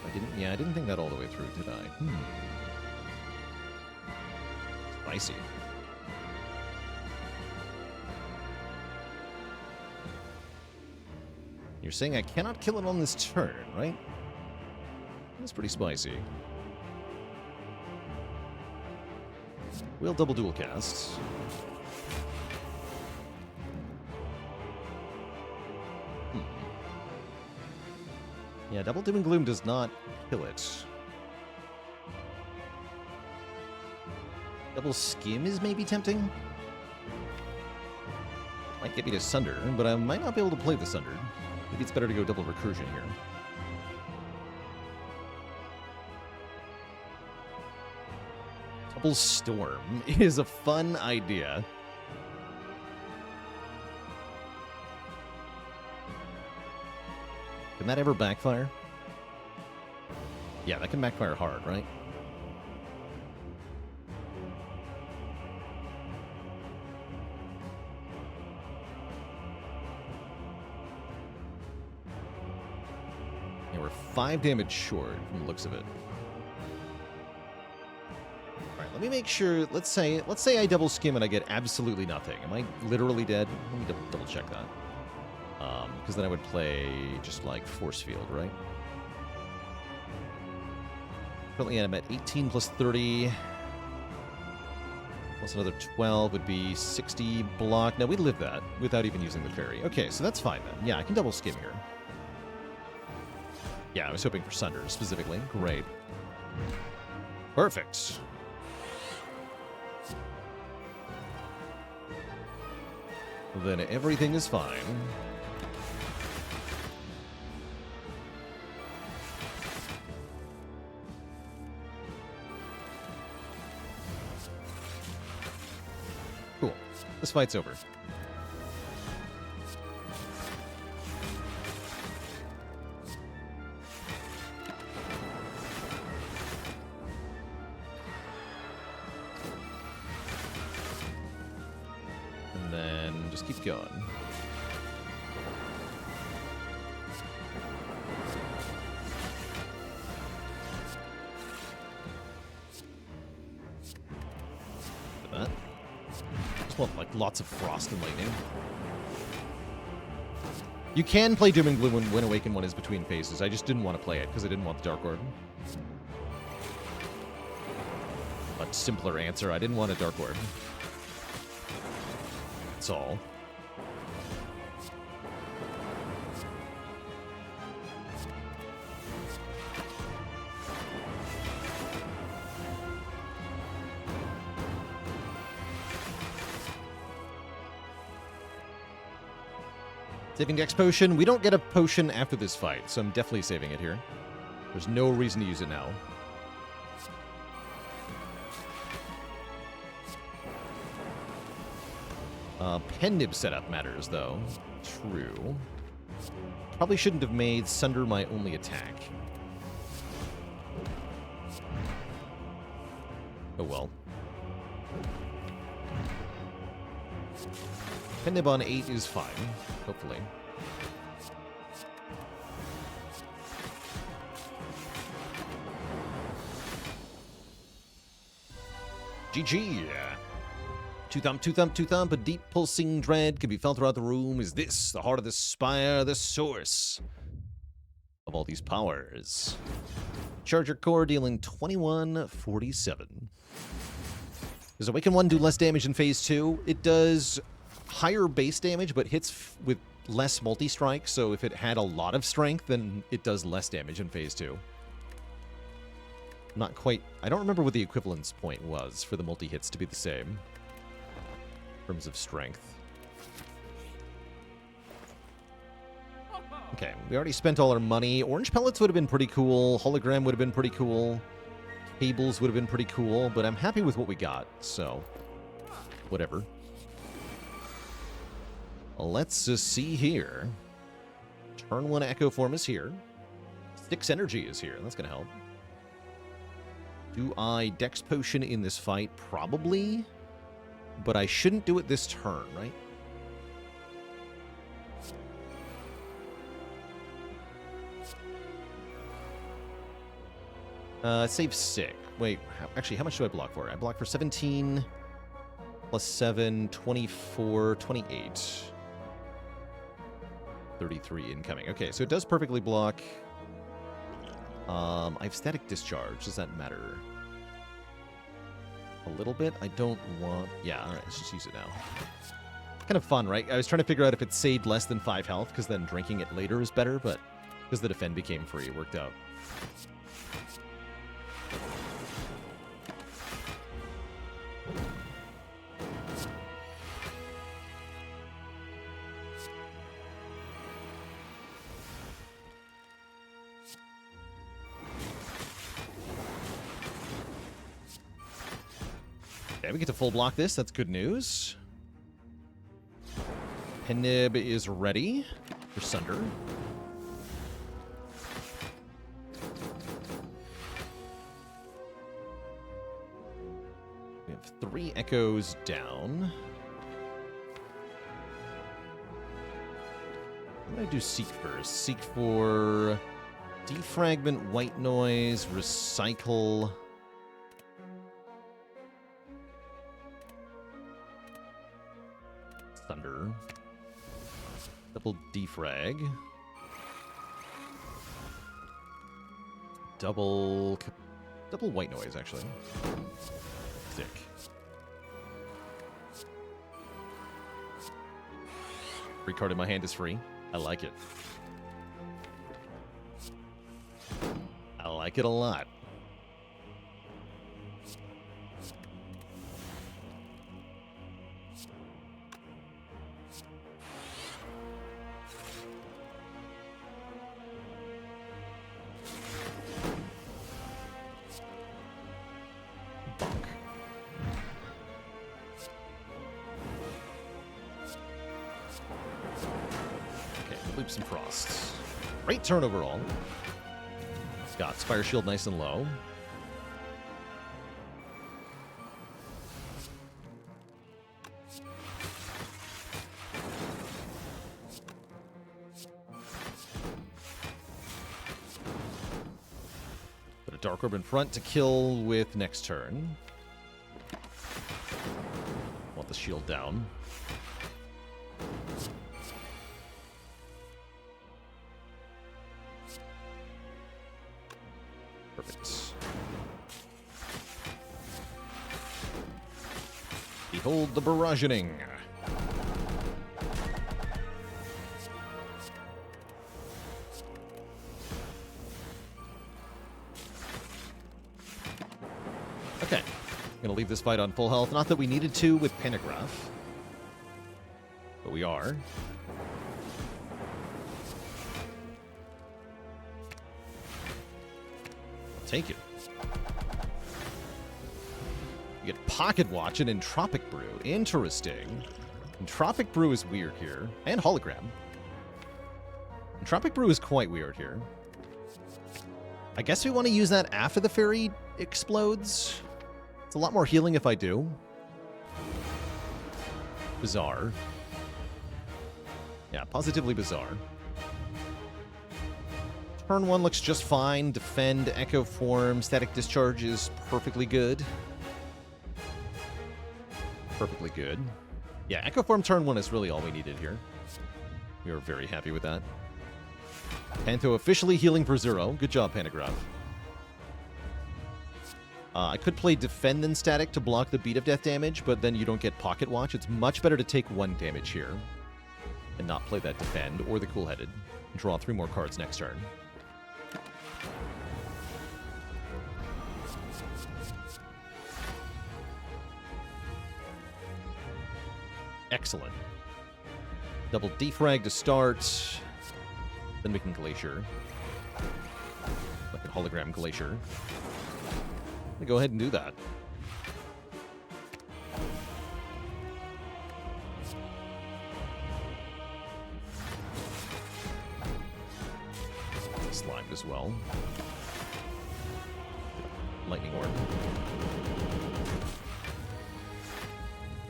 I didn't think that all the way through, did I? Spicy. You're saying I cannot kill it on this turn, right? That's pretty spicy. We'll double dual cast. Yeah, double Doom and Gloom does not kill it. Double Skim is maybe tempting. Might get me to Sunder, but I might not be able to play the Sunder. Maybe it's better to go double Recursion here. Double Storm is a fun idea. Can that ever backfire? Yeah, that can backfire hard, right? Yeah, we're 5 damage short from the looks of it. Alright, let me make sure. Let's say I double skim and I get absolutely nothing. Am I literally dead? Let me double check that. Because then I would play just like Force Field, right? Currently I'm at 18 plus 30. Plus another 12 would be 60 block. Now, we'd live that without even using the fairy. Okay, so that's fine then. Yeah, I can double skim here. Yeah, I was hoping for Sunder specifically. Great. Perfect. Then everything is fine. Cool. This fight's over. And then just keep going. That. Just want like lots of frost and lightning. You can play Doom and Gloom when Wind Awaken one is between phases. I just didn't want to play it because I didn't want the Dark Orb. Much simpler answer. I didn't want a Dark Orb. That's all. Saving Dex Potion. We don't get a potion after this fight, so I'm definitely saving it here. There's no reason to use it now. Pen Nib setup matters, though. True. Probably shouldn't have made Sunder my only attack. Oh well. Pen Nib on 8 is fine, hopefully. GG! Two thump, a deep pulsing dread can be felt throughout the room. Is this the heart of the spire, the source of all these powers? Charger core dealing 2147. Does Awaken 1 do less damage in Phase 2? It does higher base damage, but hits with less multi-strike, so if it had a lot of strength, then it does less damage in Phase 2. Not quite... I don't remember what the equivalence point was for the multi-hits to be the same. In terms of strength. Okay, we already spent all our money. Orange pellets would have been pretty cool. Hologram would have been pretty cool. Cables would have been pretty cool, but I'm happy with what we got, so... whatever. Let's see here. Turn 1 Echo Form is here. Styx Energy is here. That's going to help. Do I Dex Potion in this fight? Probably. But I shouldn't do it this turn, right? Save sick. Wait, actually, how much do I block for? I block for 17 plus 7, 24, 28. 33 incoming. Okay, so it does perfectly block. I have Static Discharge. Does that matter? a little bit. I don't want... Yeah, all right, let's just use it now. Kind of fun, right? I was trying to figure out if it saved less than 5 health, because then drinking it later is better, but because the defend became free, it worked out. Okay, we get to full block this. That's good news. Penib is ready for Sunder. We have 3 echoes down. I'm going to do Seek first. Seek for Defragment, White Noise, Recycle... Thunder. Double defrag. Double white noise, actually. Thick. Free card in my hand is free. I like it. I like it a lot. Leaps and Frosts. Great turn overall. Got Spire Shield nice and low. Put a Dark Orb in front to kill with next turn. Want the shield down. Perfect. Behold the barragening. Okay. Gonna leave this fight on full health. Not that we needed to with Pentagraph, but we are. Take it. You get Pocket Watch and Entropic Brew. Interesting. Entropic Brew is weird here. And Hologram. Entropic Brew is quite weird here. I guess we want to use that after the fairy explodes. It's a lot more healing if I do. Bizarre. Yeah, positively bizarre. Turn 1 looks just fine. Defend, Echo Form, Static Discharge is perfectly good. Perfectly good. Yeah, Echo Form turn 1 is really all we needed here. We are very happy with that. Pantho officially healing for 0. Good job, Pantograph. I could play Defend and Static to block the Beat of Death damage, but then you don't get Pocket Watch. It's much better to take 1 damage here and not play that Defend or the Cool-Headed. Draw 3 more cards next turn. Excellent. Double defrag to start. Then we can Glacier. Like a Hologram Glacier. I'm gonna go ahead and do that. Slimed as well. Lightning Orb.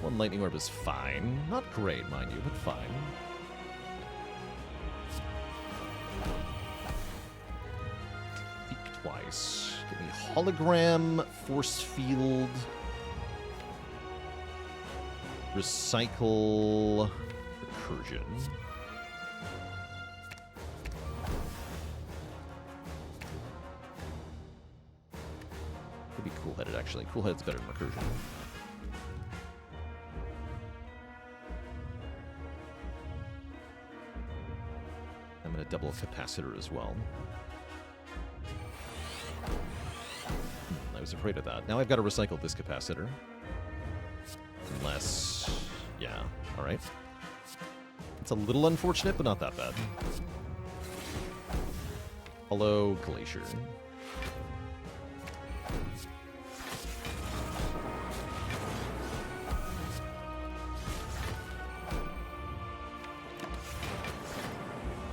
1 Lightning Orb is fine. Not great, mind you, but fine. Peek twice. Give me Hologram, Force Field, Recycle, Recursion. Could be Cool-Headed, actually. Cool Head's better than Recursion. I'm going to double Capacitor as well. I was afraid of that. Now I've got to recycle this Capacitor. Unless... yeah, alright. It's a little unfortunate, but not that bad. Hello, Glacier.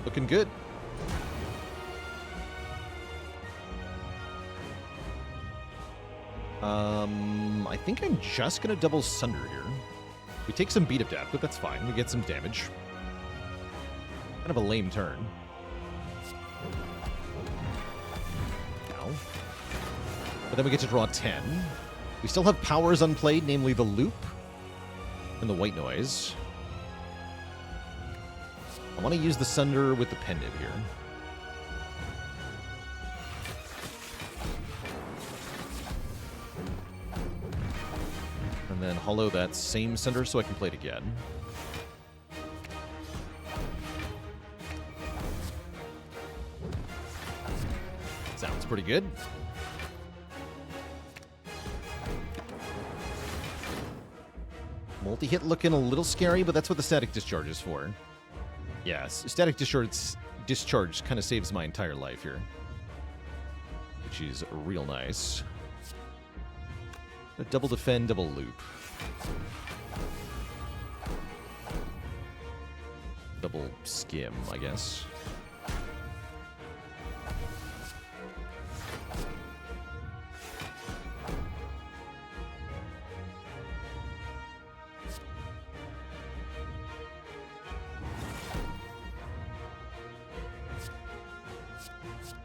Looking good. I think I'm just gonna double Sunder here. We take some beat up death, but that's fine. We get some damage. Kind of a lame turn. Ow. But then we get to draw 10. We still have powers unplayed, namely the Loop and the White Noise. I want to use the Sunder with the Pendiv here. And then hollow that same Sunder so I can play it again. Sounds pretty good. Multi-hit looking a little scary, but that's what the Static Discharge is for. Yes, Static Discharge kind of saves my entire life here. Which is real nice. A double defend, double loop. Double skim, I guess.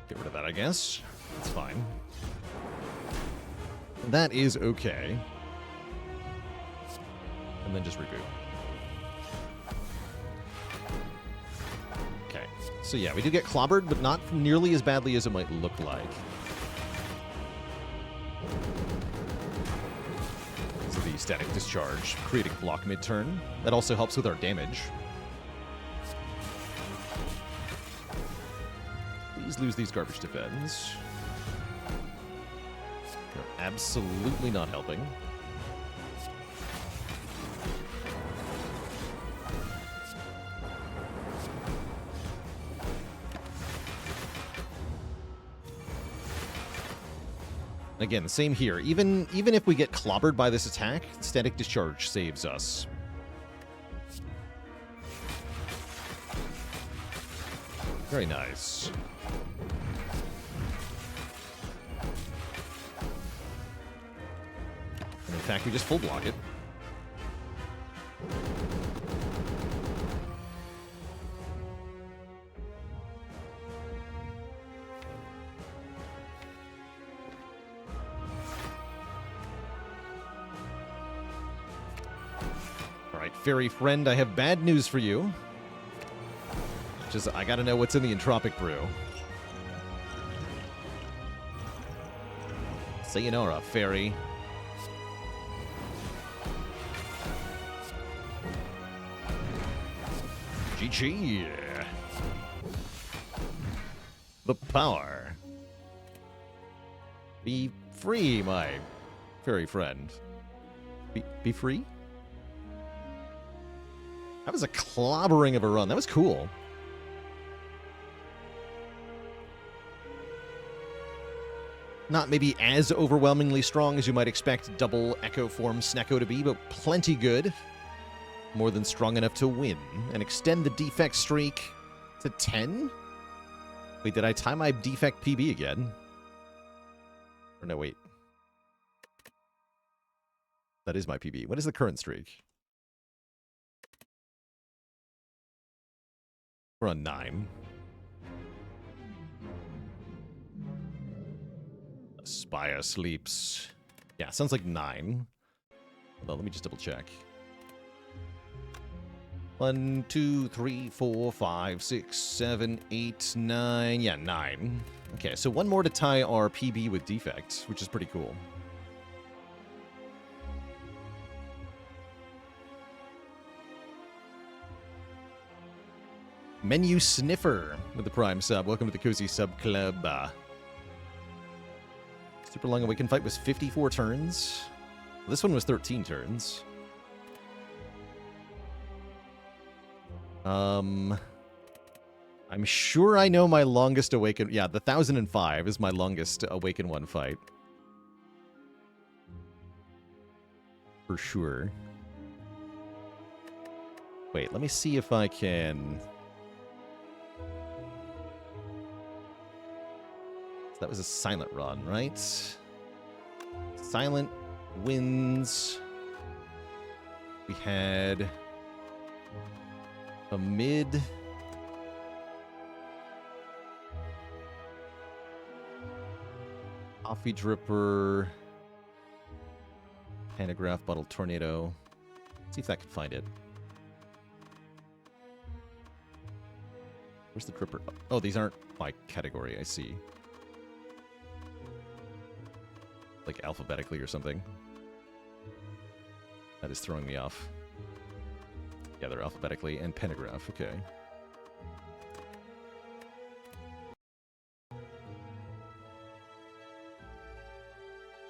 Get rid of that, I guess. That's fine. That is okay. And then just reboot. Okay. So yeah, we do get clobbered, but not nearly as badly as it might look like. So the Static Discharge, creating block mid-turn. That also helps with our damage. Please lose these garbage defends. They're absolutely not helping. Again, same here. Even if we get clobbered by this attack, Static Discharge saves us. Very nice. And in fact, we just full block it. Fairy friend, I have bad news for you. Just, I gotta know what's in the Entropic Brew. Sayonara, fairy. GG. The power. Be free, my fairy friend. Be free? That was a clobbering of a run. That was cool. Not maybe as overwhelmingly strong as you might expect double Echo Form Snecko to be, but plenty good. More than strong enough to win and extend the defect streak to 10? Wait, did I tie my defect PB again? Or no, wait. That is my PB. What is the current streak? We're on 9. Aspire sleeps. Yeah, sounds like 9. Hold on, let me just double check. 1, 2, 3, 4, 5, 6, 7, 8, 9. Yeah, 9. Okay, so one more to tie our PB with defect, which is pretty cool. Menu Sniffer with the Prime sub. Welcome to the Cozy Sub Club. Super Long Awakened fight was 54 turns. This one was 13 turns. I'm sure I know my longest Awaken... Yeah, the 1005 is my longest Awaken 1 fight. For sure. Wait, let me see if I can... That was a silent run, right? Silent wins. We had a mid. Coffee dripper. Pantograph bottle tornado. Let's see if I can find it. Where's the dripper? Oh, these aren't my category, I see. Like alphabetically or something. That is throwing me off. Yeah, they're alphabetically and pentagraph. Okay.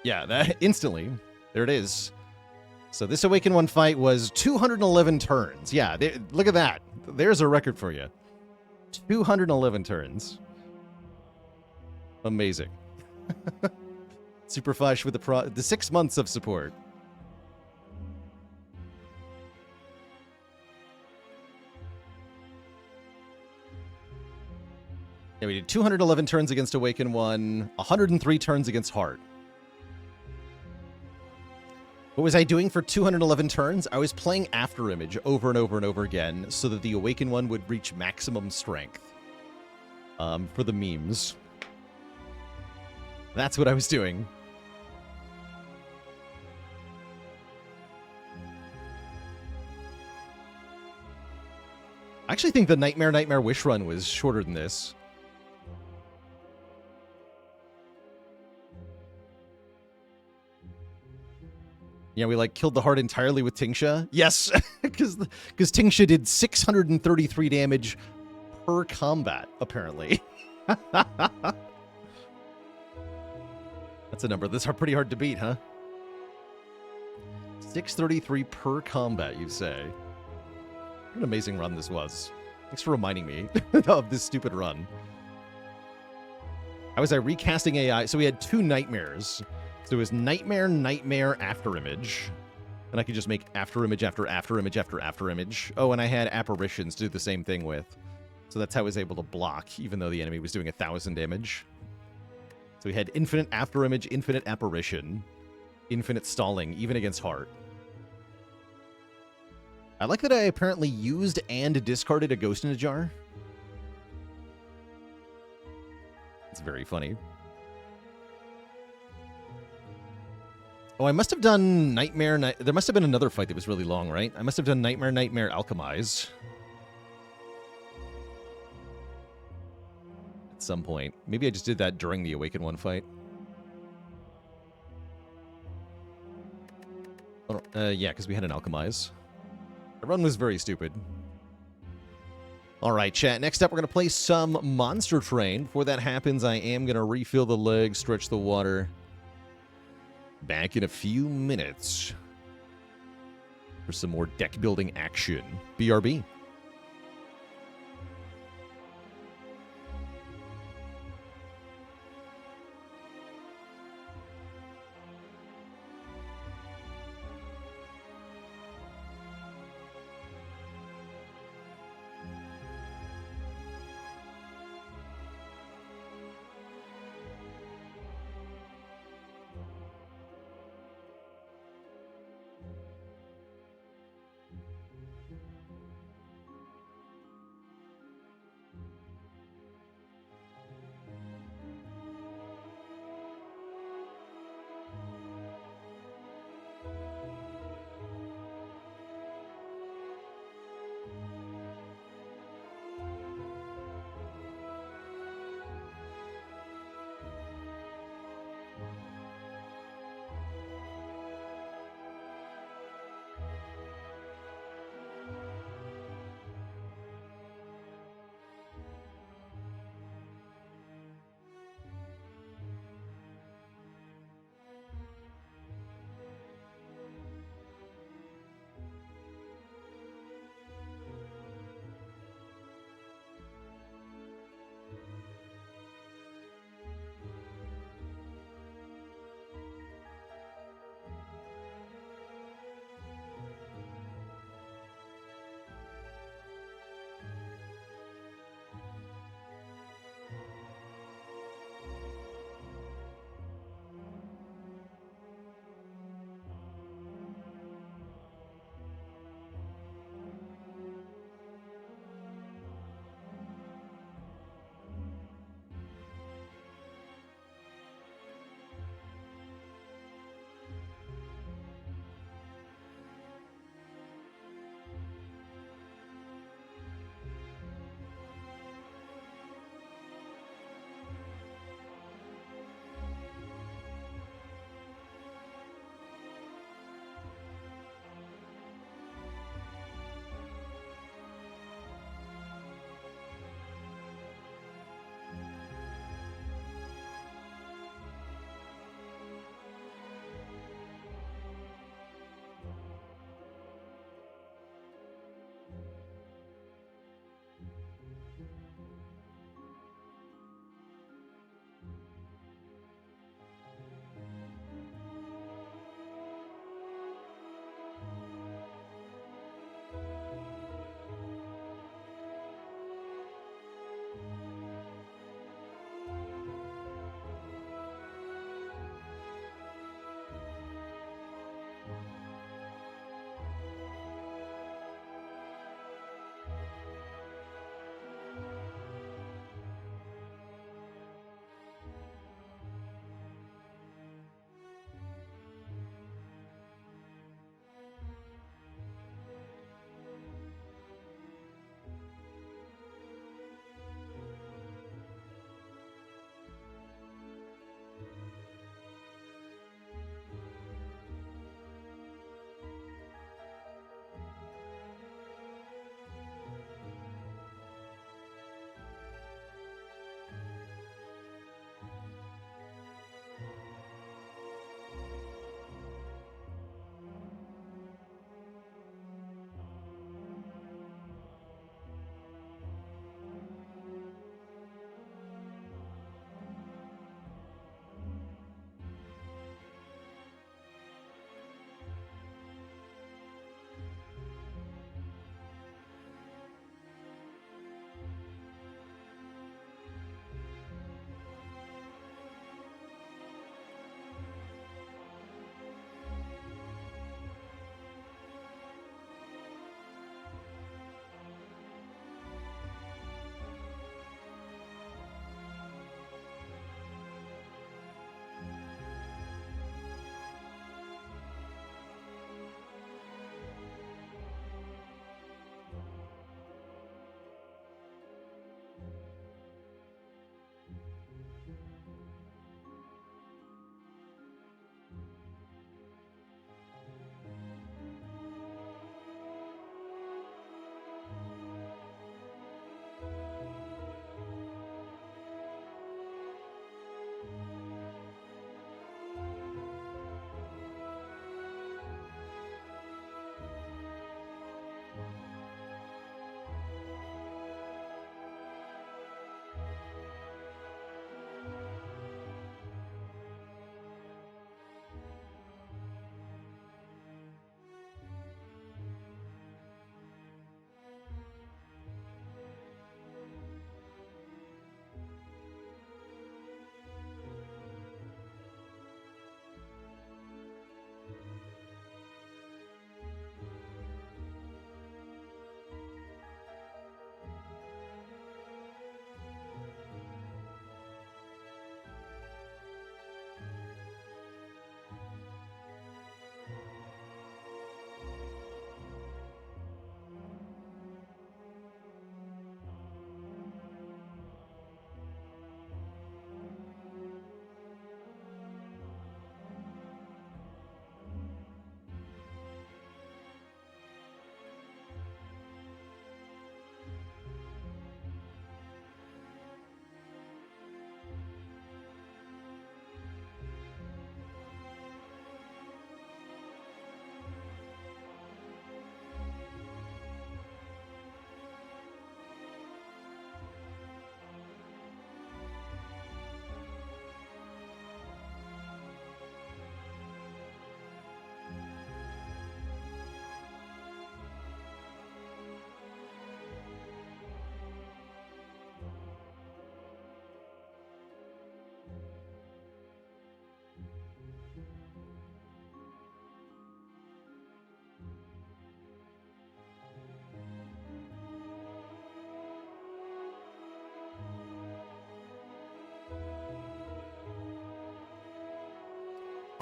Yeah, that instantly. There it is. So this Awaken 1 fight was 211 turns. Yeah, look at that. There's a record for you. 211 turns. Amazing. Super Fush with the 6 months of support. Yeah, we did 211 turns against Awaken 1, 103 turns against Heart. What was I doing for 211 turns? I was playing Afterimage over and over and over again so that the Awaken 1 would reach maximum strength. For the memes. That's what I was doing. I actually think the Nightmare Wish run was shorter than this. Yeah, we like killed the heart entirely with Tingsha. Yes, because Tingsha did 633 damage per combat, apparently. That's a number that's pretty hard to beat, huh? 633 per combat, you say? What an amazing run this was. Thanks for reminding me of this stupid run. How was I recasting AI? So we had 2 nightmares. So it was Nightmare, Afterimage. And I could just make Afterimage after Afterimage after Afterimage. Oh, and I had Apparitions to do the same thing with. So that's how I was able to block, even though the enemy was doing 1,000 damage. So we had Infinite Afterimage, Infinite Apparition, Infinite Stalling, even against Heart. I like that I apparently used and discarded a Ghost in a Jar. It's very funny. Oh, I must have done Nightmare... There must have been another fight that was really long, right? I must have done Nightmare, Alchemize. At some point. Maybe I just did that during the Awaken 1 fight. Oh, yeah, because we had an Alchemize. The run was very stupid. Alright, chat. Next up, we're going to play some Monster Train. Before that happens, I am going to refill the legs, stretch the water. Back in a few minutes for some more deck-building action. BRB.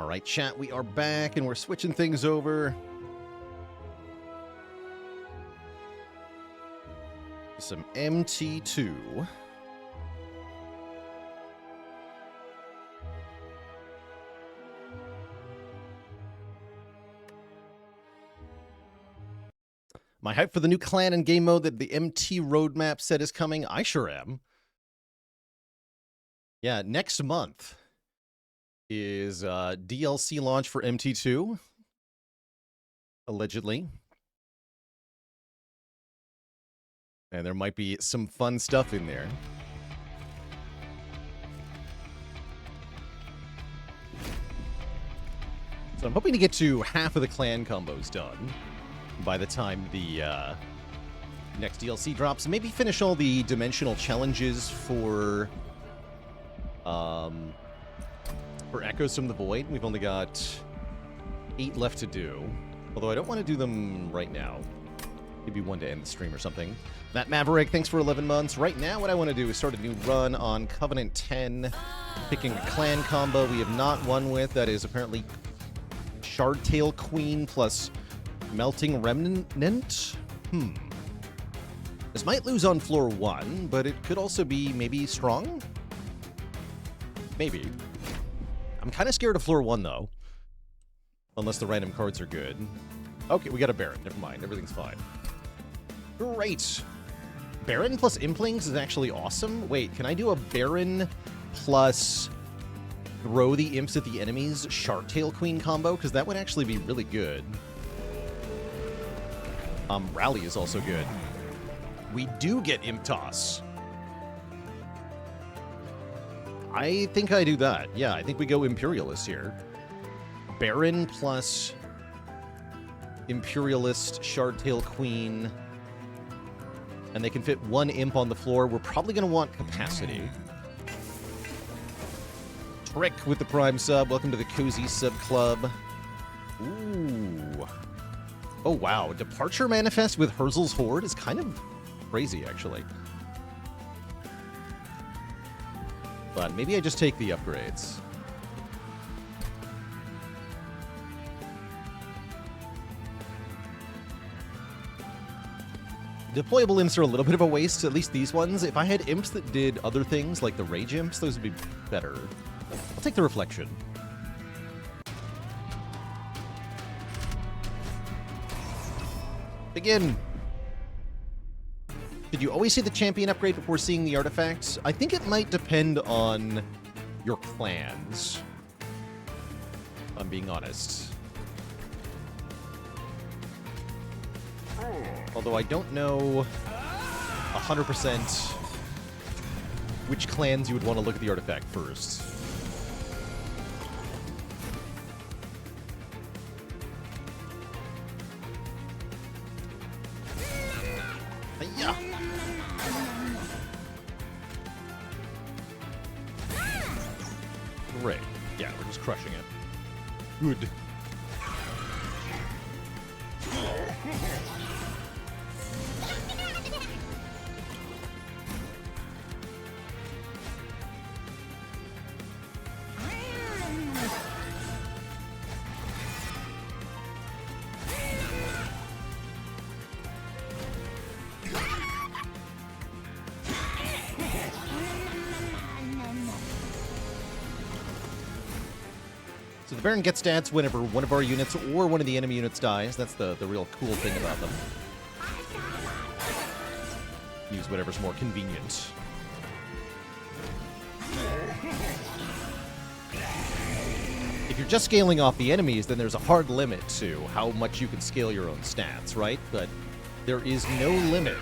All right, chat, we are back, and we're switching things over. Some MT2. My hype for the new clan and game mode that the MT roadmap said is coming? I sure am. Yeah, next month is DLC launch for MT2, allegedly. And there might be some fun stuff in there. So I'm hoping to get to half of the clan combos done by the time the next DLC drops. Maybe finish all the dimensional challenges for Echoes from the Void. We've only got 8 left to do. Although I don't want to do them right now. Maybe one to end the stream or something. Matt Maverick, thanks for 11 months. Right now, what I want to do is start a new run on Covenant 10, picking a clan combo we have not won with. That is apparently Shardtail Queen plus Melting Remnant. This might lose on floor 1, but it could also be maybe strong? Maybe. I'm kind of scared of floor 1, though. Unless the random cards are good. Okay, we got a Baron. Never mind. Everything's fine. Great. Baron plus Implings is actually awesome. Wait, can I do a Baron plus throw the imps at the enemies Shardtail Queen combo? Because that would actually be really good. Rally is also good. We do get Imp Toss. I think I do that. Yeah, I think we go Imperialist here. Baron plus Imperialist, Shardtail Queen. And they can fit 1 imp on the floor. We're probably going to want Capacity. Trick with the Prime sub. Welcome to the Cozy Sub Club. Ooh. Oh, wow. Departure Manifest with Herzl's Horde is kind of crazy, actually. But maybe I just take the upgrades. Deployable imps are a little bit of a waste, at least these ones. If I had imps that did other things, like the rage imps, those would be better. I'll take the reflection. Begin! Did you always see the champion upgrade before seeing the artifacts? I think it might depend on your clans. If I'm being honest. Although I don't know 100% which clans you would want to look at the artifact first. Hiya! Great. Yeah, we're just crushing it. Good. So the Baron gets stats whenever one of our units or one of the enemy units dies. That's the real cool thing about them. Use whatever's more convenient. If you're just scaling off the enemies, then there's a hard limit to how much you can scale your own stats, right? But there is no limit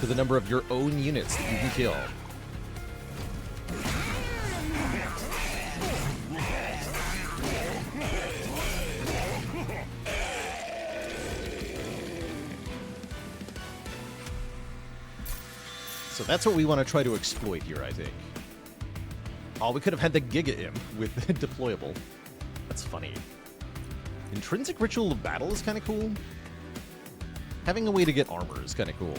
to the number of your own units that you can kill. So that's what we want to try to exploit here, I think. Oh, we could have had the Giga Imp with deployable. That's funny. Intrinsic Ritual of Battle is kind of cool. Having a way to get armor is kind of cool.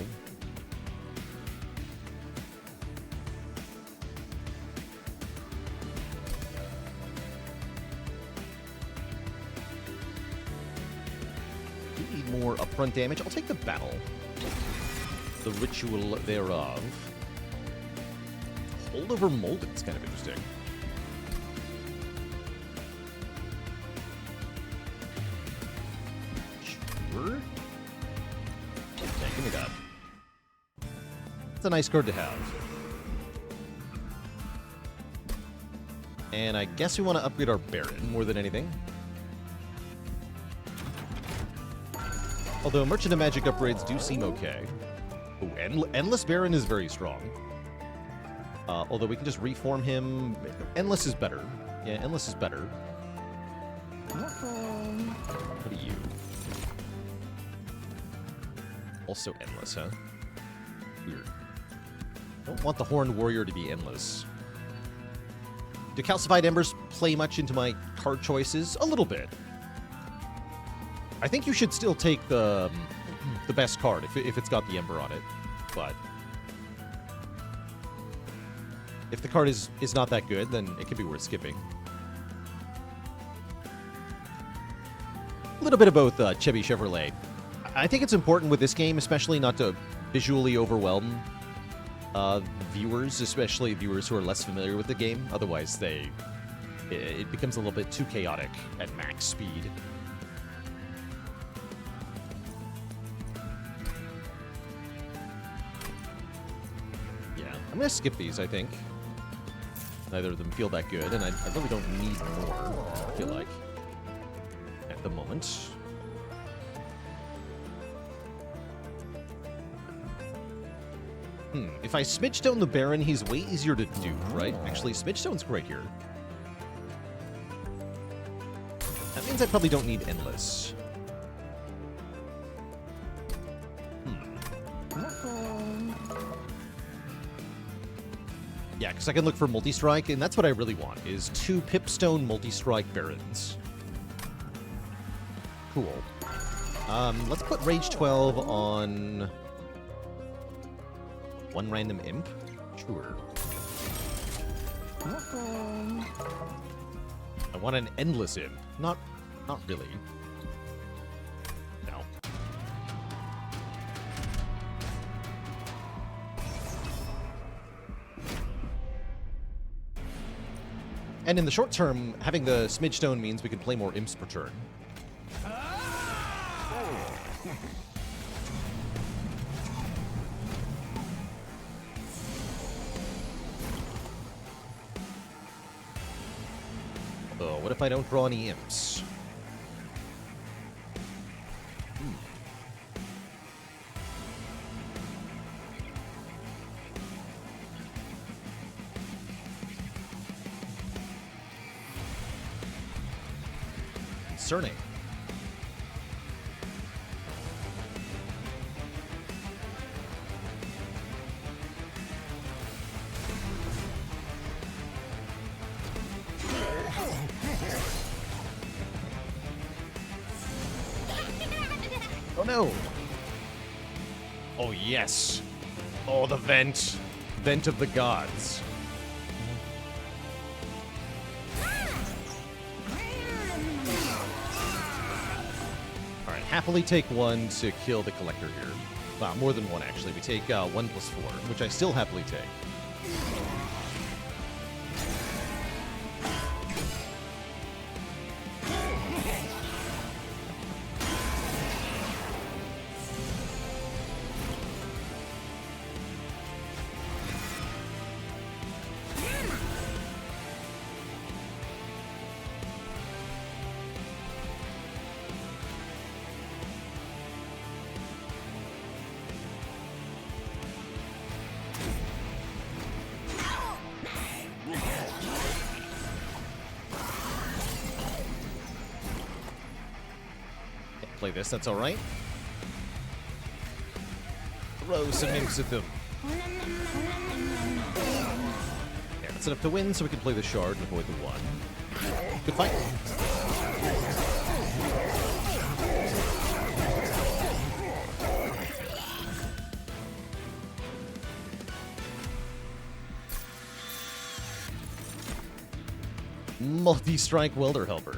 need more upfront damage. I'll take the battle. The ritual thereof. Holdover Molden's kind of interesting. Sure. Yeah, give me that. It's a nice card to have. And I guess we want to upgrade our Baron more than anything. Although Merchant of Magic upgrades do seem okay. Ooh, Endless Baron is very strong. Although we can just reform him. Endless is better. Yeah, Endless is better. What are you? Also Endless, huh? Weird. Don't want the Horned Warrior to be endless. Do Calcified Embers play much into my card choices? A little bit. I think you should still take the best card if it's got the Ember on it. But if the card is not that good, then it could be worth skipping. A little bit of both Chevy Chevrolet. I think it's important with this game, especially not to visually overwhelm viewers, especially viewers who are less familiar with the game. Otherwise, it becomes a little bit too chaotic at max speed. Yeah, I'm gonna skip these, I think. Neither of them feel that good, and I really don't need more, I feel like, at the moment. If I Smidgestone the Baron, he's way easier to do, right? Actually, Smidgestone's great here. That means I probably don't need Endless. Yeah, because I can look for Multi-Strike, and that's what I really want, is 2 Pipstone Multi-Strike Barons. Cool. Let's put Rage 12 on... 1 random imp? Sure. I want an endless imp. Not really. No. And in the short term, having the Smidgestone means we can play more imps per turn. What if I don't draw any imps? Concerning. Oh no! Oh yes! Oh, the vent! Vent of the gods. Alright, happily take 1 to kill the Collector here. Wow, more than 1 actually. We take 1 plus 4, which I still happily take. Play this, that's alright. Throw some imps at them. Yeah, that's enough to win, so we can play the shard and avoid the 1. Good fight. Multi-strike welder helper.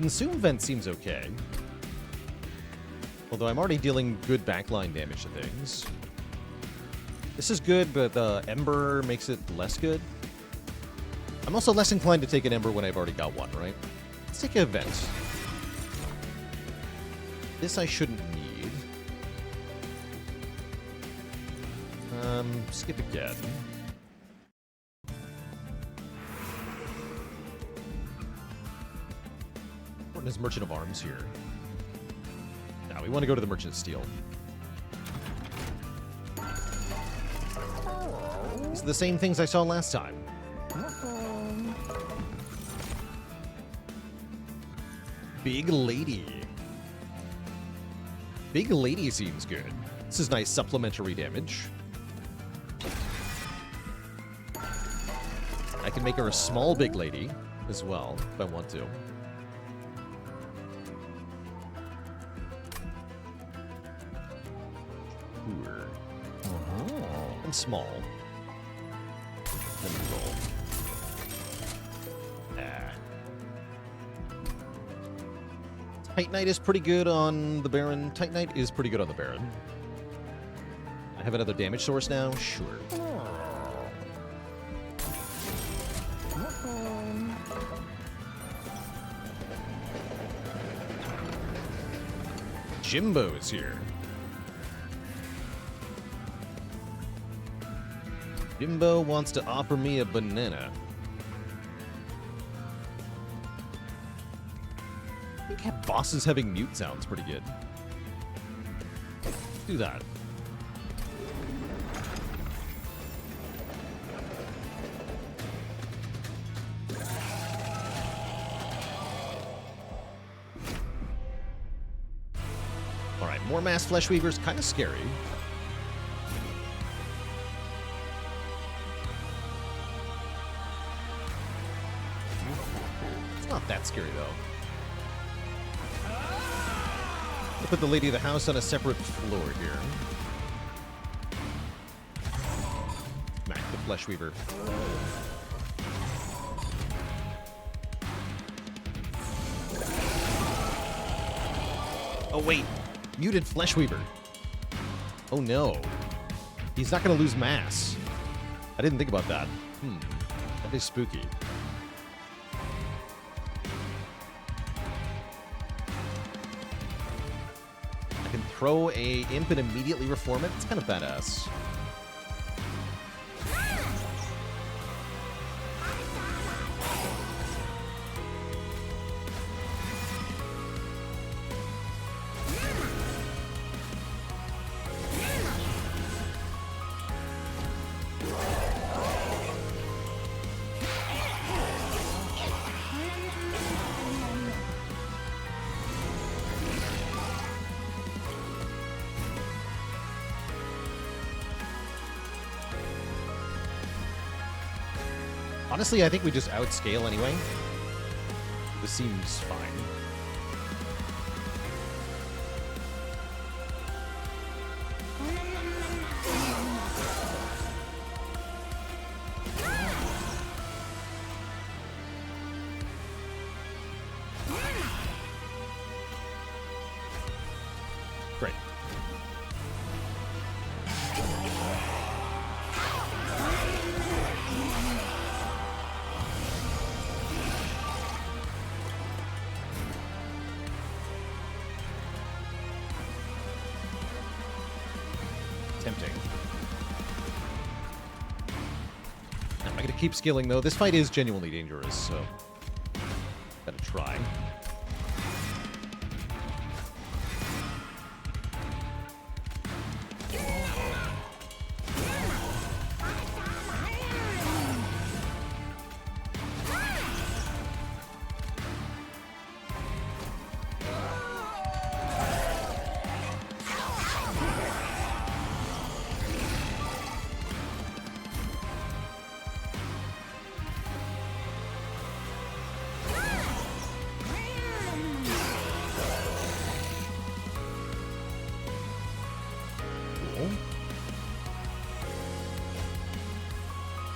Consume Vent seems okay. Although I'm already dealing good backline damage to things. This is good, but Ember makes it less good. I'm also less inclined to take an Ember when I've already got one, right? Let's take a Vent. This I shouldn't need. Skip again. Important is Merchant of Arms here. Now we want to go to the Merchant of Steel. These are the same things I saw last time. Big Lady. Big Lady seems good. This is nice supplementary damage. I can make her a small Big Lady as well, if I want to. And small. Then we roll. Tight Knight is pretty good on the Baron. Tight Knight is pretty good on the Baron. I have another damage source now? Sure. Jimbo's here. Jimbo wants to offer me a banana. I think bosses having mute sounds pretty good. Do that. Alright, more Mass Flesh Weavers, kind of scary. It's not that scary, though. I'll put the Lady of the House on a separate floor here. Smack the Flesh Weaver. Oh, wait. Muted Flesh Weaver. Oh, no. He's not going to lose mass. I didn't think about that. That is spooky. I can throw a imp and immediately reform it. It's kind of badass. Honestly, I think we just outscale anyway. This seems fine. Great. Tempting. Now, I'm gonna keep scaling though. This fight is genuinely dangerous, so gotta try.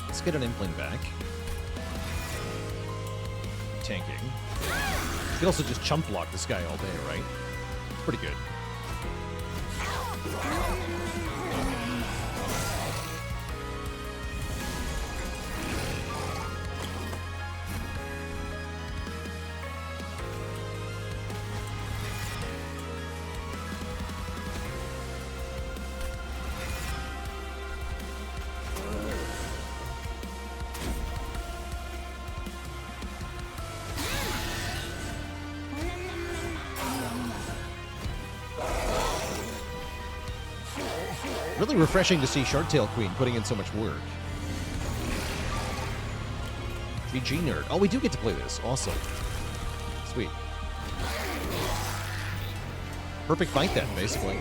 Let's get an Impling back. Tanking. You can also just chump block this guy all day, right? It's pretty good. Really refreshing to see Sharktail Queen putting in so much work. GG nerd. Oh, we do get to play this. Awesome. Sweet. Perfect fight then, basically.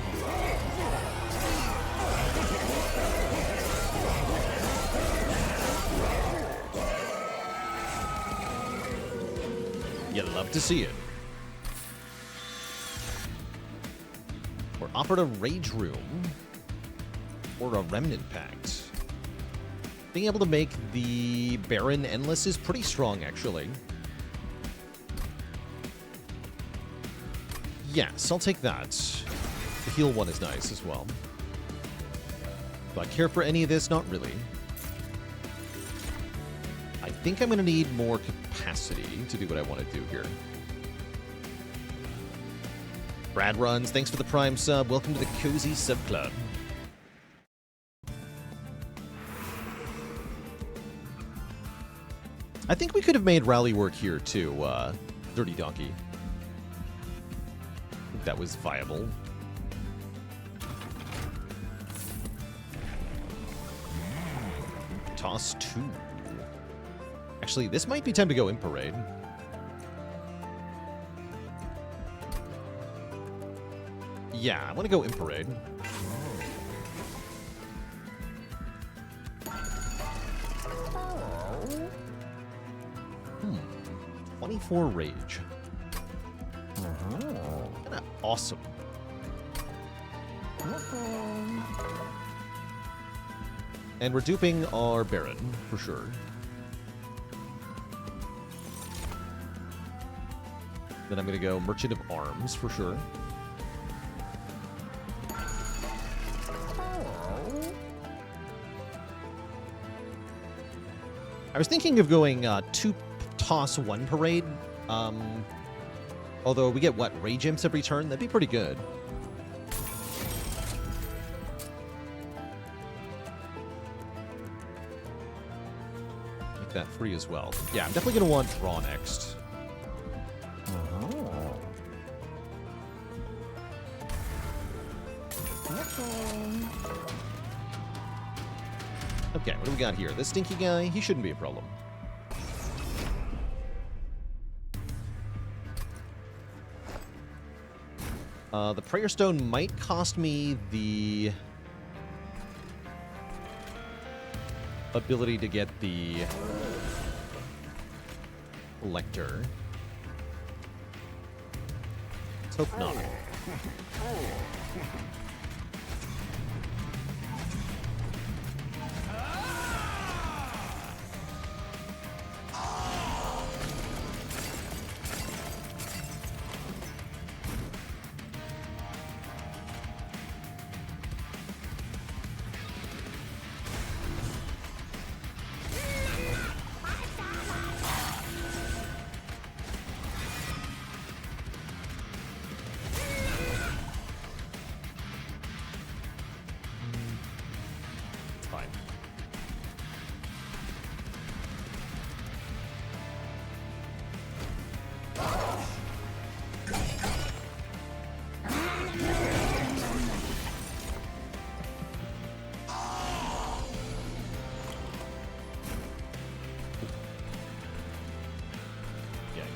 You love to see it. We're offered a Rage Room. Or a Remnant Pact. Being able to make the Baron endless is pretty strong, actually. Yes, I'll take that. The heal one is nice as well. Do I care for any of this? Not really. I think I'm going to need more capacity to do what I want to do here. Brad Runs, thanks for the Prime sub. Welcome to the Cozy Sub Club. I think we could have made rally work here too, Dirty Donkey. I think that was viable. Toss 2. Actually, this might be time to go in Parade. Yeah, I want to go in Parade. 24 rage. Kinda awesome. And we're duping our Baron, for sure. Then I'm going to go Merchant of Arms, for sure. I was thinking of going 2 toss 1 parade. Although we get, what, Rage Imps every turn? That'd be pretty good. Make that free as well. Yeah, I'm definitely going to want Draw next. Okay, what do we got here? This stinky guy, he shouldn't be a problem. The Prayer Stone might cost me the ability to get the Lector. Let's hope not.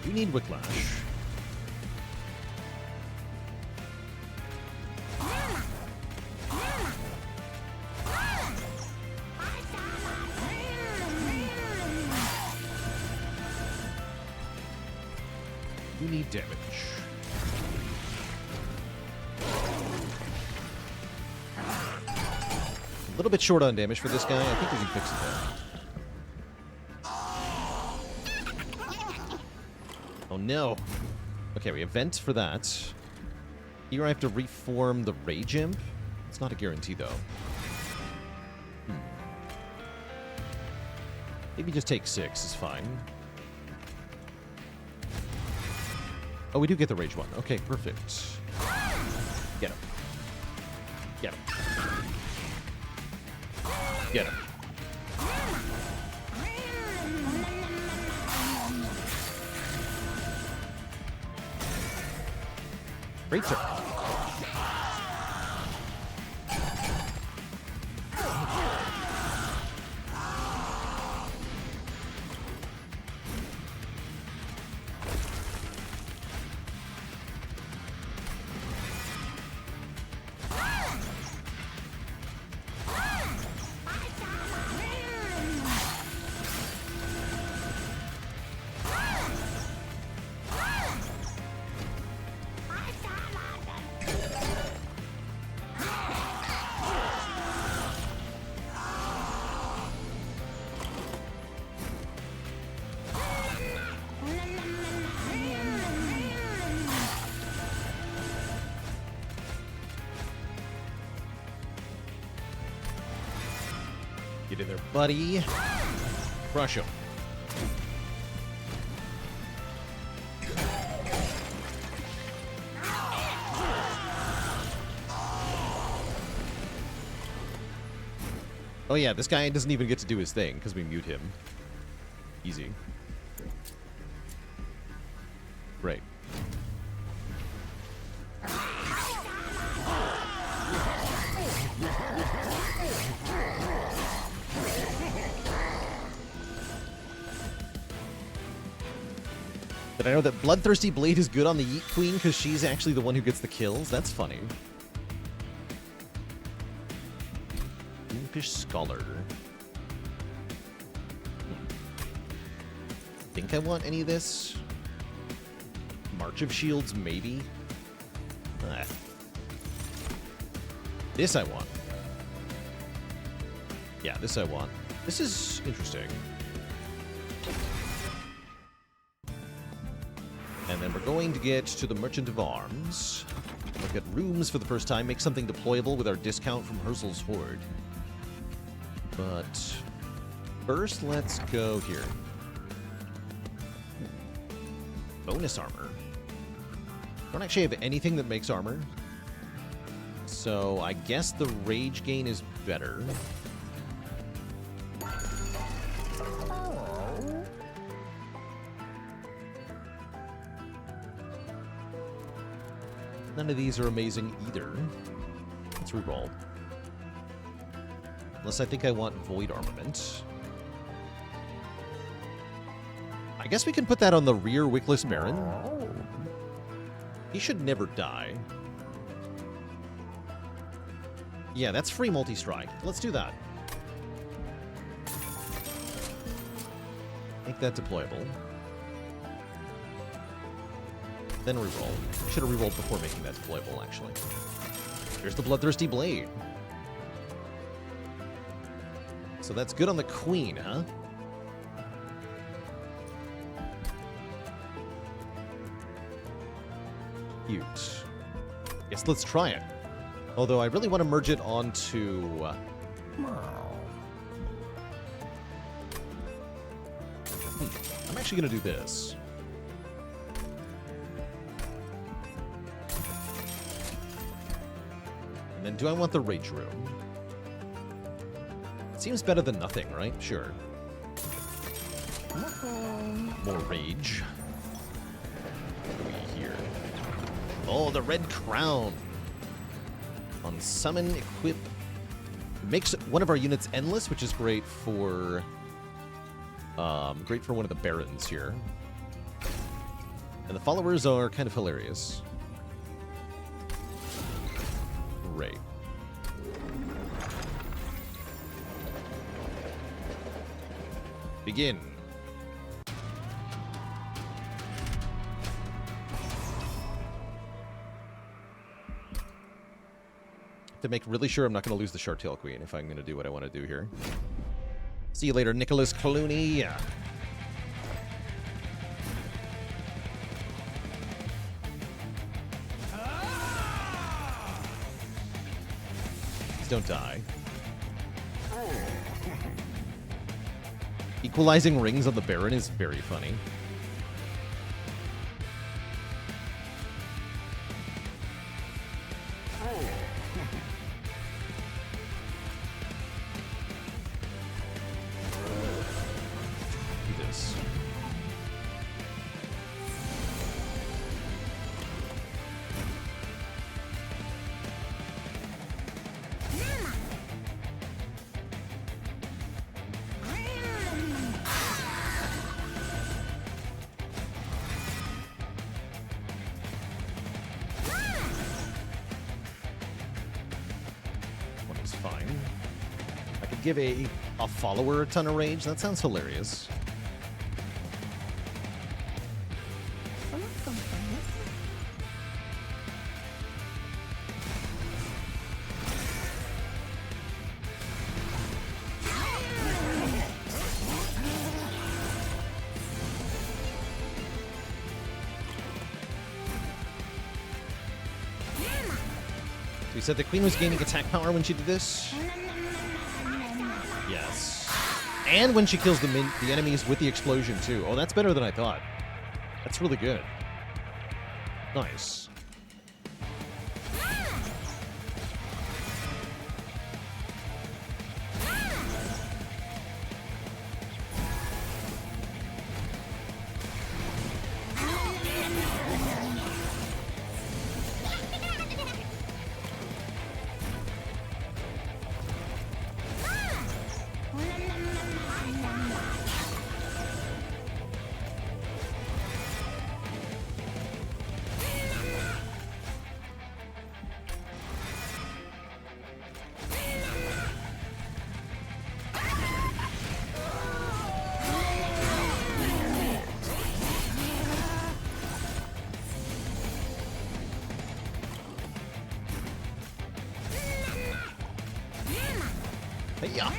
You need Whiplash. You need damage. A little bit short on damage for this guy. I think we can fix it though. Oh no. Okay, we have vent for that. Here I have to reform the Rage Imp. It's not a guarantee, though. Maybe just take 6 is fine. Oh, we do get the Rage one. Okay, perfect. Get him. Get him. Get him. Great turn. Get in there, buddy. Crush him. Oh yeah, this guy doesn't even get to do his thing because we mute him. Easy. Great. Did I know that Bloodthirsty Blade is good on the Yeet Queen because she's actually the one who gets the kills? That's funny. Impish Scholar. Think I want any of this? March of Shields, maybe? Ah. This I want. Yeah, this I want. This is interesting. And then we're going to get to the Merchant of Arms. Look at rooms for the first time. Make something deployable with our discount from Herzel's Horde. But first, let's go here. Bonus armor. Don't actually have anything that makes armor. So I guess the rage gain is better. None of these are amazing either. Let's reroll. Unless I think I want Void Armament. I guess we can put that on the rear Wickless Baron. He should never die. Yeah, that's free multi-strike. Let's do that. Make that deployable. Then reroll. Should have rerolled before making that deployable, actually. Here's the Bloodthirsty Blade. So that's good on the Queen, huh? Cute. Yes, let's try it. Although I really want to merge it onto... I'm actually going to do this. And then do I want the Rage Room? Seems better than nothing, right? Sure. More Rage. What do we hear? Oh, the Red Crown. On Summon, Equip. Makes one of our units endless, which is great for... great for one of the Barons here. And the followers are kind of hilarious. Great. Begin. To make really sure I'm not going to lose the Shartail Queen if I'm going to do what I want to do here. See you later, Nicholas Clooney. don't die. Equalizing rings on the Baron is very funny. Do this. Fine. I could give a follower a ton of rage. That sounds hilarious. You said the queen was gaining attack power when she did this? Yes. And when she kills the enemies with the explosion, too. Oh, that's better than I thought. That's really good. Nice. Hey-ya.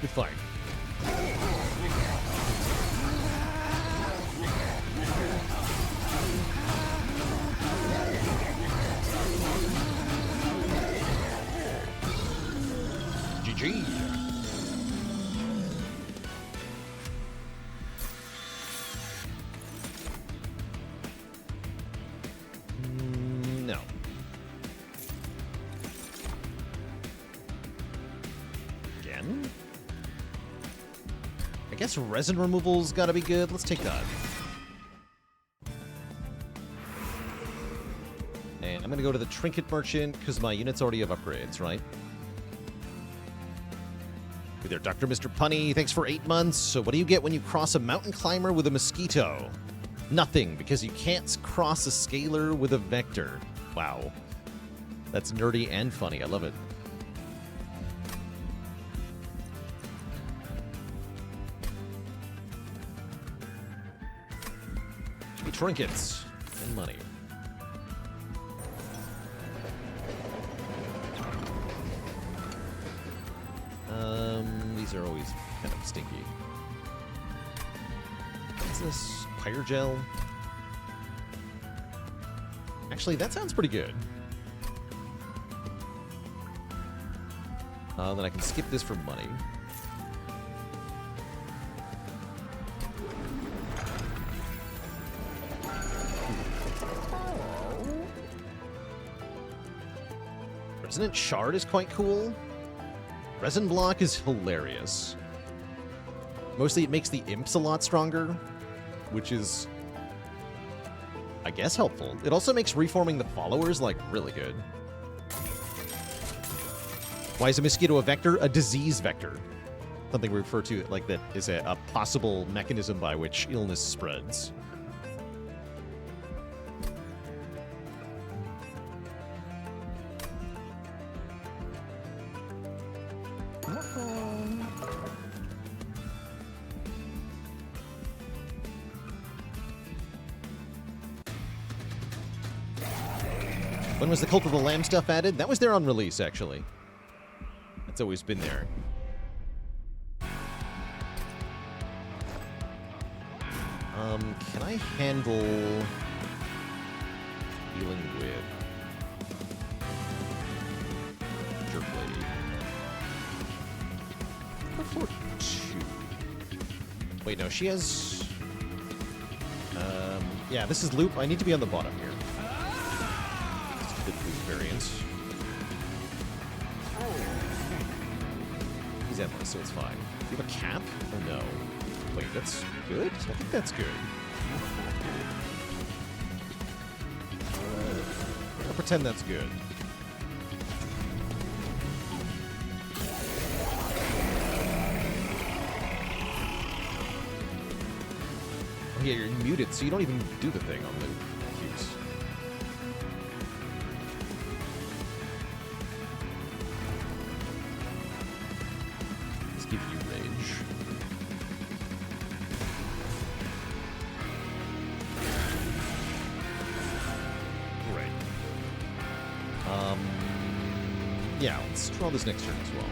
You're fine. GG. No. Again? I guess resin removal's gotta be good. Let's take that. And I'm gonna go to the Trinket Merchant, because my units already have upgrades, right? Hey there, Dr. Mr. Punny. Thanks for 8 months. So what do you get when you cross a mountain climber with a mosquito? Nothing, because you can't cross a scalar with a vector. Wow. That's nerdy and funny. I love it. Trinkets and money. These are always kind of stinky. What's this? Pyrogel? Actually, that sounds pretty good. Then I can skip this for money. Resonant Shard is quite cool. Resin Block is hilarious. Mostly it makes the imps a lot stronger, which is I guess, helpful. It also makes reforming the followers, like, really good. Why is a mosquito a vector? A disease vector. Something we refer to like that is a possible mechanism by which illness spreads. When was the Cult of the Lamb stuff added? That was there on release, actually. That's always been there. Can I handle dealing with Jerk Lady? Before 2. Wait, no, she has... yeah, this is Loop. I need to be on the bottom here. The Loop variant. He's endless, so it's fine. Do you have a cap? Or no? Wait, that's good? I think that's good. I'll pretend that's good. Oh yeah, you're muted, so you don't even do the thing on Loop. Jeez. Let's give you rage. Yeah, let's draw this next turn as well.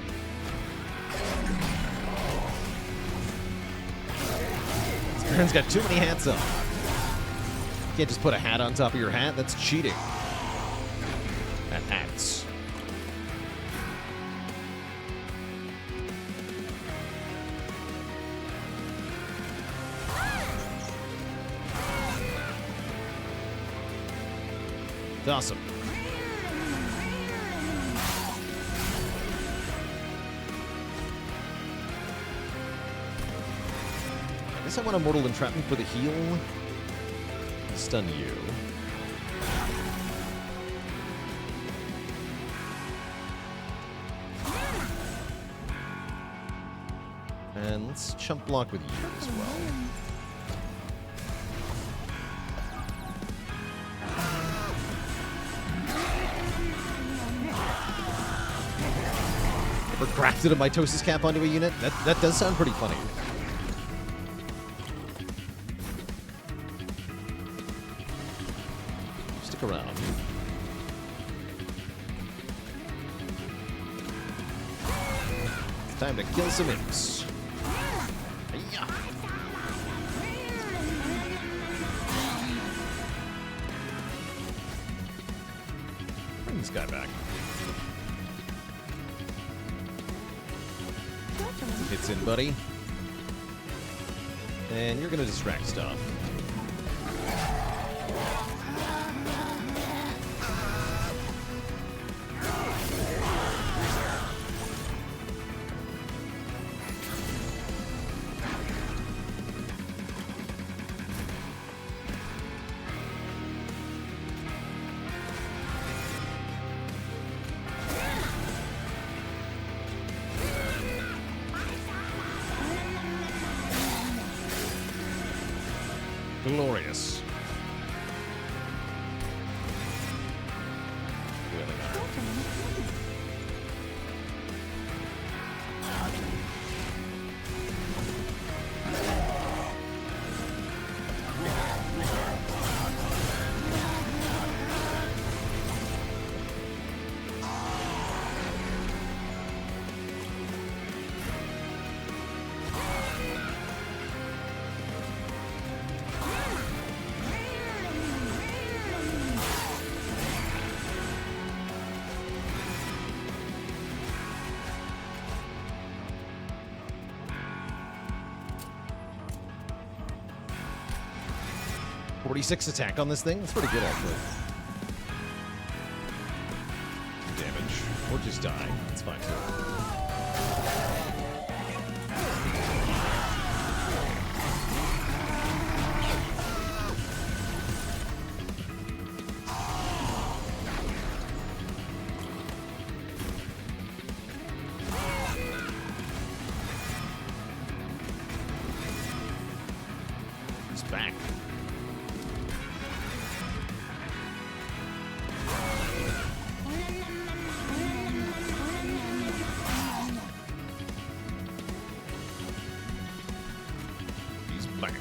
This man's got too many hats up. You can't just put a hat on top of your hat. That's cheating. At hats. It's awesome. I want a Mortal Entrapment for the heal. Stun you. And let's chump block with you as well. Ever crafted a mitosis cap onto a unit? That does sound pretty funny. Around. It's time to kill some imps. Hi-ya. Bring this guy back. Some hits in, buddy. And you're gonna distract stuff. Glorious. .46 attack on this thing. That's pretty good, actually. Damage. Or just die. That's fine, too. back. He's back.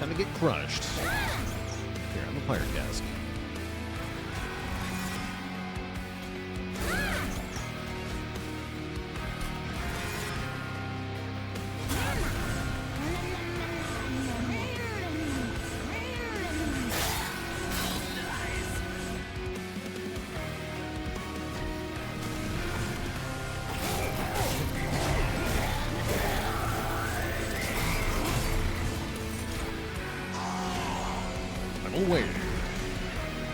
Time to get crushed. Here, I'm a pirate cask. I'm aware.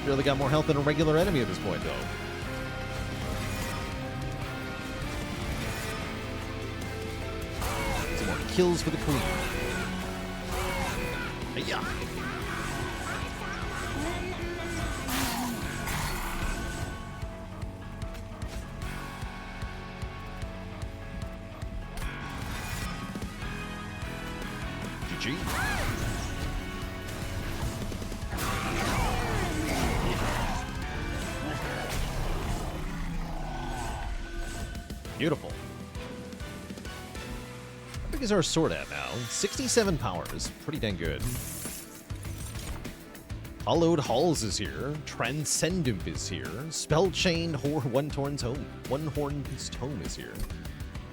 Really got more health than a regular enemy at this point, though. Some more kills for the queen. Hey-ya! GG. Beautiful. How big is our sword at now? 67 powers. Pretty dang good. Hollowed Halls is here. Transcendent is here. Spellchained One-Horned Tome is here.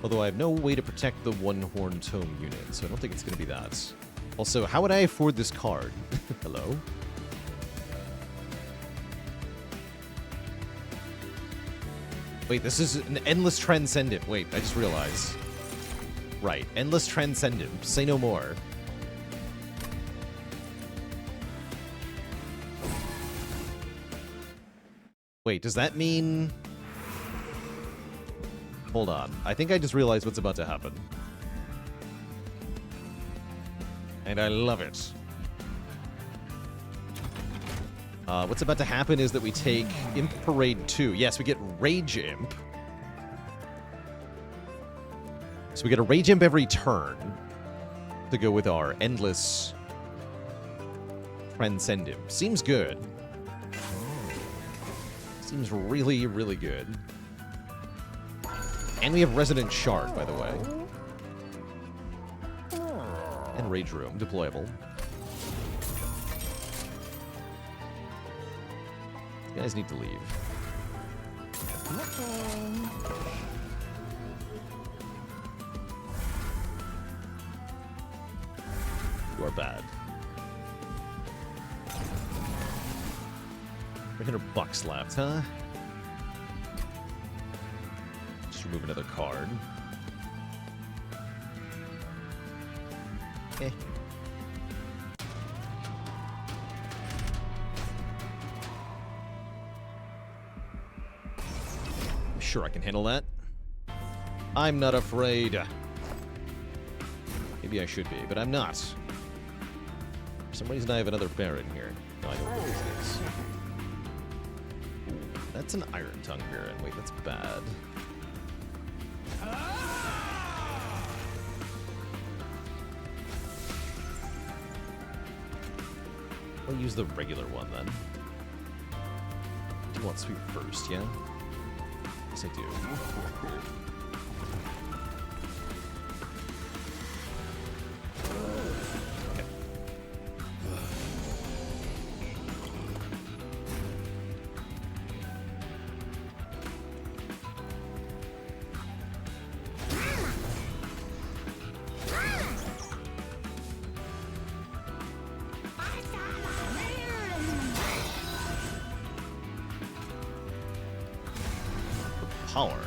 Although I have no way to protect the One-Horned Tome unit, so I don't think it's going to be that. Also, how would I afford this card? Hello? Wait, this is an Endless Transcendent. Wait, I just realized. Right, Endless Transcendent. Say no more. Wait, does that mean... Hold on. I think I just realized what's about to happen. And I love it. What's about to happen is that we take Imp Parade 2. Yes, we get Rage Imp. So we get a Rage Imp every turn to go with our Endless Transcendent. Seems good. Seems really, really good. And we have Resonant Shard, by the way. And Rage Room, deployable. You guys need to leave. You are bad. $300 left, huh? Just remove another card. Eh. I'm sure I can handle that. I'm not afraid. Maybe I should be, but I'm not. For some reason I have another Baron here. No, I don't know what this is. That's an Iron Tongue Baron. Wait, that's bad. I'll use the regular one then. Do you want sweep first, yeah? Yes, I do. Power.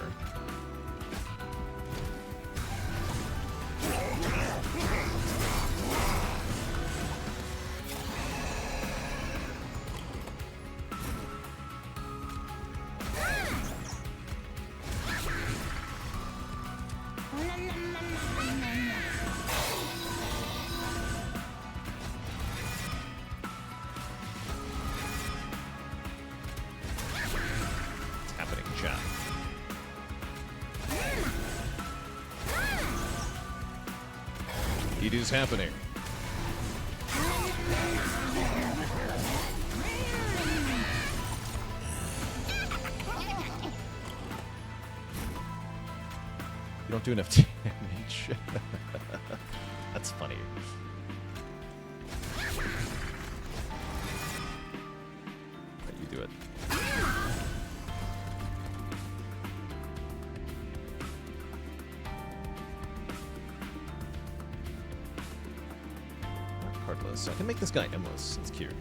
It is happening. You don't do enough damage. That's funny. You do it. Cardless. I can make this guy endless. That's cute.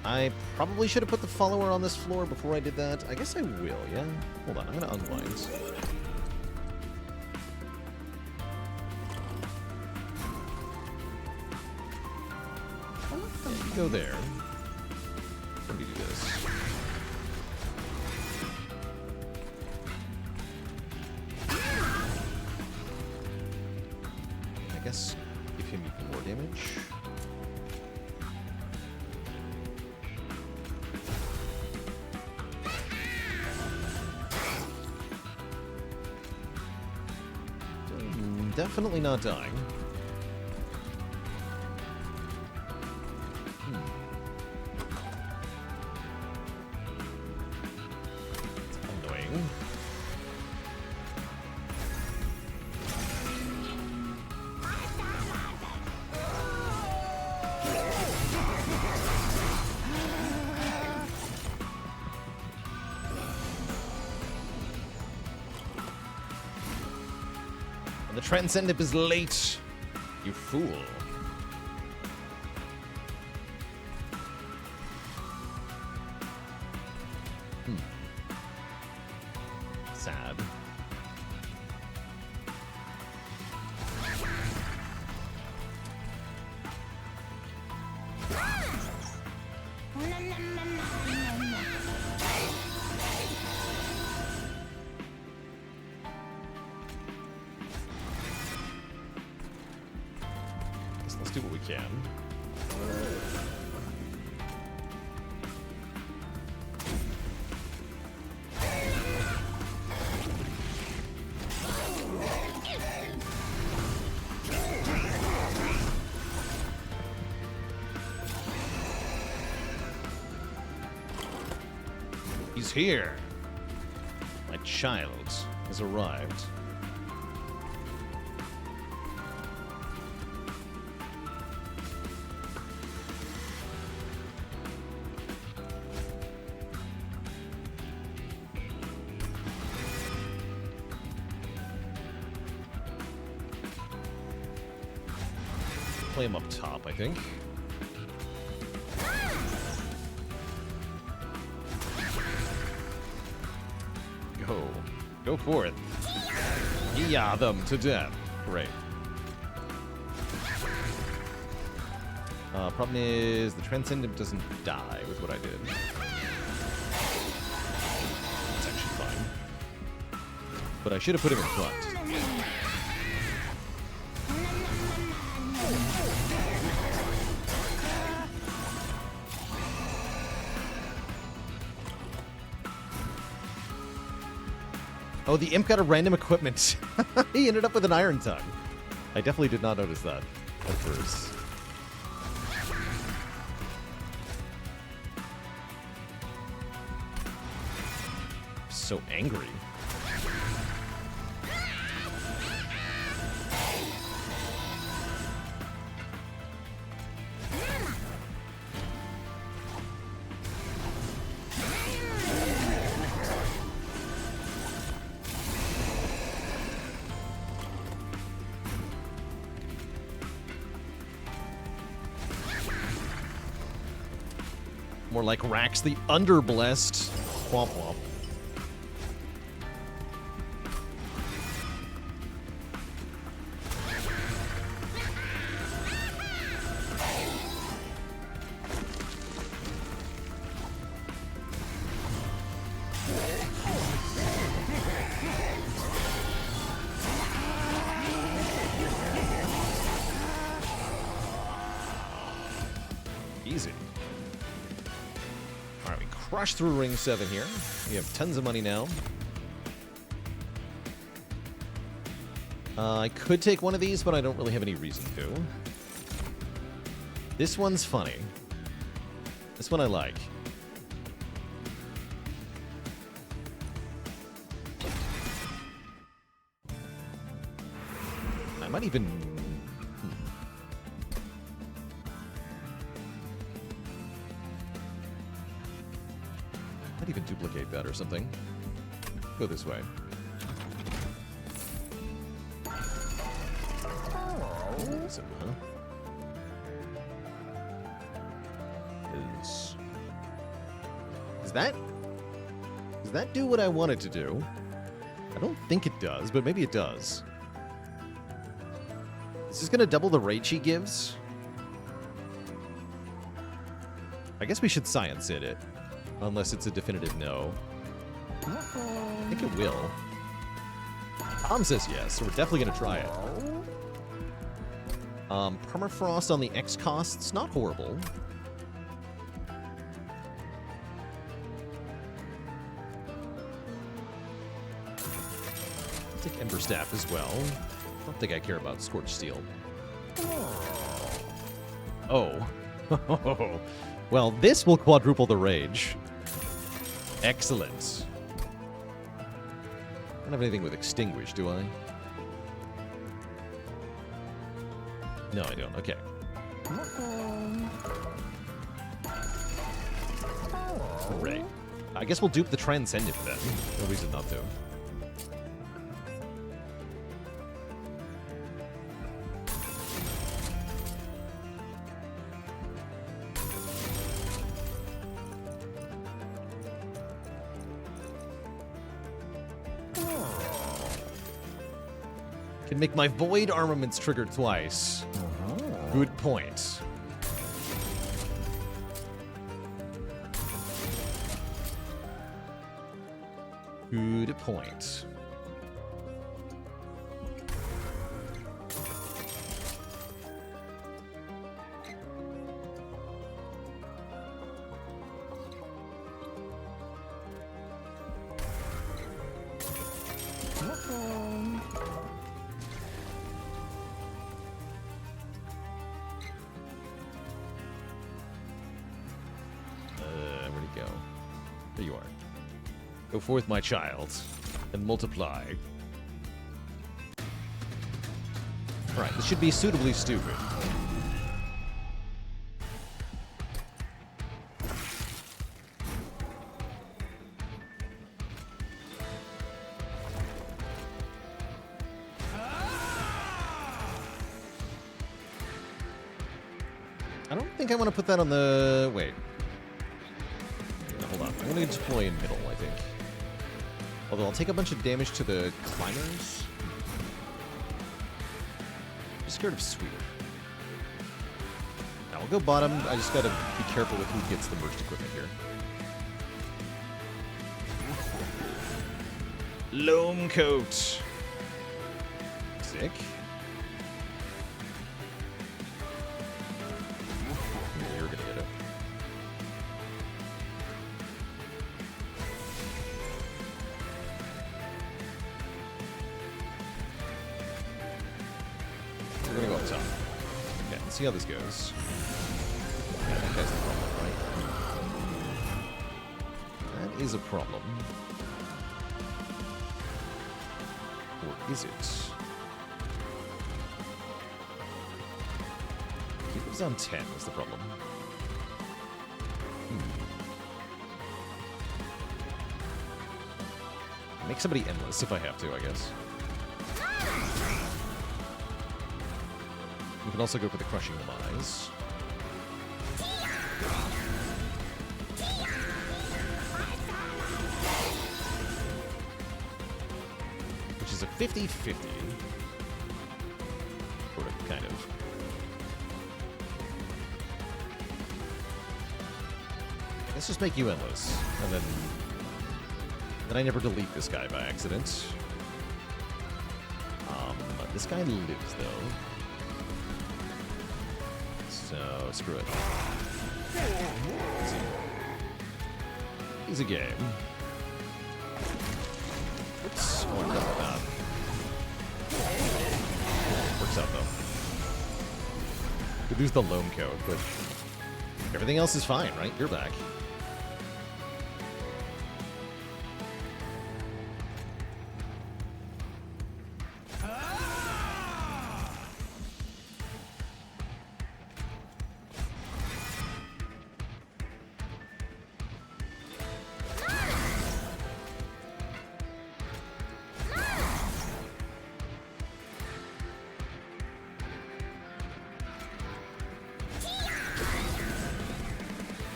I probably should have put the follower on this floor before I did that. I guess I will, yeah? Hold on, I'm gonna unwind. Yeah, you go there. Let me do this. I guess give him even more damage. Definitely not dying. It's annoying. The Transcendent is late, you fool. Sad. Let's do what we can. He's here. My child has arrived. Play him up top, I think. Go for it. Yeah, them to death. Great. Problem is the Transcendent doesn't die with what I did. That's actually fine. But I should have put him in front. Oh, the imp got a random equipment. He ended up with an Iron Tongue. I definitely did not notice that at first. So angry. More like Rax the Underblessed. Womp womp. Easy. Alright, we crush through Ring 7 here. We have tons of money now. I could take one of these, but I don't really have any reason to. This one's funny. This one I like. I might even... Might even duplicate that or something. Go this way. So, huh? Does that do what I want it to do? I don't think it does, but maybe it does. Is this gonna double the rate she gives? I guess we should science it, unless it's a definitive no. I think it will. Tom says yes, so we're definitely gonna try it. Permafrost on the X costs, not horrible. I'll take Ember Staff as well. I don't think I care about Scorched Steel. Oh. Well, this will quadruple the rage. Excellent. I don't have anything with Extinguish, do I? No, I don't. Okay. Great. I guess we'll dupe the Transcendent then. No reason not to. Can make my Void Armaments trigger twice. Good point. Good point. Where'd he go? There you are. Go forth, my child, and multiply. Alright, this should be suitably stupid. I don't think I want to put that on the... Wait. No, hold on. I'm going to deploy in middle, I think. Although I'll take a bunch of damage to the climbers. I'm scared of Sweeper. Now, I'll go bottom. I just got to be careful with who gets the merged equipment here. Loam Coat. Sick. You're gonna get it. We're gonna go up top. Okay, let's see how this goes. Yeah, that guy's the problem, right? That is a problem. Or is it? He goes down 10 is the problem. Make somebody endless if I have to, I guess. We can also go for the Crushing Demise. Which is a 50-50. Sort of, kind of. Let's just make you endless, and then I never delete this guy by accident. This guy lives, though. So, screw it. Easy game. Oops. Oh, I forgot about that. works out, though. Could lose the loam code, but everything else is fine, right? You're back.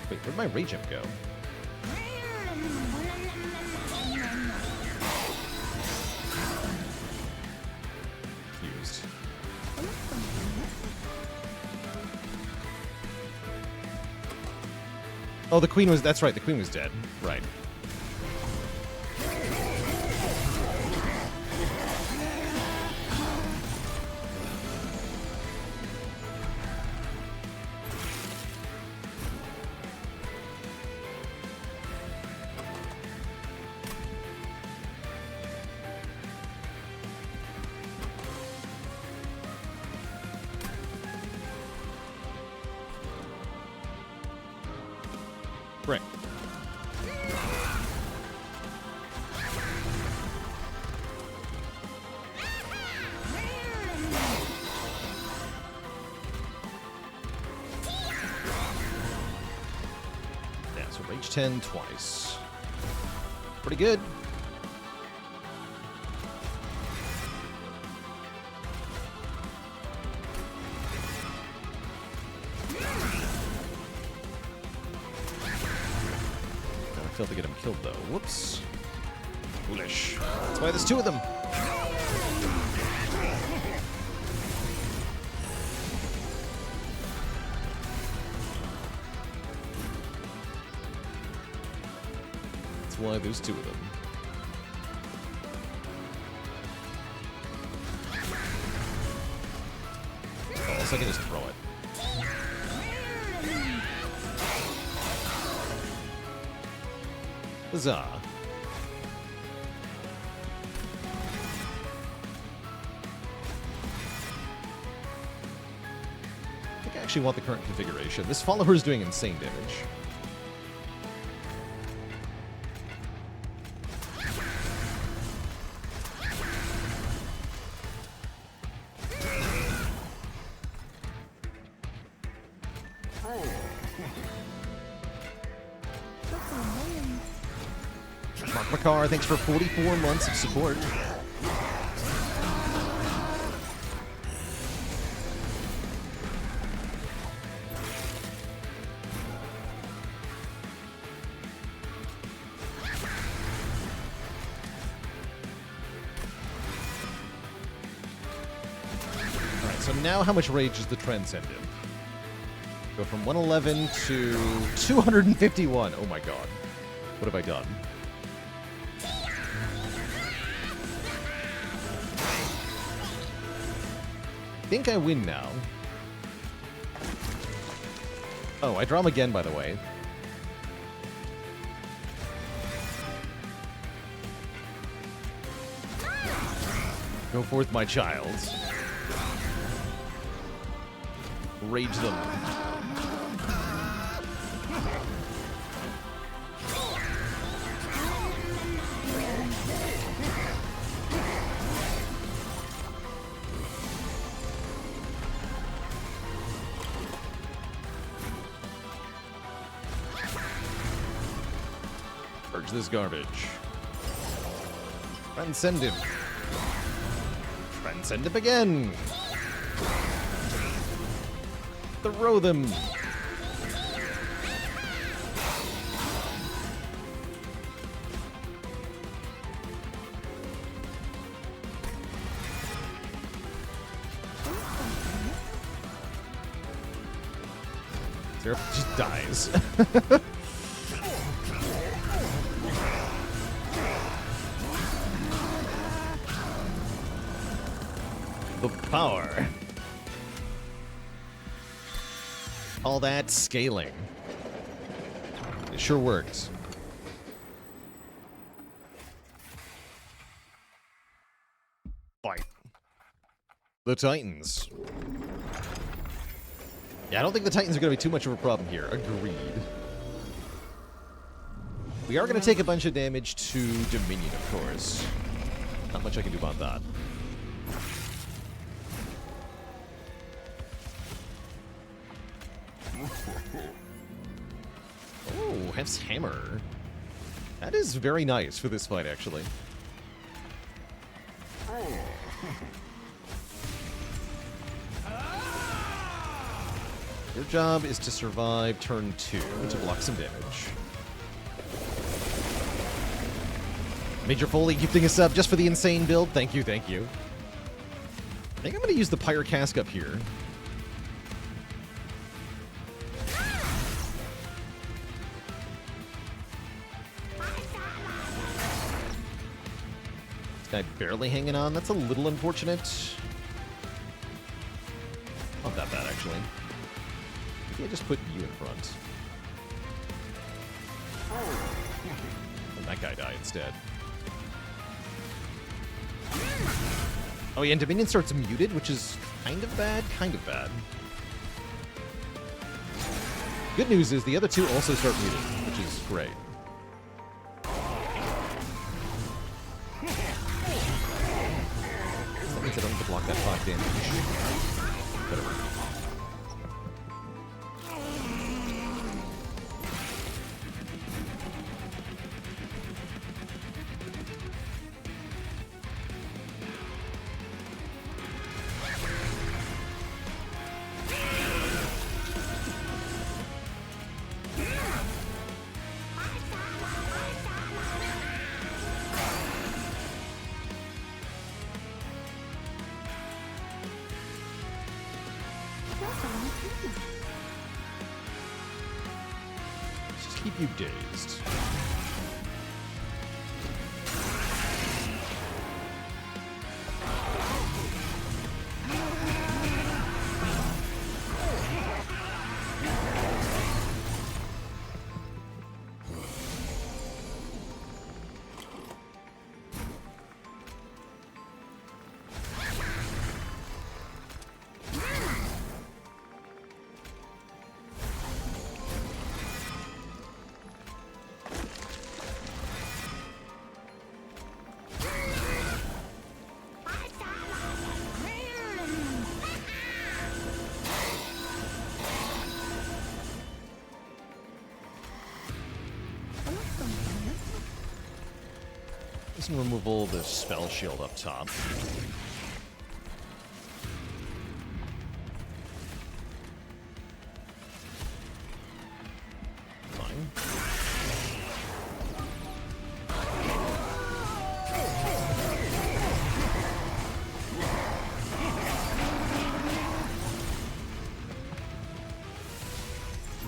Wait, where'd my rage imp go? Confused. Oh, the queen was... That's right, the queen was dead. Right. Right. Yeah, so rage 10 twice. Pretty good. Failed to get him killed, though. Whoops. Foolish. That's why there's two of them. That's why there's two of them. Oh, so I can just throw it. Huzzah. I think I actually want the current configuration. This follower is doing insane damage. Mark McCarr, thanks for 44 months of support. Alright, so now how much rage is the Transcendent? Go from 111 to 251. Oh my god. What have I done? I think I win now. Oh, I draw him again, by the way. Go forth, my child. Rage them. Purge this garbage. Transcend him. Transcend him again. Throw them. Zero just dies. The power. All that scaling. It sure works. Fight. the Titans. Yeah, I don't think the Titans are going to be too much of a problem here. Agreed. We are going to take a bunch of damage to Dominion, of course. Not much I can do about that. Oh, Hef's Hammer. That is very nice for this fight, actually. Your job is to survive turn 2 to block some damage. Major Foley gifting us up just for the insane build. Thank you, thank you. I think I'm going to use the Pyre Cask up here. This guy barely hanging on. That's a little unfortunate. Not that bad, actually. Maybe I just put you in front. And that guy died instead. Oh yeah, and Dominion starts muted, which is kind of bad, kind of bad. Good news is the other two also start muted, which is great. That means I don't have to block that 5 damage. Whatever. Just keep you dazed. Just remove all the spell shield up top. Fine.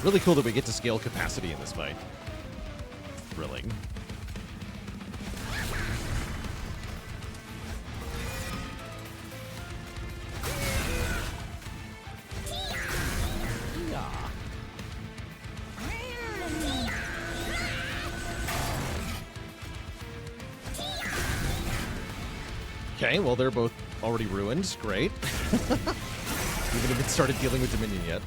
Really cool that we get to scale capacity in this fight. Thrilling. Okay, well, they're both already ruined. Great. We haven't even started dealing with Dominion yet.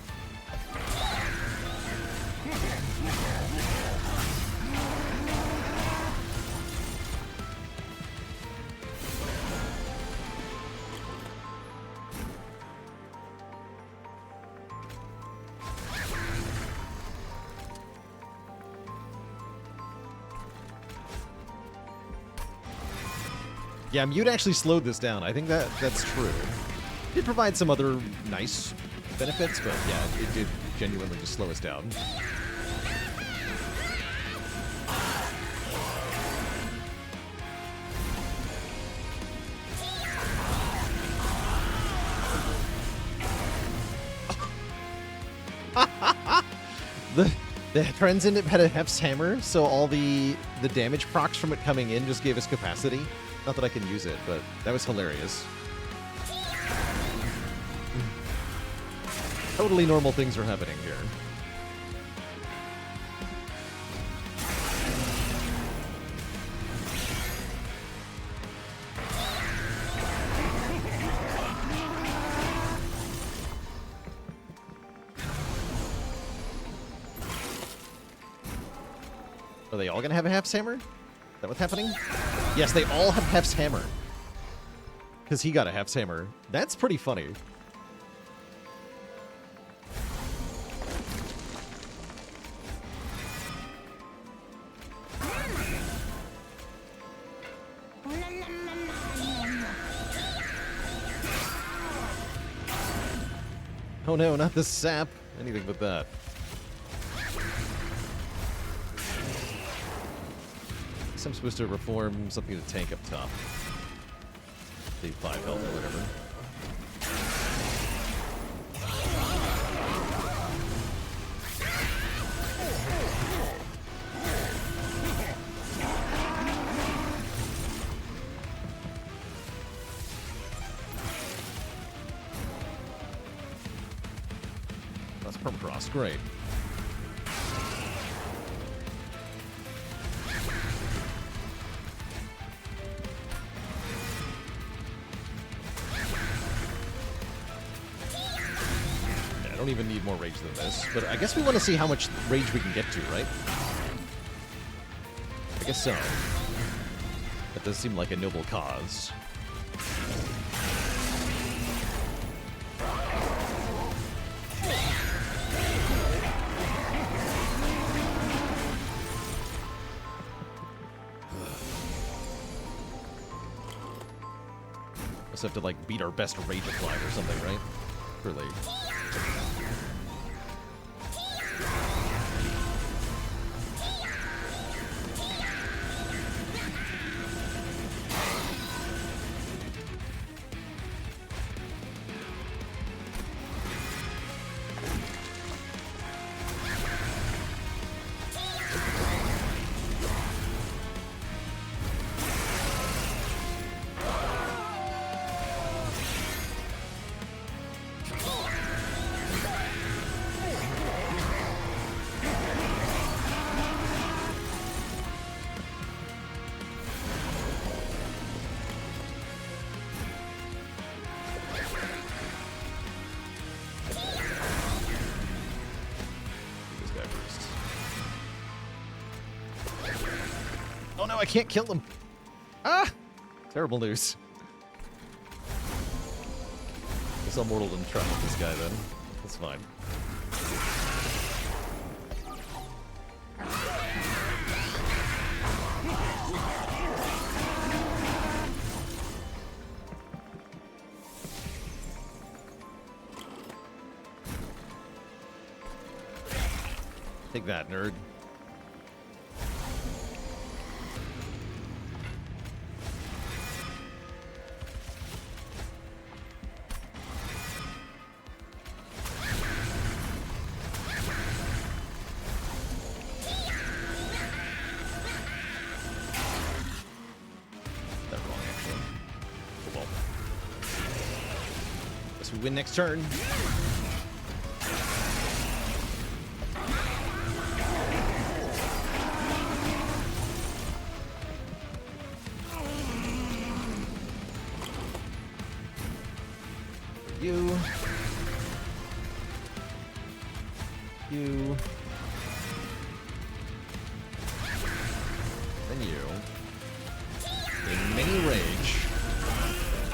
Yeah, mute actually slowed this down. I think that's true. It did provide some other nice benefits, but yeah, it did genuinely just slow us down. The Transcendent had a Hef's Hammer, so all the damage procs from it coming in just gave us capacity. Not that I can use it, but that was hilarious. Totally normal things are happening here. Are they all gonna have a Hef's hammer? Is that what's happening? Yes, they all have Hef's hammer. Because he got a Hef's hammer. That's pretty funny. Oh no, not the sap. Anything but that. I'm supposed to reform something to tank up top. Save 5 health or whatever. That's permacross, great. I don't even need more rage than this, but I guess we want to see how much rage we can get to, right? I guess so. That does seem like a noble cause. Must have to, like, beat our best rage applied or something, right? Really. Oh no, I can't kill him. Ah! Terrible news. Guess I'm mortal and try with this guy then. That's fine. Take that, nerd. We win next turn. You. Then you. In many rage.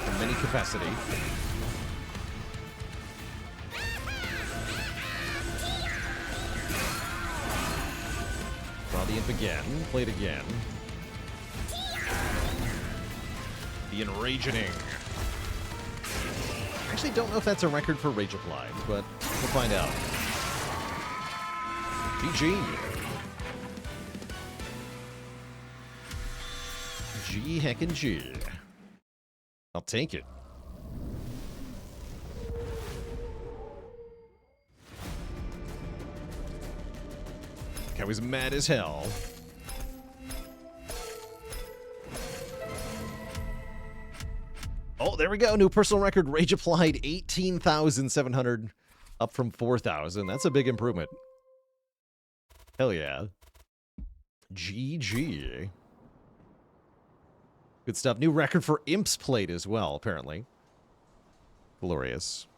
In many capacity. The imp again. Played again. The Enragening. I actually don't know if that's a record for Rage Applied, but we'll find out. GG. G heckin' G. I'll take it. I was mad as hell. Oh, there we go. New personal record. Rage Applied 18,700. Up from 4,000. That's a big improvement. Hell yeah. GG. Good stuff. New record for Imp's Plate as well, apparently. Glorious.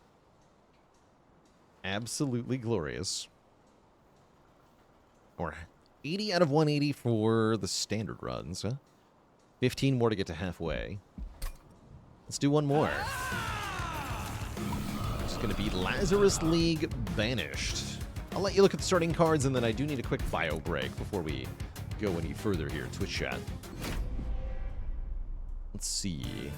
Absolutely glorious. Or 80 out of 180 for the standard runs. Huh? 15 more to get to halfway. Let's do one more. It's going to be Lazarus League Banished. I'll let you look at the starting cards, and then I do need a quick bio break before we go any further here. Twitch chat. Let's see.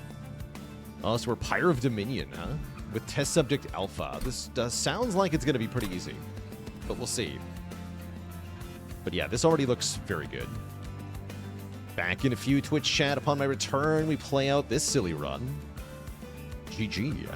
Oh, so we're Pyre of Dominion, huh? With Test Subject Alpha. This sounds like it's going to be pretty easy, but we'll see. But yeah, this already looks very good. Back in a few Twitch chat. Upon my return, we play out this silly run. GG.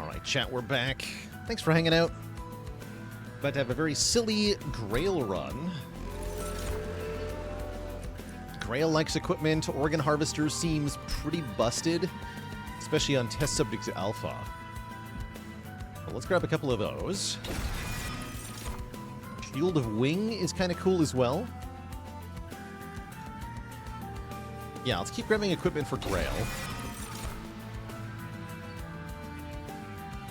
Alright, chat, we're back. Thanks for hanging out. About to have a very silly Grail run. Grail likes equipment. Organ Harvester seems pretty busted, especially on Test Subject Alpha. Well, let's grab a couple of those. Shield of Wing is kind of cool as well. Yeah, let's keep grabbing equipment for Grail.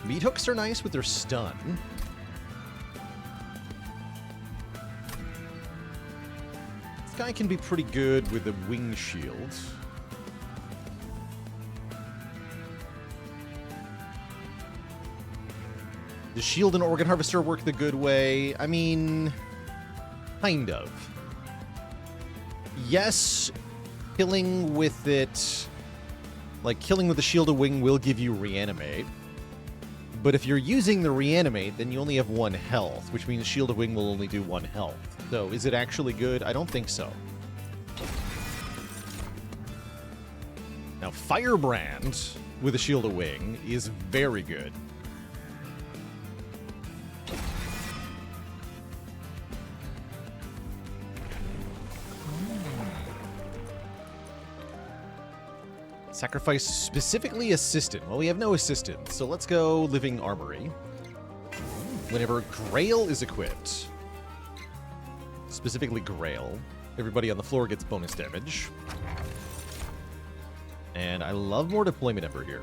Meat hooks are nice with their stun. This guy can be pretty good with the wing shield. Does Shield and Organ Harvester work the good way? I mean, kind of. Yes, killing with it, like killing with the Shield of Wing will give you Reanimate. But if you're using the Reanimate, then you only have 1 health, which means Shield of Wing will only do 1 health. So, is it actually good? I don't think so. Now, Firebrand with a Shield of Wing is very good. Sacrifice specifically Assistant. Well, we have no Assistant, so let's go Living Armory. Whenever Grail is equipped, specifically Grail, everybody on the floor gets bonus damage. And I love more Deployment Ember here.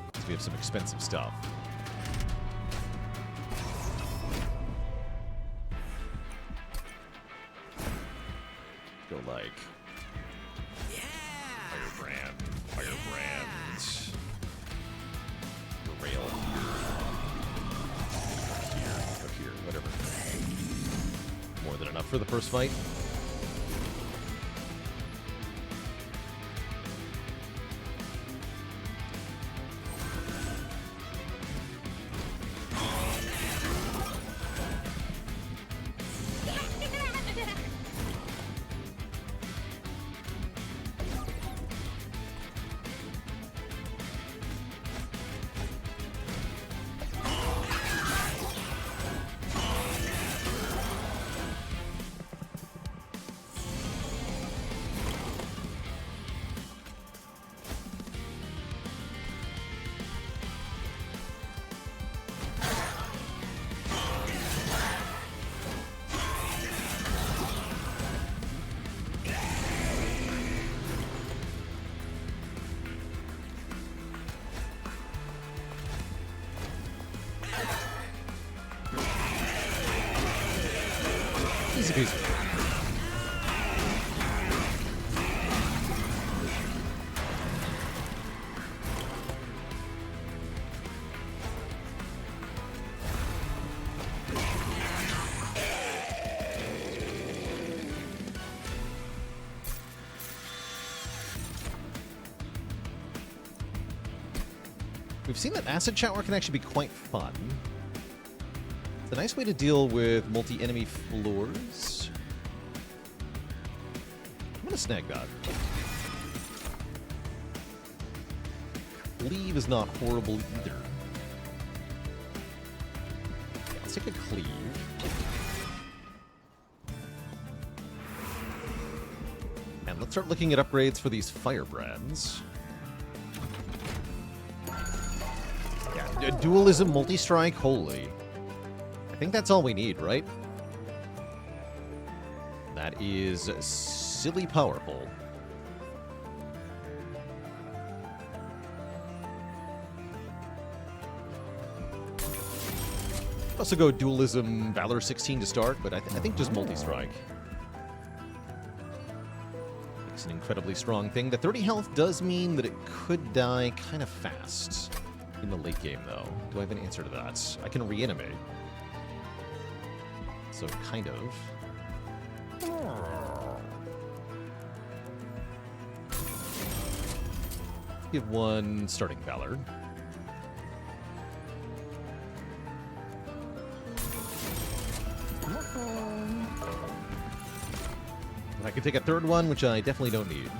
Because we have some expensive stuff. Go like... Firebrand. Grail here, whatever. More than enough for the first fight. Easy peasy. We've seen that Acid Shower can actually be quite fun. It's a nice way to deal with multi-enemy floors. I'm gonna snag that. Cleave is not horrible either. Yeah, let's take a Cleave. And let's start looking at upgrades for these Firebrands. Yeah, Dualism, Multi-Strike, holy. I think that's all we need, right? That is silly powerful. Also go Dualism, Valor 16 to start, but I think just Multi-Strike. It's an incredibly strong thing. The 30 health does mean that it could die kind of fast in the late game, though. Do I have an answer to that? I can reanimate. So, kind of. Give one starting Valor. I could take a third one, which I definitely don't need.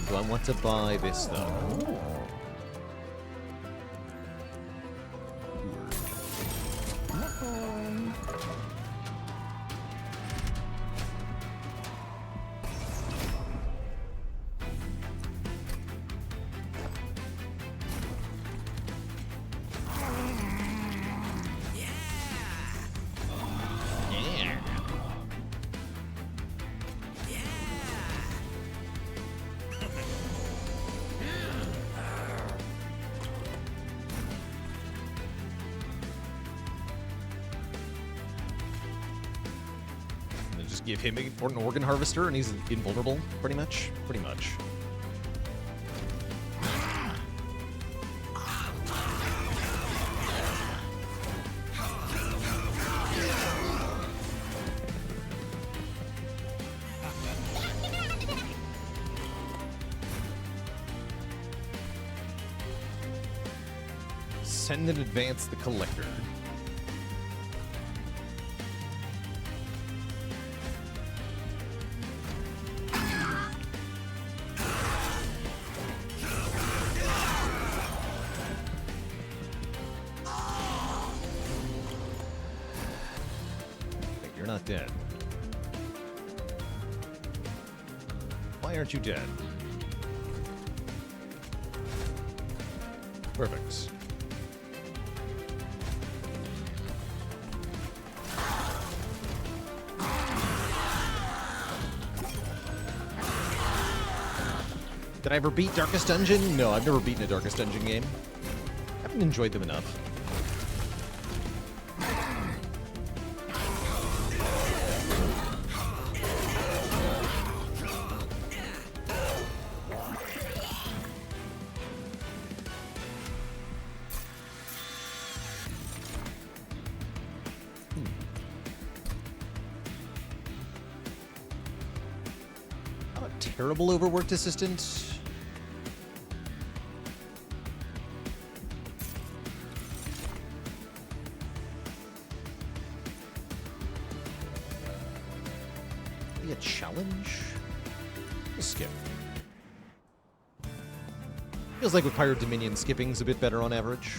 Do I want to buy this, though? just give him an Organ Harvester and he's invulnerable, pretty much? Pretty much. Send and advance the Collector. You're not dead. Why aren't you dead? Perfect. Did I ever beat Darkest Dungeon? No, I've never beaten a Darkest Dungeon game. I haven't enjoyed them enough. Not a terrible overworked assistant. A challenge? We'll skip. Feels like with Pirate Dominion, skipping's a bit better on average.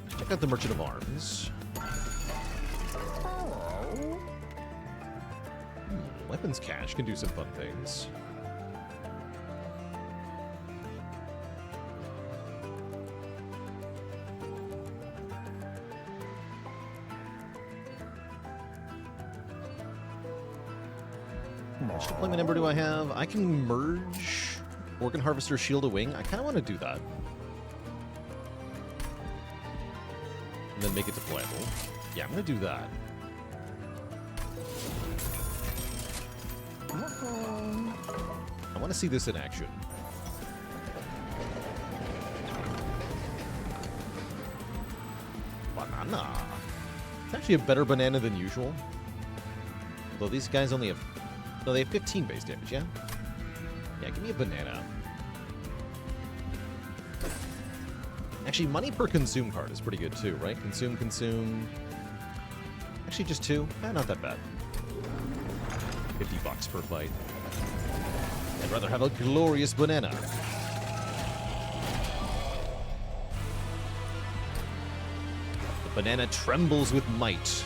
Check out the Merchant of Arms. Weapons cache can do some fun things. Which deployment number do I have? I can merge Organ Harvester, Shield of Wing. I kind of want to do that. And then make it deployable. Yeah, I'm going to do that. I want to see this in action. Banana. It's actually a better banana than usual. Although these guys only have... No, they have 15 base damage, yeah? Yeah, give me a banana. Actually, money per consume card is pretty good too, right? Consume. Actually, just 2. Not that bad. 50 bucks per fight. I'd rather have a glorious banana. The banana trembles with might.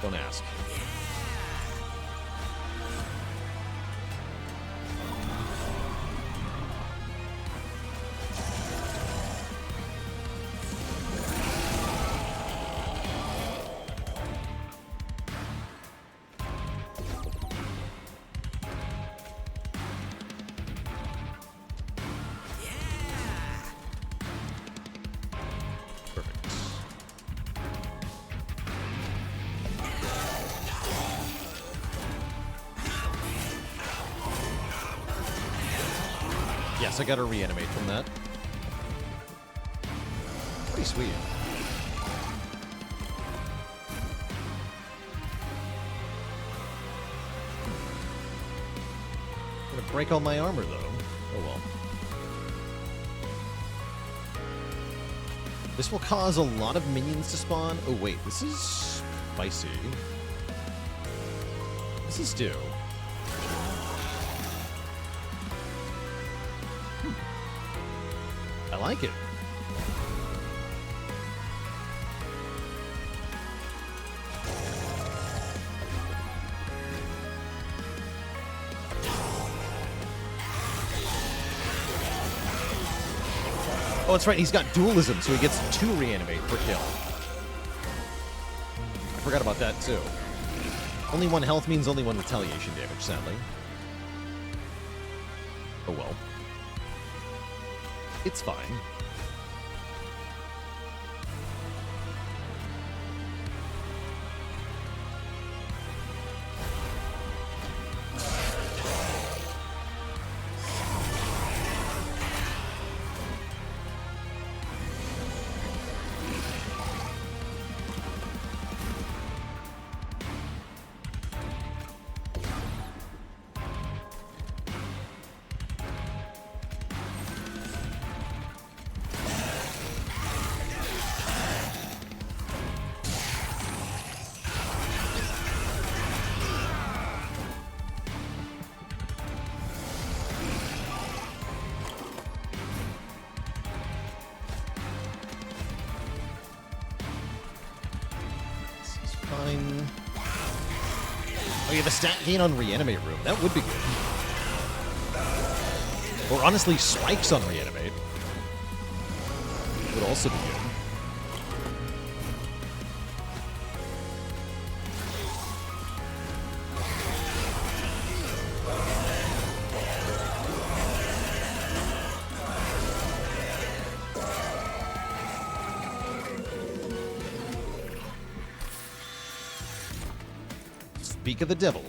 Don't ask. Yes, I gotta reanimate from that. Pretty sweet. Gonna break all my armor, though. Oh well. This will cause a lot of minions to spawn. Oh wait, this is spicy. This is stew. I like it. Oh, that's right. He's got dualism, so he gets 2 reanimate per kill. I forgot about that, too. Only 1 health means only 1 retaliation damage, sadly. Oh, well. It's fine. Fine. Oh, you have a stat gain on Reanimate Room. That would be good. Or honestly, spikes on Reanimate would also be good. Speak of the devil.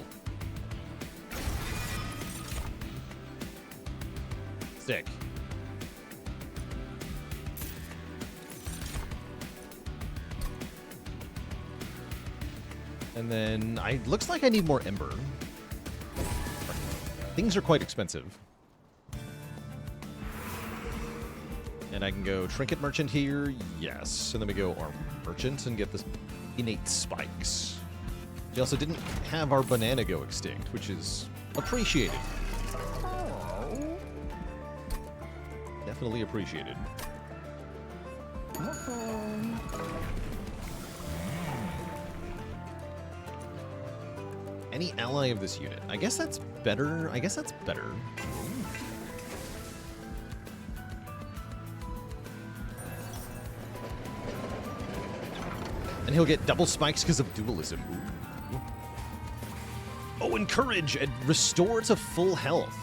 Sick. And then looks like I need more Ember. Things are quite expensive. And I can go Trinket Merchant here, yes. And then we go Arm Merchant and get this innate spikes. We also didn't have our banana go extinct, which is appreciated. Definitely appreciated. Any ally of this unit. I guess that's better. I guess that's better. And he'll get double spikes because of dualism. Ooh. Oh, and courage and restore to full health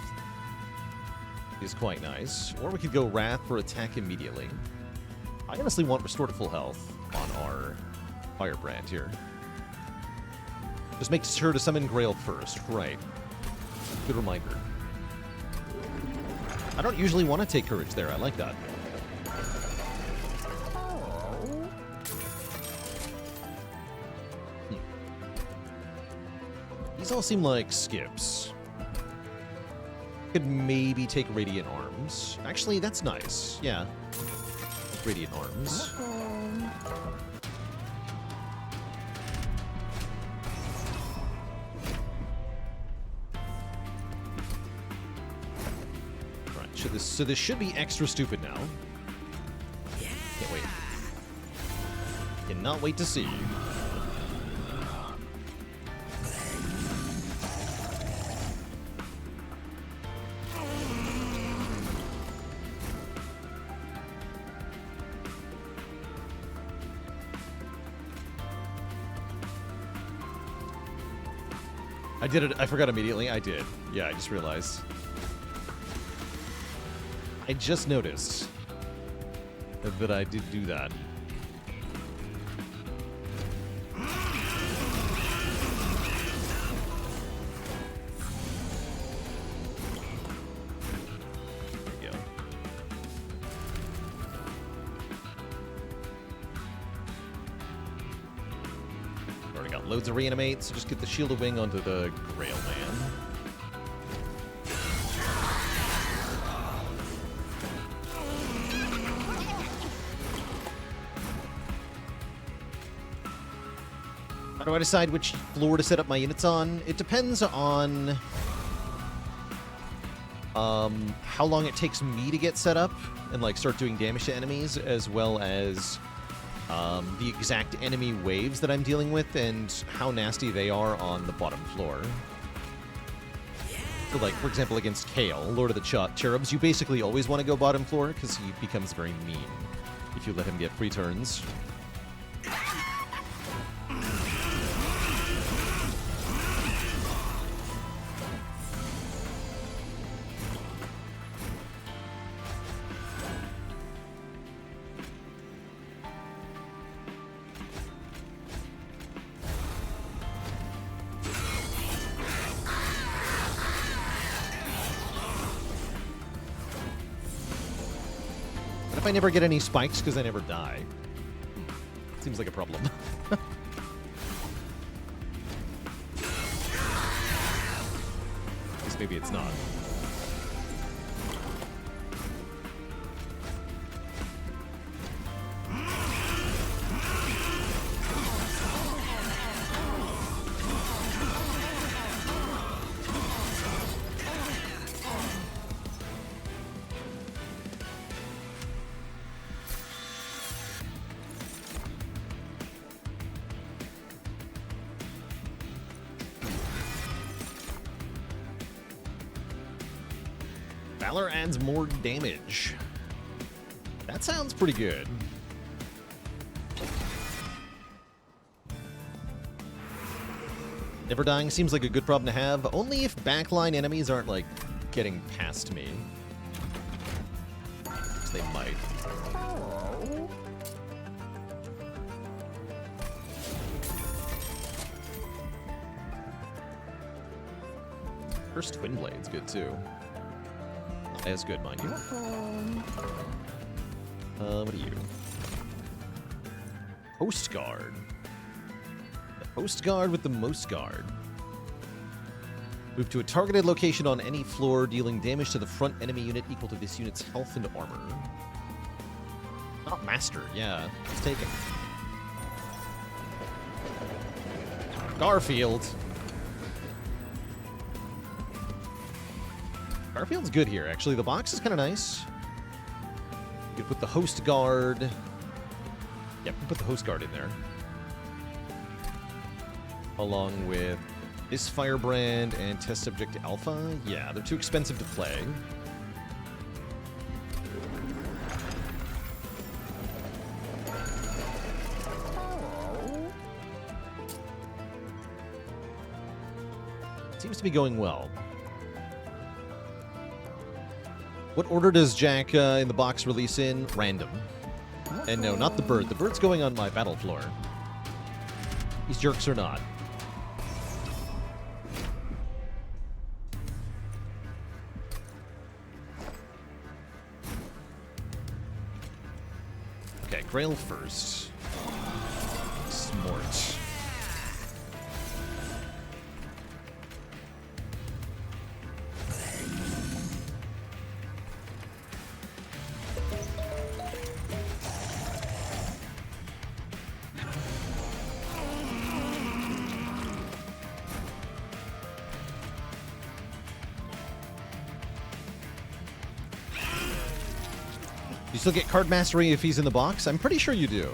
is quite nice. Or we could go Wrath for attack immediately. I honestly want restore to full health on our Firebrand here. Just make sure to summon Grail first. Right. Good reminder. I don't usually want to take courage there. I like that. These all seem like skips. Could maybe take Radiant Arms. Actually, that's nice. Yeah. Radiant Arms. Right, so this should be extra stupid now. Can't wait. Cannot wait to see. I did it. I forgot immediately. I did. Yeah, I just realized. I just noticed that I did do that. There we go. Already got loads of reanimate, so just get the Shield of Wing onto the Grail Man. How do I decide which floor to set up my units on? It depends on how long it takes me to get set up and like start doing damage to enemies, as well as the exact enemy waves that I'm dealing with and how nasty they are on the bottom floor. So like, for example, against Kale, Lord of the Cherubs, you basically always want to go bottom floor because he becomes very mean if you let him get free turns. if I never get any spikes because I never die? Seems like a problem. At least maybe it's not. Valor adds more damage. That sounds pretty good. Never dying seems like a good problem to have, only if backline enemies aren't, like, getting past me. Which they might. First Twin Blade's good, too. As good, mind you. What are you? Host Guard. The Host Guard with the most guard. Move to a targeted location on any floor, dealing damage to the front enemy unit equal to this unit's health and armor. Not Master, yeah. Let's take it. Garfield. Garfield's good here, actually. The box is kind of nice. You could put the Host Guard. Yeah, we can put the Host Guard in there. Along with this Firebrand and Test Subject Alpha. Yeah, they're too expensive to play. Seems to be going well. What order does Jack in the box release in? Random. And no, not the bird. The bird's going on my battle floor. These jerks are not. Okay, Grail first. Smart. You still get card mastery if he's in the box? I'm pretty sure you do.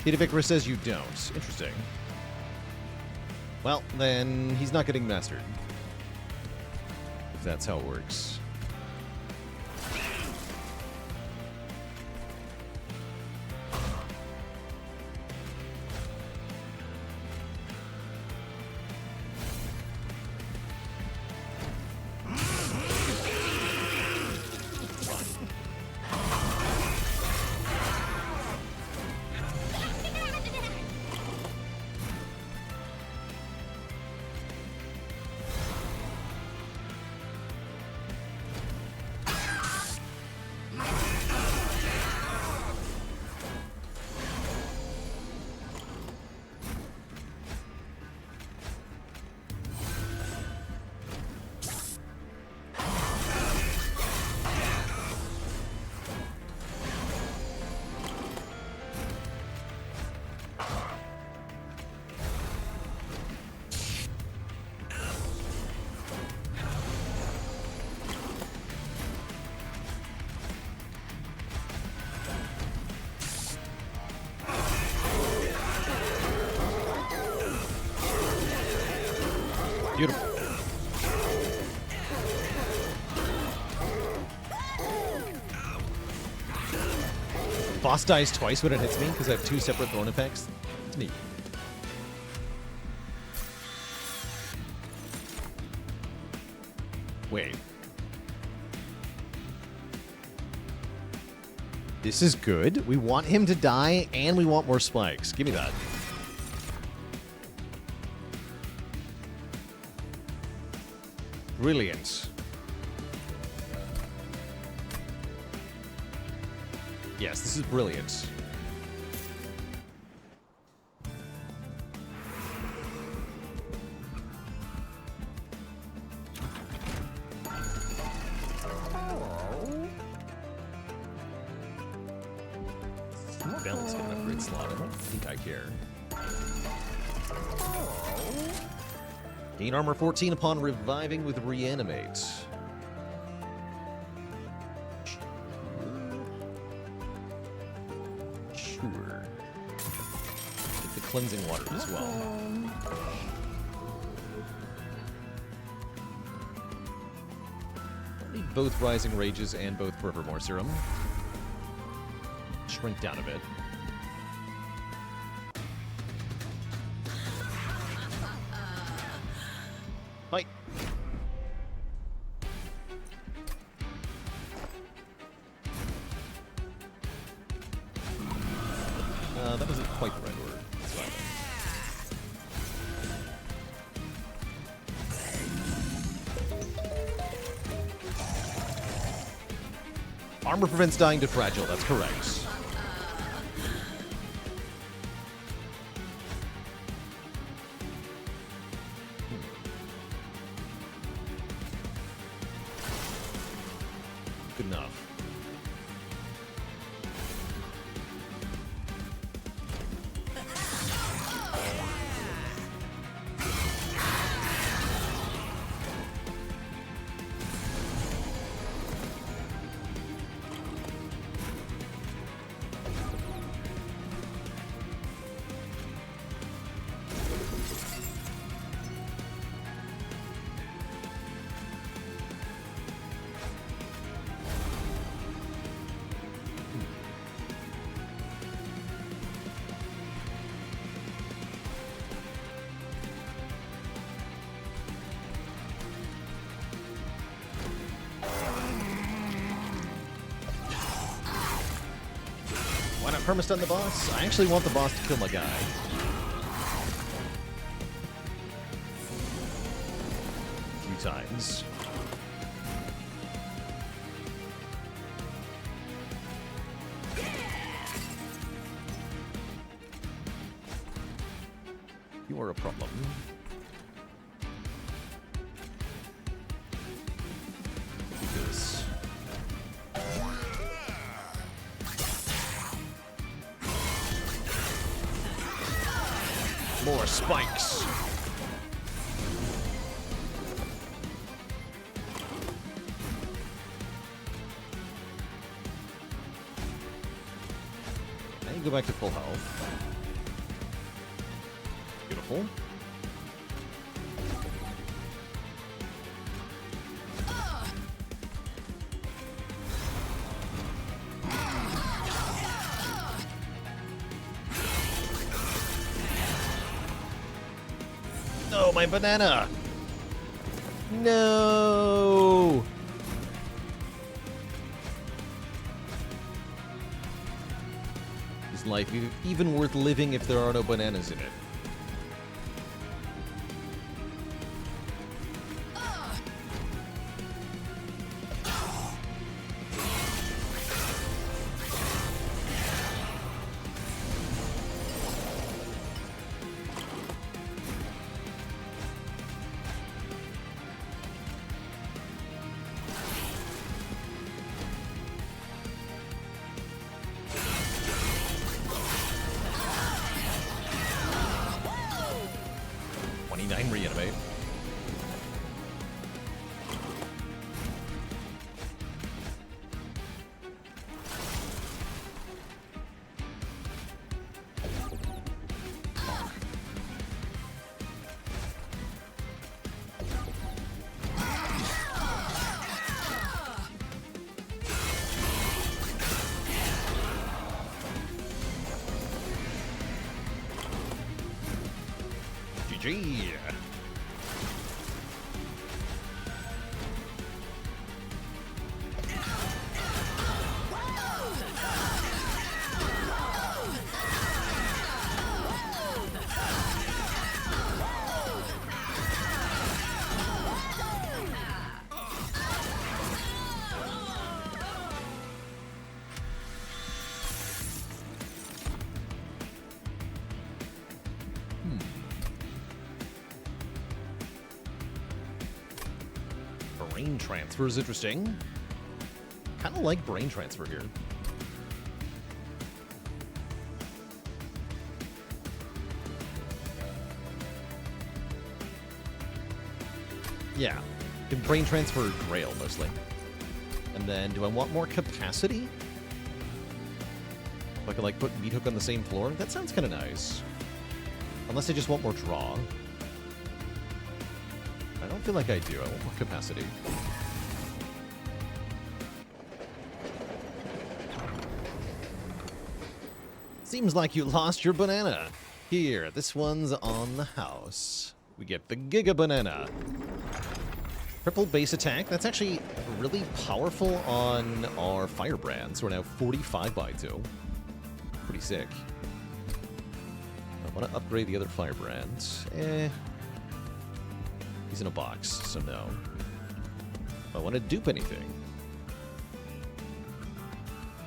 Peter Vickers says you don't. Interesting. Well, then he's not getting mastered. If that's how it works. Beautiful. Boss dies twice when it hits me because I have two separate thorn effects. It's neat. Wait. This is good. We want him to die, and we want more spikes. Give me that. Brilliant. Yes, this is brilliant. Bell's got an upgrade slot. I don't think I care. Gain armor 14 upon reviving with reanimate. Sure. Get the cleansing water as well. Don't need both Rising Rages and both Forevermore Serum. Shrink down a bit. Fight! That wasn't quite the right word. That's fine. Armor prevents dying to fragile, that's correct. Good enough. Why not permastun the boss? I actually want the boss to kill my guy. A few times. You are a problem. Because more spikes. And you go back to full health. Beautiful. No, my banana! No! Is life even worth living if there are no bananas in it? Reanimate. GG. Brain transfer is interesting. Kind of like brain transfer here. Yeah, can brain transfer Grail mostly. And then, do I want more capacity? If I could, like, put Meat Hook on the same floor? That sounds kind of nice. Unless I just want more draw. I don't feel like I do. I want more capacity. Seems like you lost your banana. Here, this one's on the house. We get the Giga Banana. Triple base attack. That's actually really powerful on our Firebrands. We're now 45 by 2. Pretty sick. I want to upgrade the other Firebrand. He's in a box, so no. If I want to dupe anything,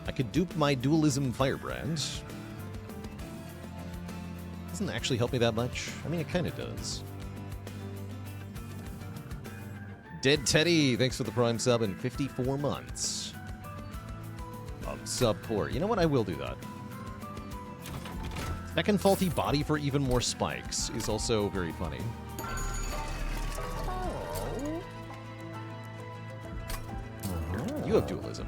I could dupe my Dualism Firebrand. Doesn't actually help me that much. I mean, it kind of does. Dead Teddy, thanks for the Prime sub in 54 months of support. You know what? I will do that. Second faulty body for even more spikes is also very funny. You have dualism.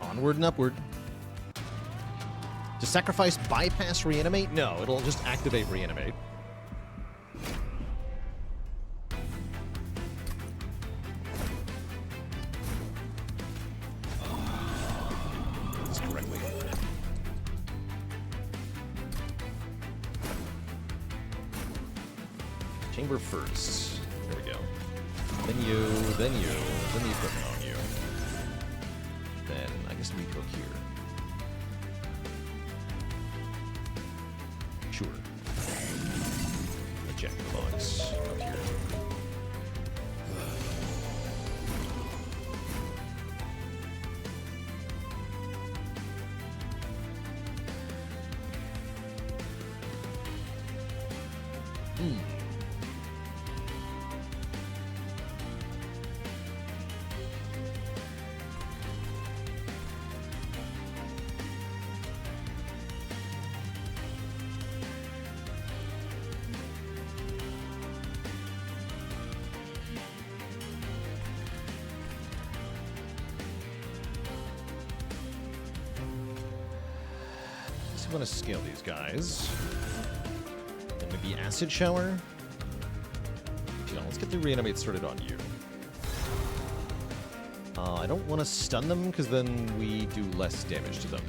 Onward and upward. To sacrifice bypass reanimate? No, it'll just activate reanimate. This correctly. Chamber first. There we go. Then you, then the equipment on you. Then I guess Meat Hook here. Sure. Eject the box up here. I want to scale these guys. And maybe Acid Shower. Yeah, let's get the reanimate started on you. I don't want to stun them because then we do less damage to them.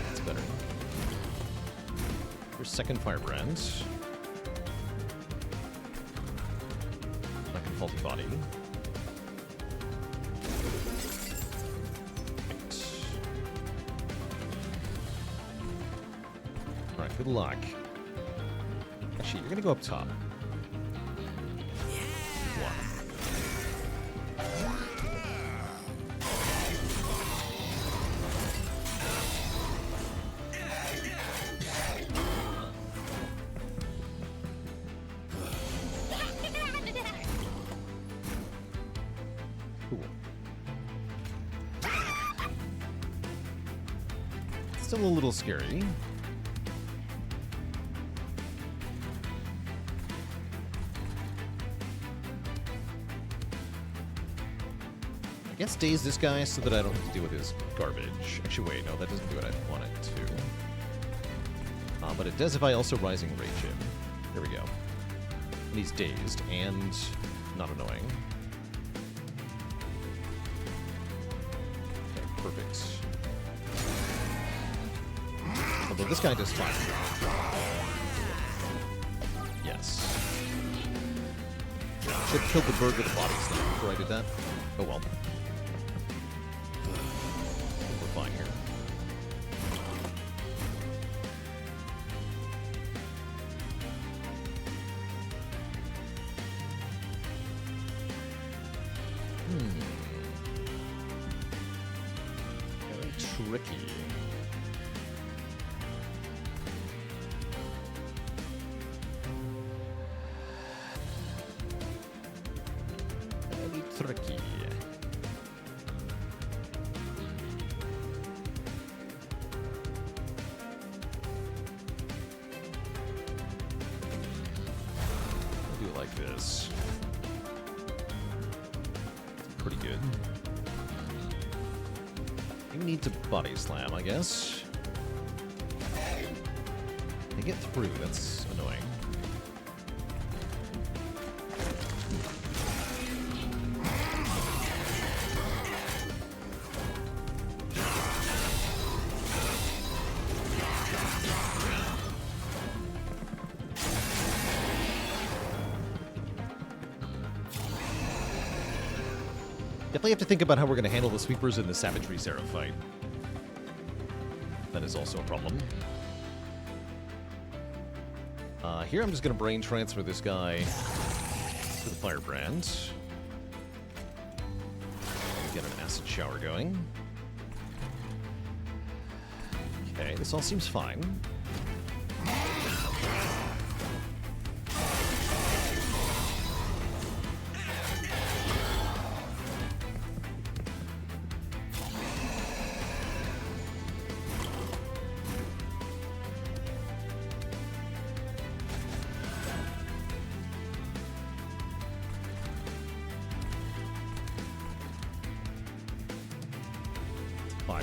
That's better. Here's second Firebrand. Faulty body. Alright, good luck. Actually, you're gonna go up top. Still a little scary. guess daze this guy so that I don't have to deal with his garbage. Actually, wait, no, that doesn't do what I want it to. But it does if I also Rising Rage him. There we go. And he's dazed and not annoying. Okay, perfect. Although this guy does fine. Yes. Should have killed the bird with a body slam before I did that. Oh well. We're fine here. Very tricky. Very tricky. I'll do it like this. Pretty good. You need to body slam, I guess. They get through, that's annoying. Definitely have to think about how we're going to handle the sweepers in the Savagery Seraph fight. That is also a problem. Here I'm just going to brain transfer this guy to the Firebrand. Get an acid shower going. Okay, this all seems fine.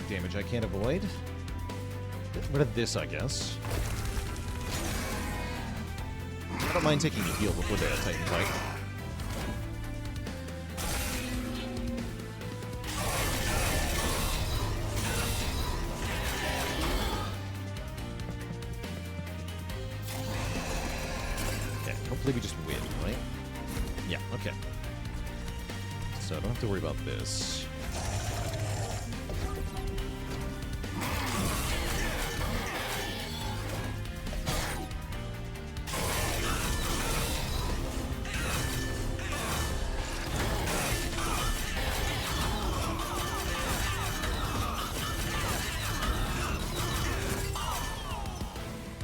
Damage I can't avoid. Get rid of this, I guess. I don't mind taking a heal before the Titan fight. Okay, hopefully we just win, right? Yeah, okay. So I don't have to worry about this.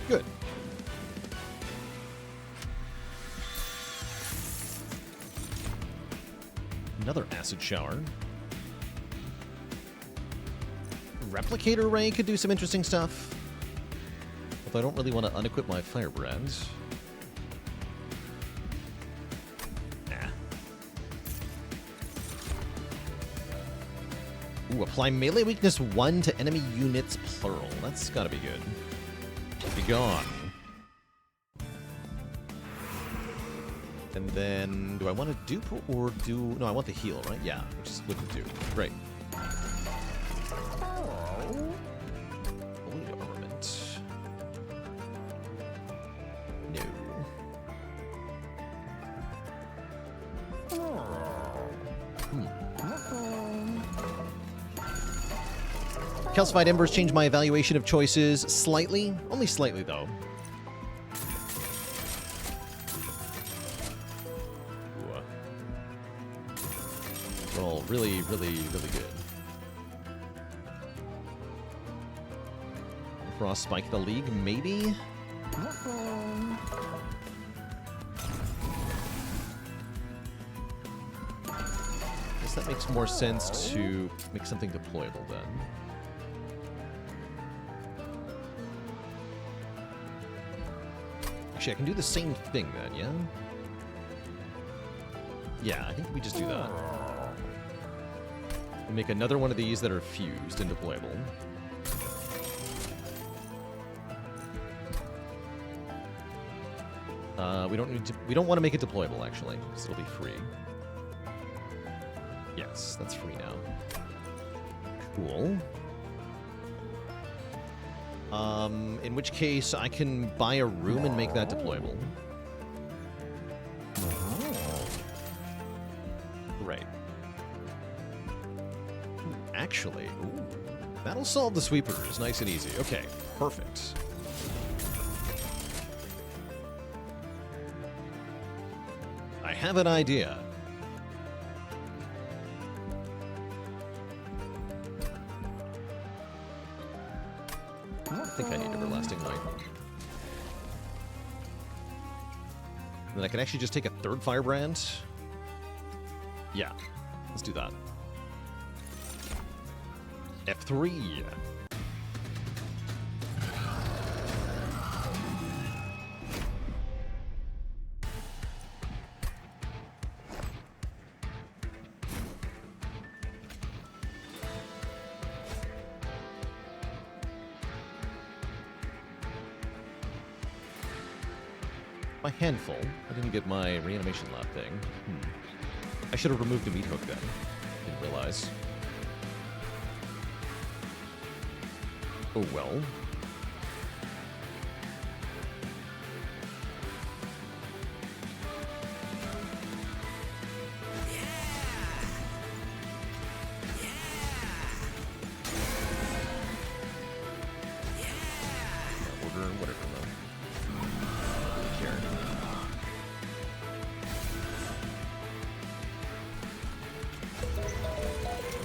Good. Another acid shower. Replicator Ray could do some interesting stuff. Although I don't really want to unequip my Firebrand. Nah. Ooh, apply melee weakness 1 to enemy units, plural. That's gotta be good. Be gone. And then, do I want to dupe or do... No, I want the heal, right? Yeah, which is with the dupe. Great. Holy armament. No. Calcified Embers changed my evaluation of choices slightly. Only slightly, though. They're all really, really, really good. Frost Spike the League, maybe? Guess that makes more sense to make something deployable, then. Actually, I can do the same thing then, yeah? Yeah, I think we just do that. Make another one of these that are fused and deployable. We don't want to make it deployable actually, because it'll be free. Yes, that's free now. Cool. In which case I can buy a room and make that deployable. Right. Actually, ooh, that'll solve the sweepers nice and easy. Okay, perfect. I have an idea. I don't think I need Everlasting Light. And then I can actually just take a third Firebrand. Yeah, let's do that. F3. My handful. I didn't get my reanimation lab thing. I should have removed the meat hook then. Didn't realize. Oh well. Order, whatever though.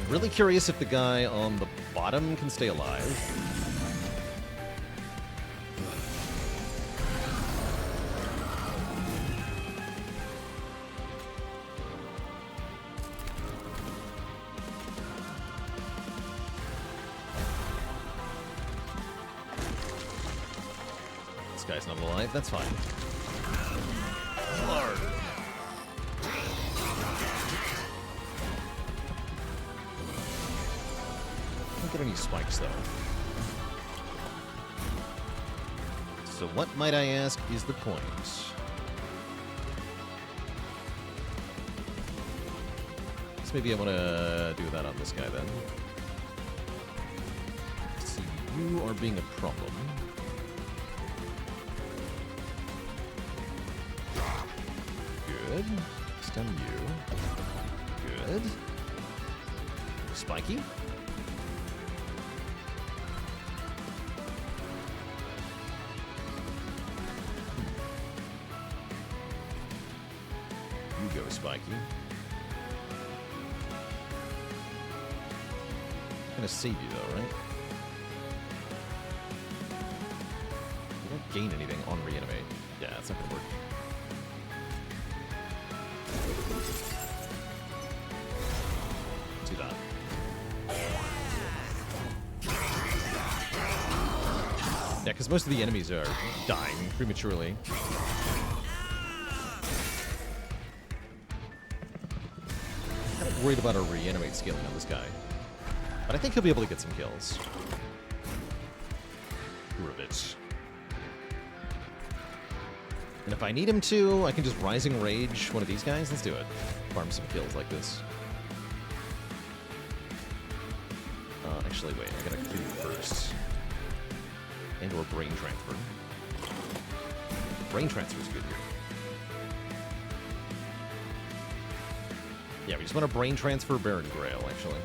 Really curious if the guy on the bottom can stay alive. This guy's not alive, that's fine. Lord. Don't get any spikes though. So what, might I ask, is the point? So maybe I want to do that on this guy then. See, you are being a problem. Good. Stem you. Good. Spiky. You go, Spiky. I'm gonna save you though, right? You don't gain anything on reanimate. Yeah, it's not gonna work. Do that. Yeah, because most of the enemies are dying prematurely. Kind of worried about our reanimate scaling on this guy. But I think he'll be able to get some kills. Rivet. And if I need him to, I can just Rising Rage one of these guys. Let's do it. Farm some kills like this. Actually, wait. I gotta clear first. And or Brain Transfer. Brain Transfer is good here. Yeah, we just want to Brain Transfer Baron Grail, actually.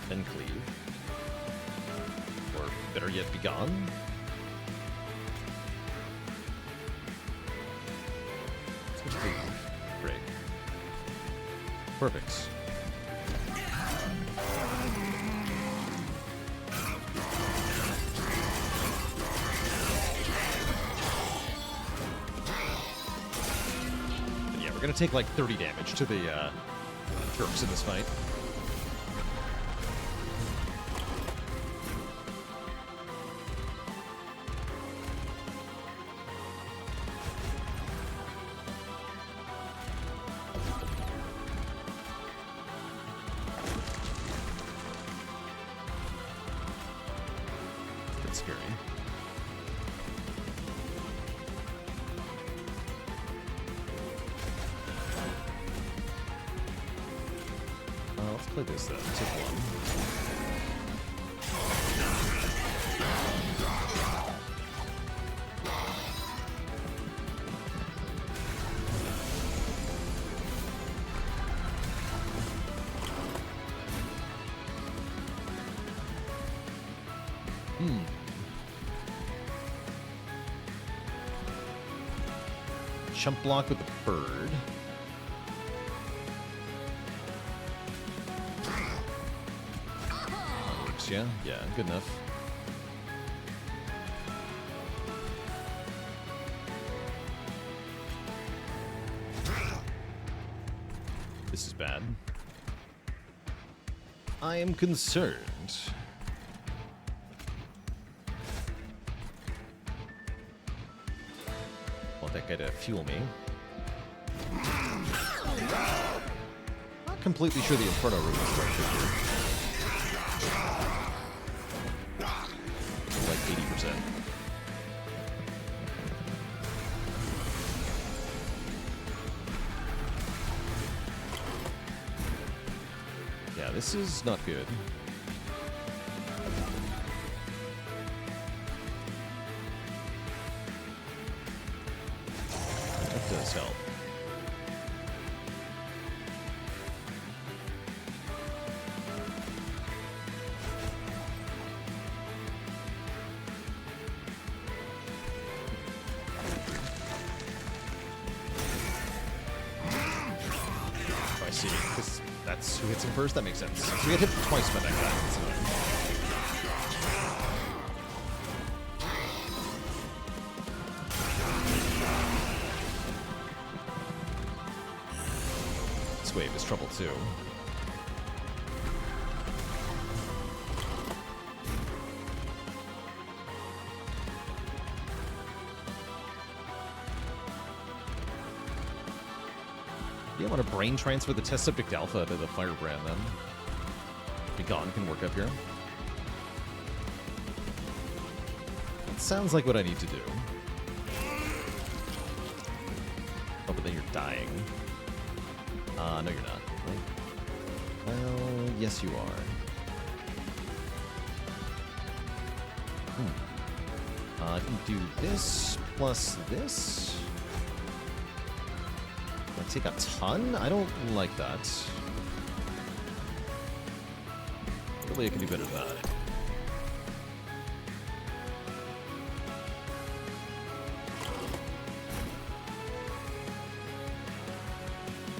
Then Cleave. Or better yet, be gone. Switch Cleave. Great. Perfect. We're gonna take like 30 damage to the Turks in this fight. scary. Let's play this then. Take one. Chump block with the bird. That works, yeah? Yeah, good enough. This is bad. I am concerned. Want that guy to fuel me. Not completely sure the Inferno room is structured here. Like 80%. Yeah, this is not good. That does help. I see. That's who hits him first? That makes sense. So we get hit twice by that guy. That's annoying. This wave is trouble too. Yeah, I want to brain transfer the test subject alpha to the firebrand then. Begone can work up here. That sounds like what I need to do. Oh, but then you're dying. No, you're not. Well, yes, you are. I can do this plus this. I take a ton? I don't like that. Really, I can do better than that.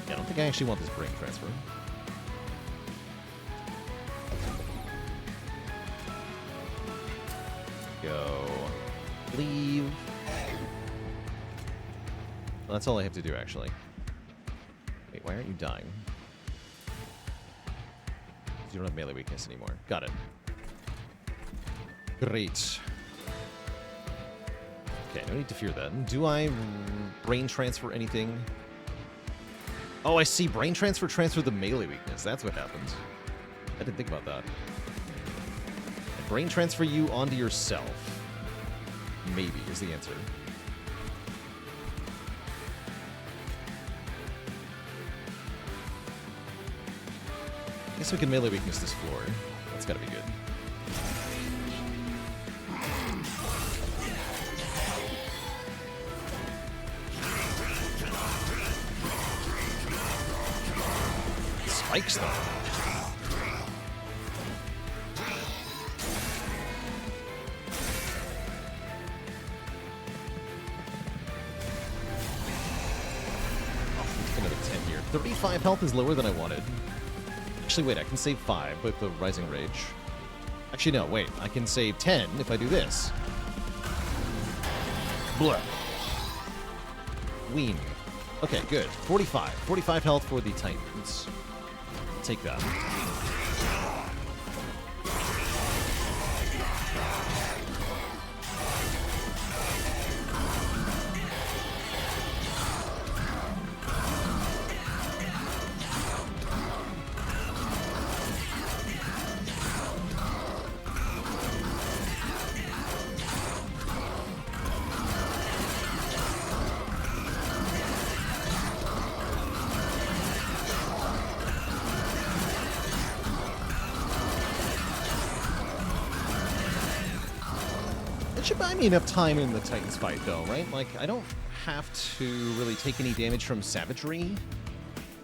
Yeah, I don't think I actually want this brain transfer. Go. Leave. Well, that's all I have to do, actually. Wait, why aren't you dying? You don't have melee weakness anymore. Got it. Great. Okay, no need to fear that. Do I brain transfer anything? Oh, I see. Brain transfer the melee weakness. That's what happens. I didn't think about that. Brain transfer you onto yourself. Maybe is the answer. I guess we can melee weakness this floor. That's gotta be good. Spikes though. Oh, another 10 here. 35 health is lower than I wanted. Actually, wait, I can save 5 with the Rising Rage. Actually, no, wait. I can save 10 if I do this. Blur. Ween. Okay, good. 45. 45 health for the Titans. Take that. should buy me enough time in the Titans fight, though, right? Like, I don't have to really take any damage from savagery,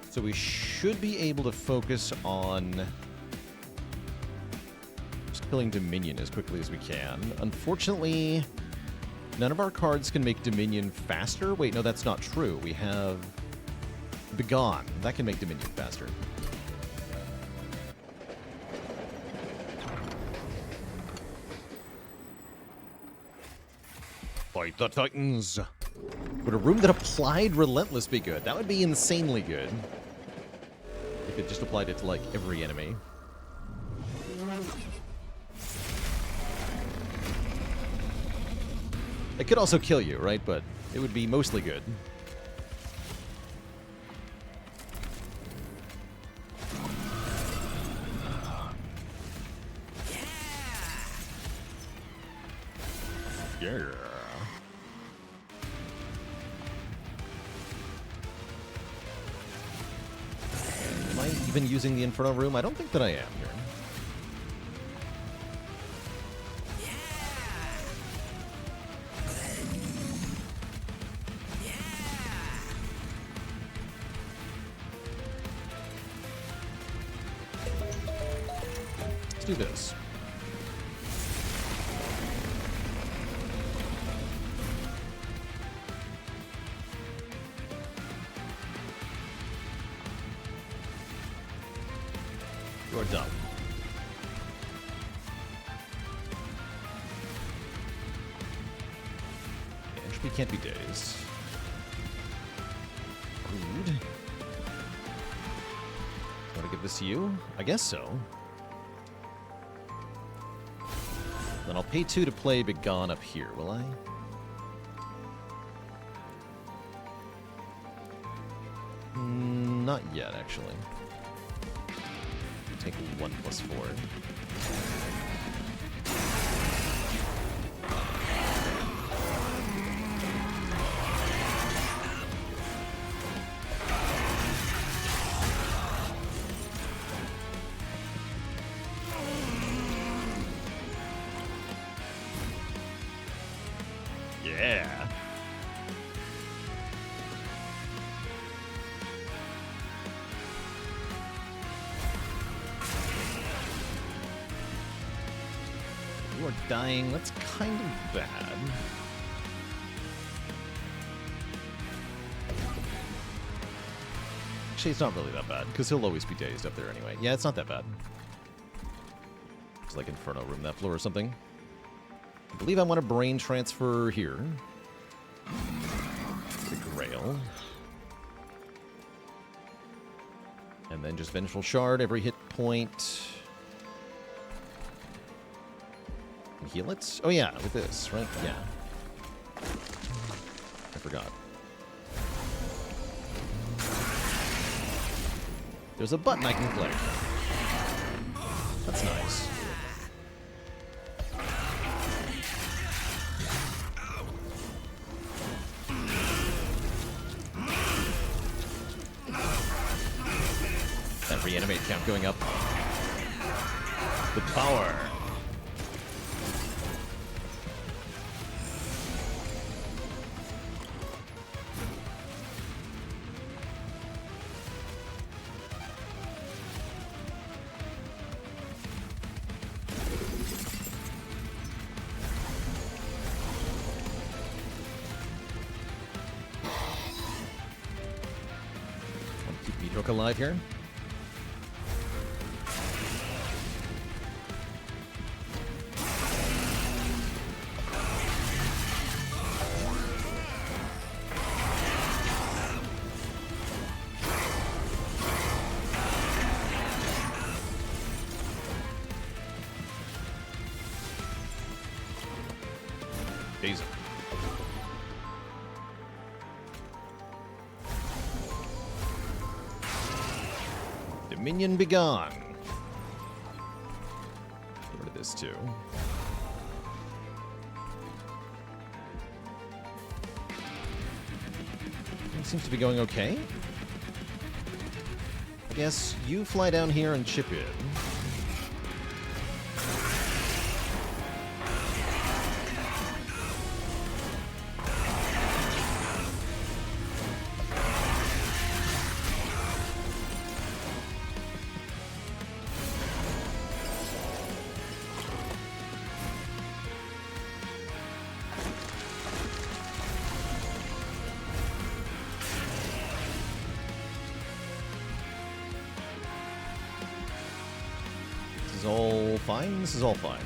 so we should be able to focus on just killing Dominion as quickly as we can. Unfortunately, none of our cards can make Dominion faster. Wait, no, that's not true. We have Begone. That can make Dominion faster. Fight the Titans. Would a room that applied Relentless be good? That would be insanely good. If it just applied it to, like, every enemy. It could also kill you, right? But it would be mostly good. Yeah. Am I even using the Inferno Room? I don't think that I am here. Let's do this. You're done. Entropy can't be dazed. Rude. Want to give this to you? I guess so. Then I'll pay 2 to play Begone up here, will I? Not yet, actually. Take 1+4. Yeah. You are dying. That's kind of bad. Actually, it's not really that bad, because he'll always be dazed up there anyway. Yeah, it's not that bad. It's like Inferno Room that floor or something. I believe I want a Brain Transfer here. The Grail. And then just Vengeful Shard every hit point. And heal it? Oh yeah, with this, right? Yeah. I forgot. There's a button I can click. That's nice. That reanimate count going up. The power. Keep Meathook alive here. Days. Dominion Begone. Get rid of this too. It seems to be going okay. I guess you fly down here and chip in. is all fine. This is all fine.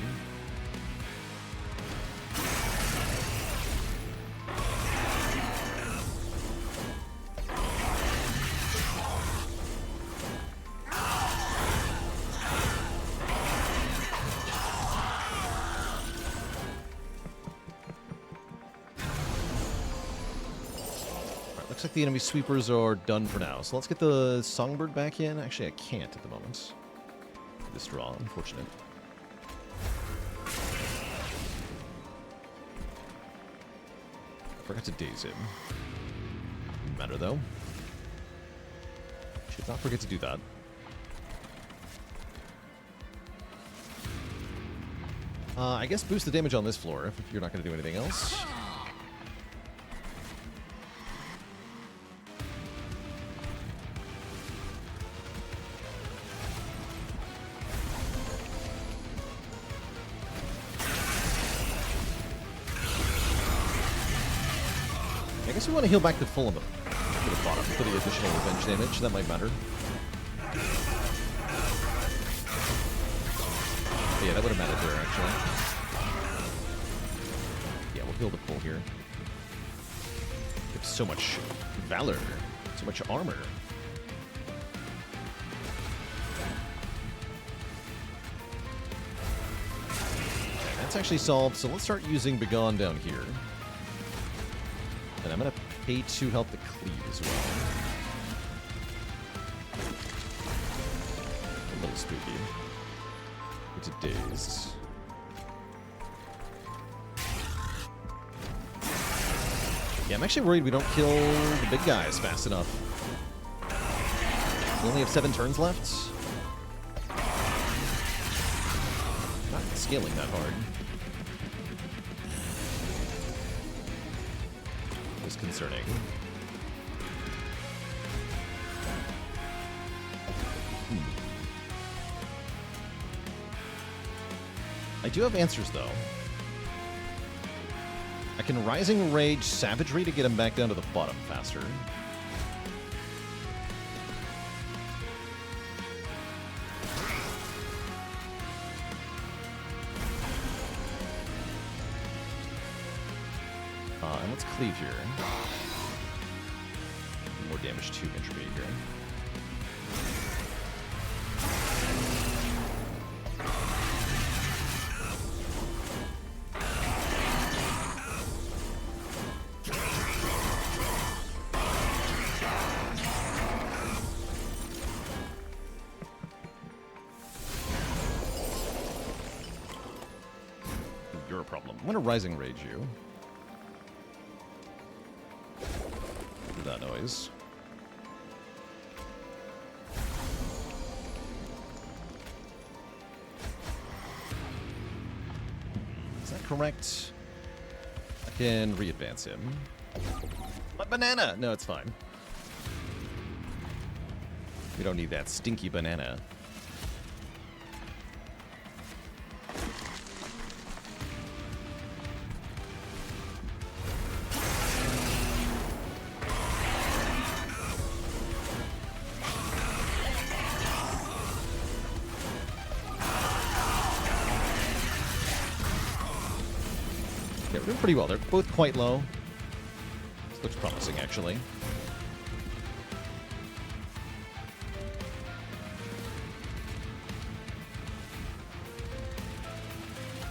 Looks like the enemy sweepers are done for now. So let's get the Songbird back in. Actually, I can't at the moment. This draw, unfortunate. I forgot to daze him. Doesn't matter though. Should not forget to do that. I guess boost the damage on this floor if you're not going to do anything else. I guess we want to heal back to full on the bottom for the additional revenge damage. That might matter. But yeah, that would have mattered there, actually. Yeah, we'll heal the full here. We have so much valor, so much armor. Okay, that's actually solved, so let's start using Begone down here. And I'm going to pay 2 health to cleave as well. A little spooky. It's a dazed. Yeah, I'm actually worried we don't kill the big guys fast enough. We only have 7 turns left. Not scaling that hard. Concerning. I do have answers, though. I can Rising Rage Savagery to get him back down to the bottom faster. And let's cleave here. More damage to Entropy here. You're a problem. I'm going to Rising Rage you. That noise. Is that correct? I can re-advance him. My banana! No, it's fine. We don't need that stinky banana. Yeah, we're doing pretty well. They're both quite low. This looks promising, actually.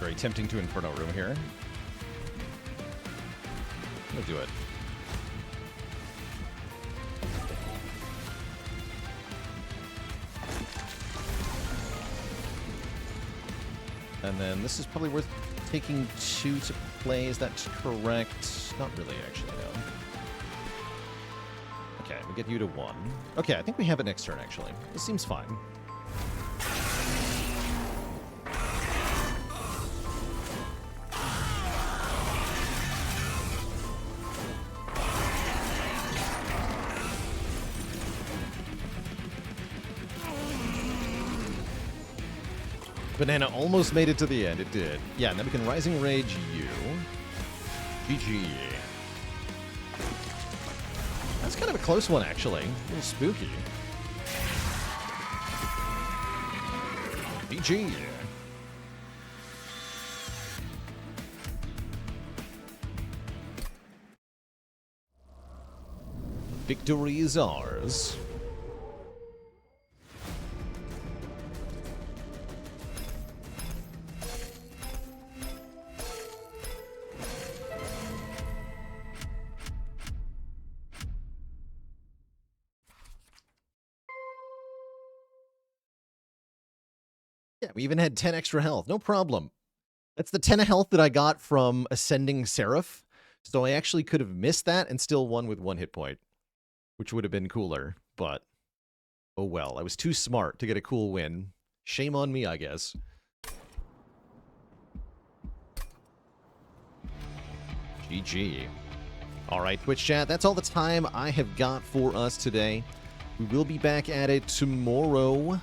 Very tempting to Inferno Room here. I'm gonna do it. And then this is probably worth taking 2 to play. Is that correct? Not really, actually, no. Okay, we get you to 1. Okay, I think we have it next turn, actually. This seems fine. Banana almost made it to the end. It did. Yeah, and then we can Rising Rage you. GG. That's kind of a close one, actually. A little spooky. GG. Victory is ours. Yeah, we even had 10 extra health. No problem. That's the 10 of health that I got from Ascending Seraph. So I actually could have missed that and still won with 1 hit point, which would have been cooler, but oh well. I was too smart to get a cool win. Shame on me, I guess. GG. All right, Twitch chat, that's all the time I have got for us today. We will be back at it tomorrow.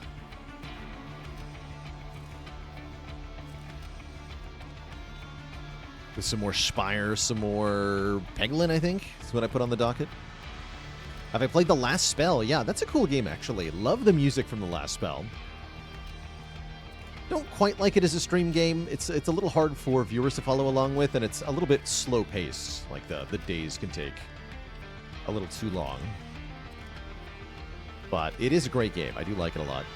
With some more Spire, some more Peglin, I think, is what I put on the docket. Have I played The Last Spell? Yeah, that's a cool game, actually. Love the music from The Last Spell. Don't quite like it as a stream game. It's a little hard for viewers to follow along with, and it's a little bit slow-paced. Like, the days can take a little too long. But it is a great game. I do like it a lot.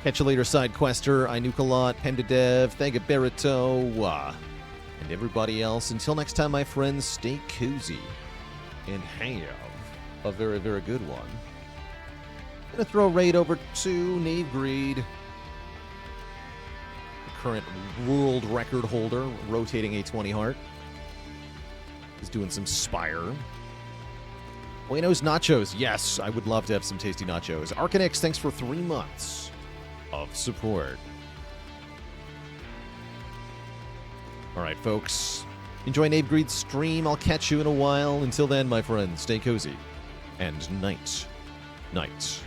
Catch you later, Side Quester, I Nuke a Lot, Pendadev, Thega Berito, and everybody else. Until next time, my friends, stay cozy and have a very, very good one. Gonna throw a raid over to Knave Greed, the current world record holder, rotating a 20 heart. He's doing some Spire. Buenos Nachos. Yes, I would love to have some tasty nachos. Arcanix, thanks for 3 months of support. All right, folks. Enjoy Knave Greed's stream. I'll catch you in a while. Until then, my friends, stay cozy. And night. Night.